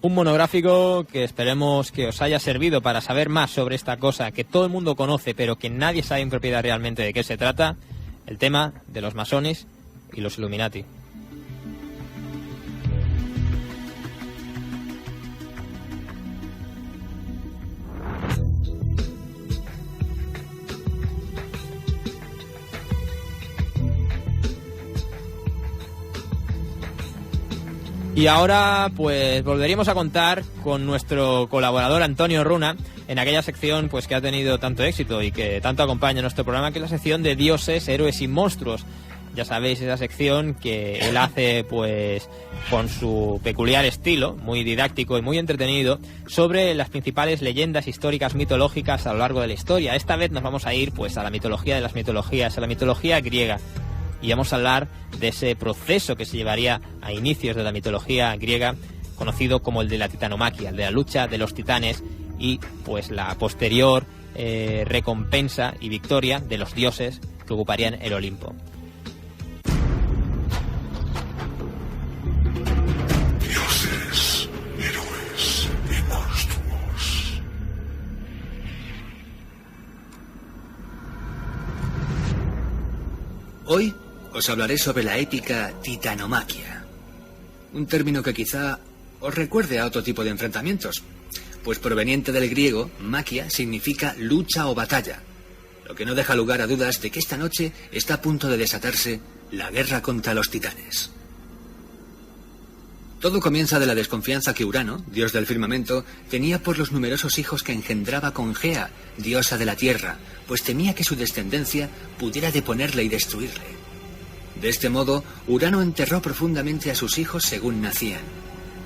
Un monográfico que esperemos que os haya servido para saber más sobre esta cosa que todo el mundo conoce, pero que nadie sabe en propiedad realmente de qué se trata, el tema de los masones y los Illuminati. Y ahora pues volveríamos a contar con nuestro colaborador Antonio Runa en aquella sección pues que ha tenido tanto éxito y que tanto acompaña nuestro programa, que es la sección de dioses, héroes y monstruos. Ya sabéis, esa sección que él hace pues con su peculiar estilo, muy didáctico y muy entretenido, sobre las principales leyendas históricas mitológicas a lo largo de la historia. Esta vez nos vamos a ir pues a la mitología de las mitologías, a la mitología griega. Y vamos a hablar de ese proceso que se llevaría a inicios de la mitología griega, conocido como el de la titanomaquia, el de la lucha de los titanes, y pues la posterior recompensa y victoria de los dioses que ocuparían el Olimpo. Dioses, héroes y monstruos. Hoy os hablaré sobre la épica titanomaquia, un término que quizá os recuerde a otro tipo de enfrentamientos, pues proveniente del griego, maquia significa lucha o batalla, lo que no deja lugar a dudas de que esta noche está a punto de desatarse la guerra contra los titanes. Todo comienza de la desconfianza que Urano, dios del firmamento, tenía por los numerosos hijos que engendraba con Gea, diosa de la tierra, pues temía que su descendencia pudiera deponerle y destruirle. De este modo, Urano enterró profundamente a sus hijos según nacían,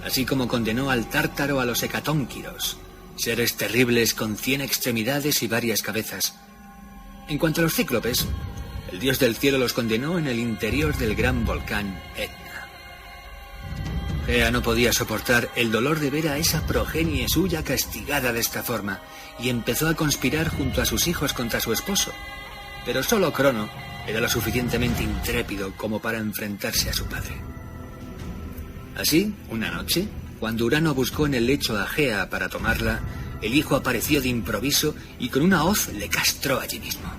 así como condenó al Tártaro a los hecatónquiros, seres terribles con 100 extremidades y varias cabezas. En cuanto a los cíclopes, el dios del cielo los condenó en el interior del gran volcán Etna. Gea no podía soportar el dolor de ver a esa progenie suya castigada de esta forma, y empezó a conspirar junto a sus hijos contra su esposo. Pero solo Crono era lo suficientemente intrépido como para enfrentarse a su padre. Así, una noche, cuando Urano buscó en el lecho a Gea para tomarla, el hijo apareció de improviso y con una hoz le castró allí mismo.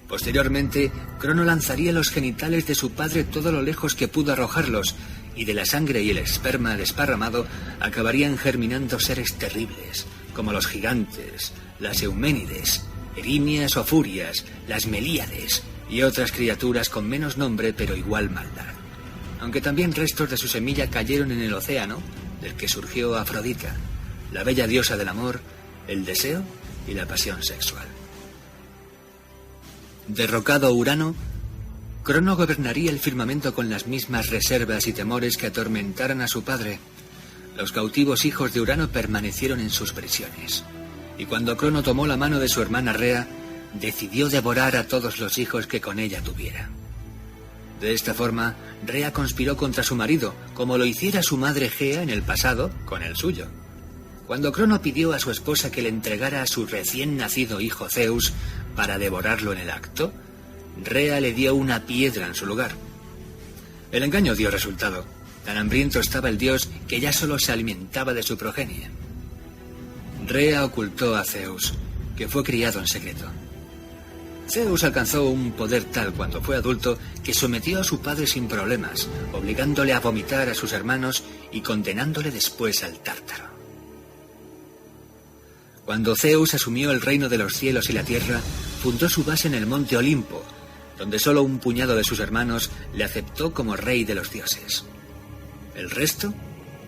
Posteriormente, Crono lanzaría los genitales de su padre todo lo lejos que pudo arrojarlos, y de la sangre y el esperma desparramado acabarían germinando seres terribles, como los gigantes, las euménides, erimias o furias, las melíades y otras criaturas con menos nombre pero igual maldad. Aunque también restos de su semilla cayeron en el océano, del que surgió Afrodita, la bella diosa del amor, el deseo y la pasión sexual. Derrocado Urano, Crono gobernaría el firmamento con las mismas reservas y temores que atormentaran a su padre. Los cautivos hijos de Urano permanecieron en sus prisiones, y cuando Crono tomó la mano de su hermana Rea, decidió devorar a todos los hijos que con ella tuviera. De esta forma, Rea conspiró contra su marido, como lo hiciera su madre Gea en el pasado con el suyo. Cuando Crono pidió a su esposa que le entregara a su recién nacido hijo Zeus para devorarlo en el acto, Rea le dio una piedra en su lugar. El engaño dio resultado, Tan hambriento estaba el dios que ya solo se alimentaba de su progenie. Rea ocultó a Zeus, que fue criado en secreto. Zeus alcanzó un poder tal cuando fue adulto que sometió a su padre sin problemas, obligándole a vomitar a sus hermanos y condenándole después al Tártaro. Cuando Zeus asumió el reino de los cielos y la tierra, fundó su base en el monte Olimpo, donde solo un puñado de sus hermanos le aceptó como rey de los dioses. El resto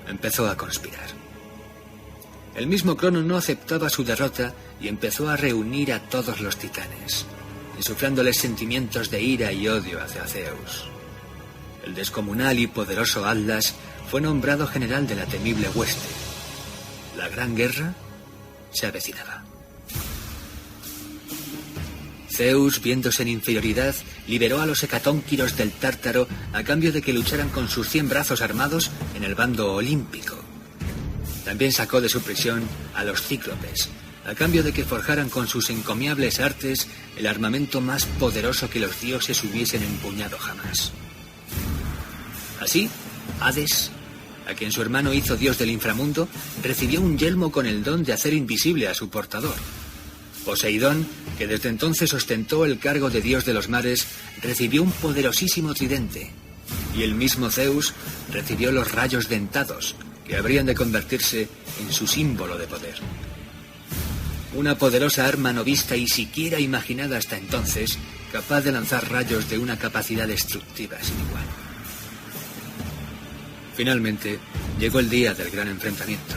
empezó a conspirar. El mismo Crono no aceptaba su derrota y empezó a reunir a todos los titanes, insuflándoles sentimientos de ira y odio hacia Zeus. El descomunal y poderoso Atlas fue nombrado general de la temible hueste. La gran guerra se avecinaba. Zeus, viéndose en inferioridad, liberó a los hecatónquiros del Tártaro a cambio de que lucharan con sus 100 brazos armados en el bando olímpico. También sacó de su prisión a los cíclopes, a cambio de que forjaran con sus encomiables artes el armamento más poderoso que los dioses hubiesen empuñado jamás. Así, Hades, a quien su hermano hizo dios del inframundo, recibió un yelmo con el don de hacer invisible a su portador. Poseidón, que desde entonces ostentó el cargo de dios de los mares, recibió un poderosísimo tridente, y el mismo Zeus recibió los rayos dentados, que habrían de convertirse en su símbolo de poder. Una poderosa arma no vista y siquiera imaginada hasta entonces, capaz de lanzar rayos de una capacidad destructiva sin igual. Finalmente, llegó el día del gran enfrentamiento.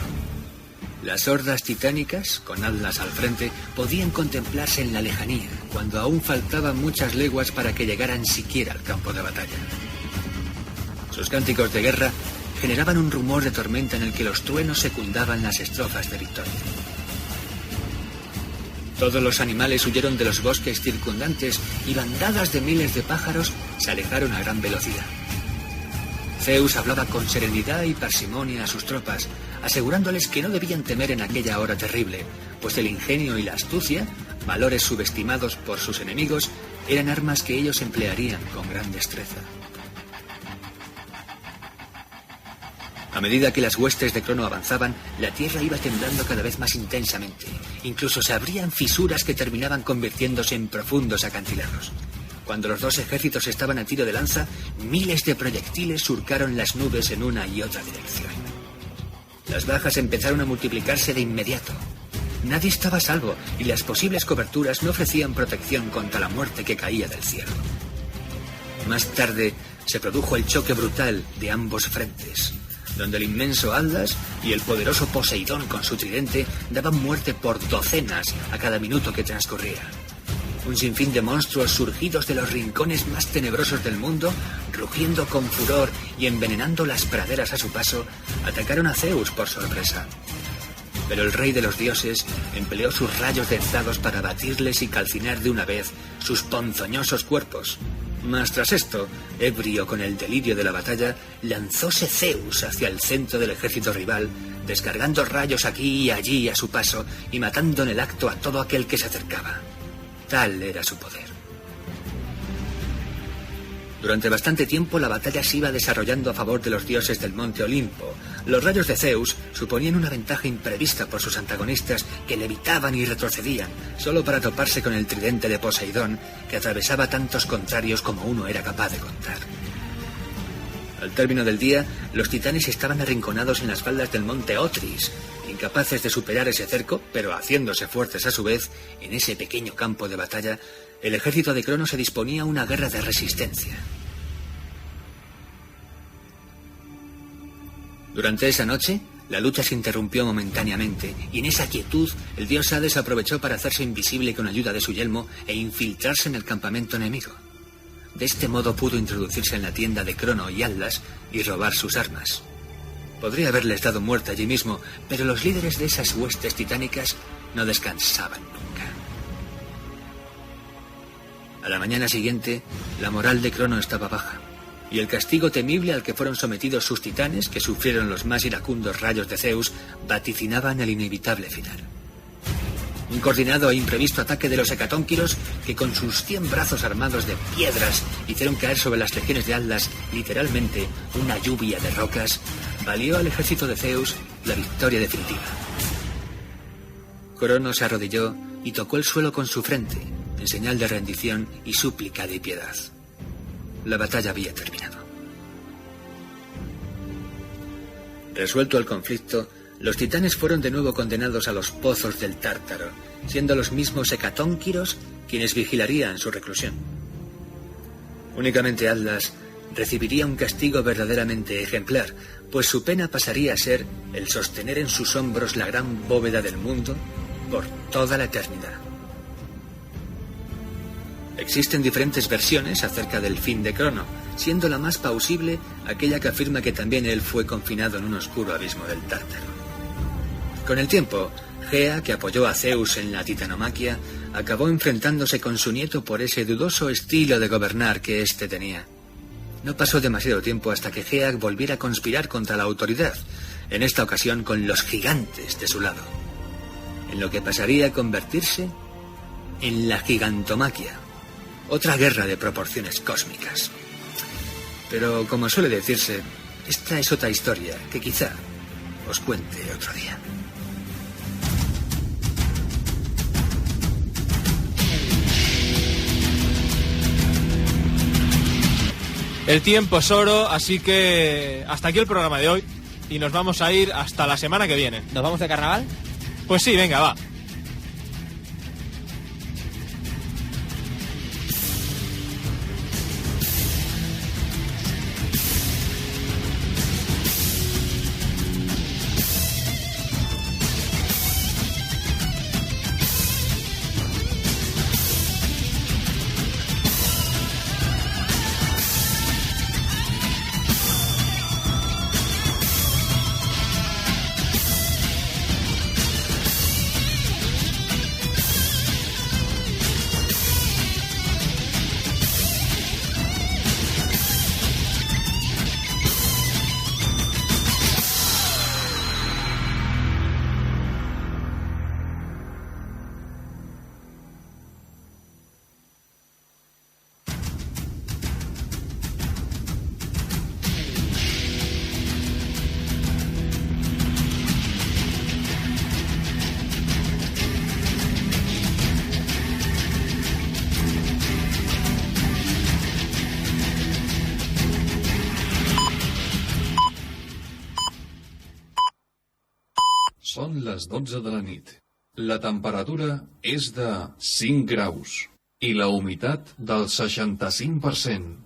Las hordas titánicas, con Atlas al frente, podían contemplarse en la lejanía, cuando aún faltaban muchas leguas para que llegaran siquiera al campo de batalla. Sus cánticos de guerra generaban un rumor de tormenta en el que los truenos secundaban las estrofas de victoria. Todos los animales huyeron de los bosques circundantes y bandadas de miles de pájaros se alejaron a gran velocidad. Zeus hablaba con serenidad y parsimonia a sus tropas, asegurándoles que no debían temer en aquella hora terrible, pues el ingenio y la astucia, valores subestimados por sus enemigos, eran armas que ellos emplearían con gran destreza. A medida que las huestes de Crono avanzaban, la tierra iba temblando cada vez más intensamente. Incluso se abrían fisuras que terminaban convirtiéndose en profundos acantilados. Cuando los dos ejércitos estaban a tiro de lanza, miles de proyectiles surcaron las nubes en una y otra dirección. Las bajas empezaron a multiplicarse de inmediato. Nadie estaba a salvo y las posibles coberturas no ofrecían protección contra la muerte que caía del cielo. Más tarde se produjo el choque brutal de ambos frentes, donde el inmenso Atlas y el poderoso Poseidón con su tridente daban muerte por docenas a cada minuto que transcurría. Un sinfín de monstruos surgidos de los rincones más tenebrosos del mundo, rugiendo con furor y envenenando las praderas a su paso, atacaron a Zeus por sorpresa. Pero el rey de los dioses empleó sus rayos dentados para batirles y calcinar de una vez sus ponzoñosos cuerpos. Mas tras esto, ebrio con el delirio de la batalla, lanzóse Zeus hacia el centro del ejército rival, descargando rayos aquí y allí a su paso y matando en el acto a todo aquel que se acercaba. Tal era su poder. Durante bastante tiempo la batalla se iba desarrollando a favor de los dioses del monte Olimpo. Los rayos de Zeus suponían una ventaja imprevista por sus antagonistas que levitaban y retrocedían, solo para toparse con el tridente de Poseidón, que atravesaba tantos contrarios como uno era capaz de contar. Al término del día, los titanes estaban arrinconados en las faldas del monte Otris, incapaces de superar ese cerco, pero haciéndose fuertes a su vez, en ese pequeño campo de batalla, el ejército de Crono se disponía a una guerra de resistencia. Durante esa noche, la lucha se interrumpió momentáneamente, y en esa quietud, el dios Hades aprovechó para hacerse invisible con ayuda de su yelmo e infiltrarse en el campamento enemigo. De este modo pudo introducirse en la tienda de Crono y Atlas y robar sus armas. Podría haberles dado muerte allí mismo, pero los líderes de esas huestes titánicas no descansaban nunca. A la mañana siguiente, la moral de Crono estaba baja, y el castigo temible al que fueron sometidos sus titanes, que sufrieron los más iracundos rayos de Zeus, vaticinaban el inevitable final. Un coordinado e imprevisto ataque de los hecatónquiros que con sus 100 brazos armados de piedras hicieron caer sobre las legiones de Atlas literalmente una lluvia de rocas, valió al ejército de Zeus la victoria definitiva. Cronos se arrodilló y tocó el suelo con su frente, en señal de rendición y súplica de piedad. La batalla había terminado. Resuelto el conflicto, los titanes fueron de nuevo condenados a los pozos del Tártaro, siendo los mismos hecatónquiros quienes vigilarían su reclusión. Únicamente Atlas recibiría un castigo verdaderamente ejemplar, pues su pena pasaría a ser el sostener en sus hombros la gran bóveda del mundo por toda la eternidad. Existen diferentes versiones acerca del fin de Crono, siendo la más plausible aquella que afirma que también él fue confinado en un oscuro abismo del Tártaro. Con el tiempo, Gea, que apoyó a Zeus en la titanomaquia, acabó enfrentándose con su nieto por ese dudoso estilo de gobernar que éste tenía. No pasó demasiado tiempo hasta que Gea volviera a conspirar contra la autoridad, en esta ocasión con los gigantes de su lado, en lo que pasaría a convertirse en la gigantomaquia, otra guerra de proporciones cósmicas. Pero, como suele decirse, esta es otra historia que quizá os cuente otro día. El tiempo es oro, así que hasta aquí el programa de hoy y nos vamos a ir hasta la semana que viene. ¿Nos vamos de carnaval? Pues sí, venga, va. Són les 12 de la nit. La temperatura és de 5 graus i la humitat del 65%.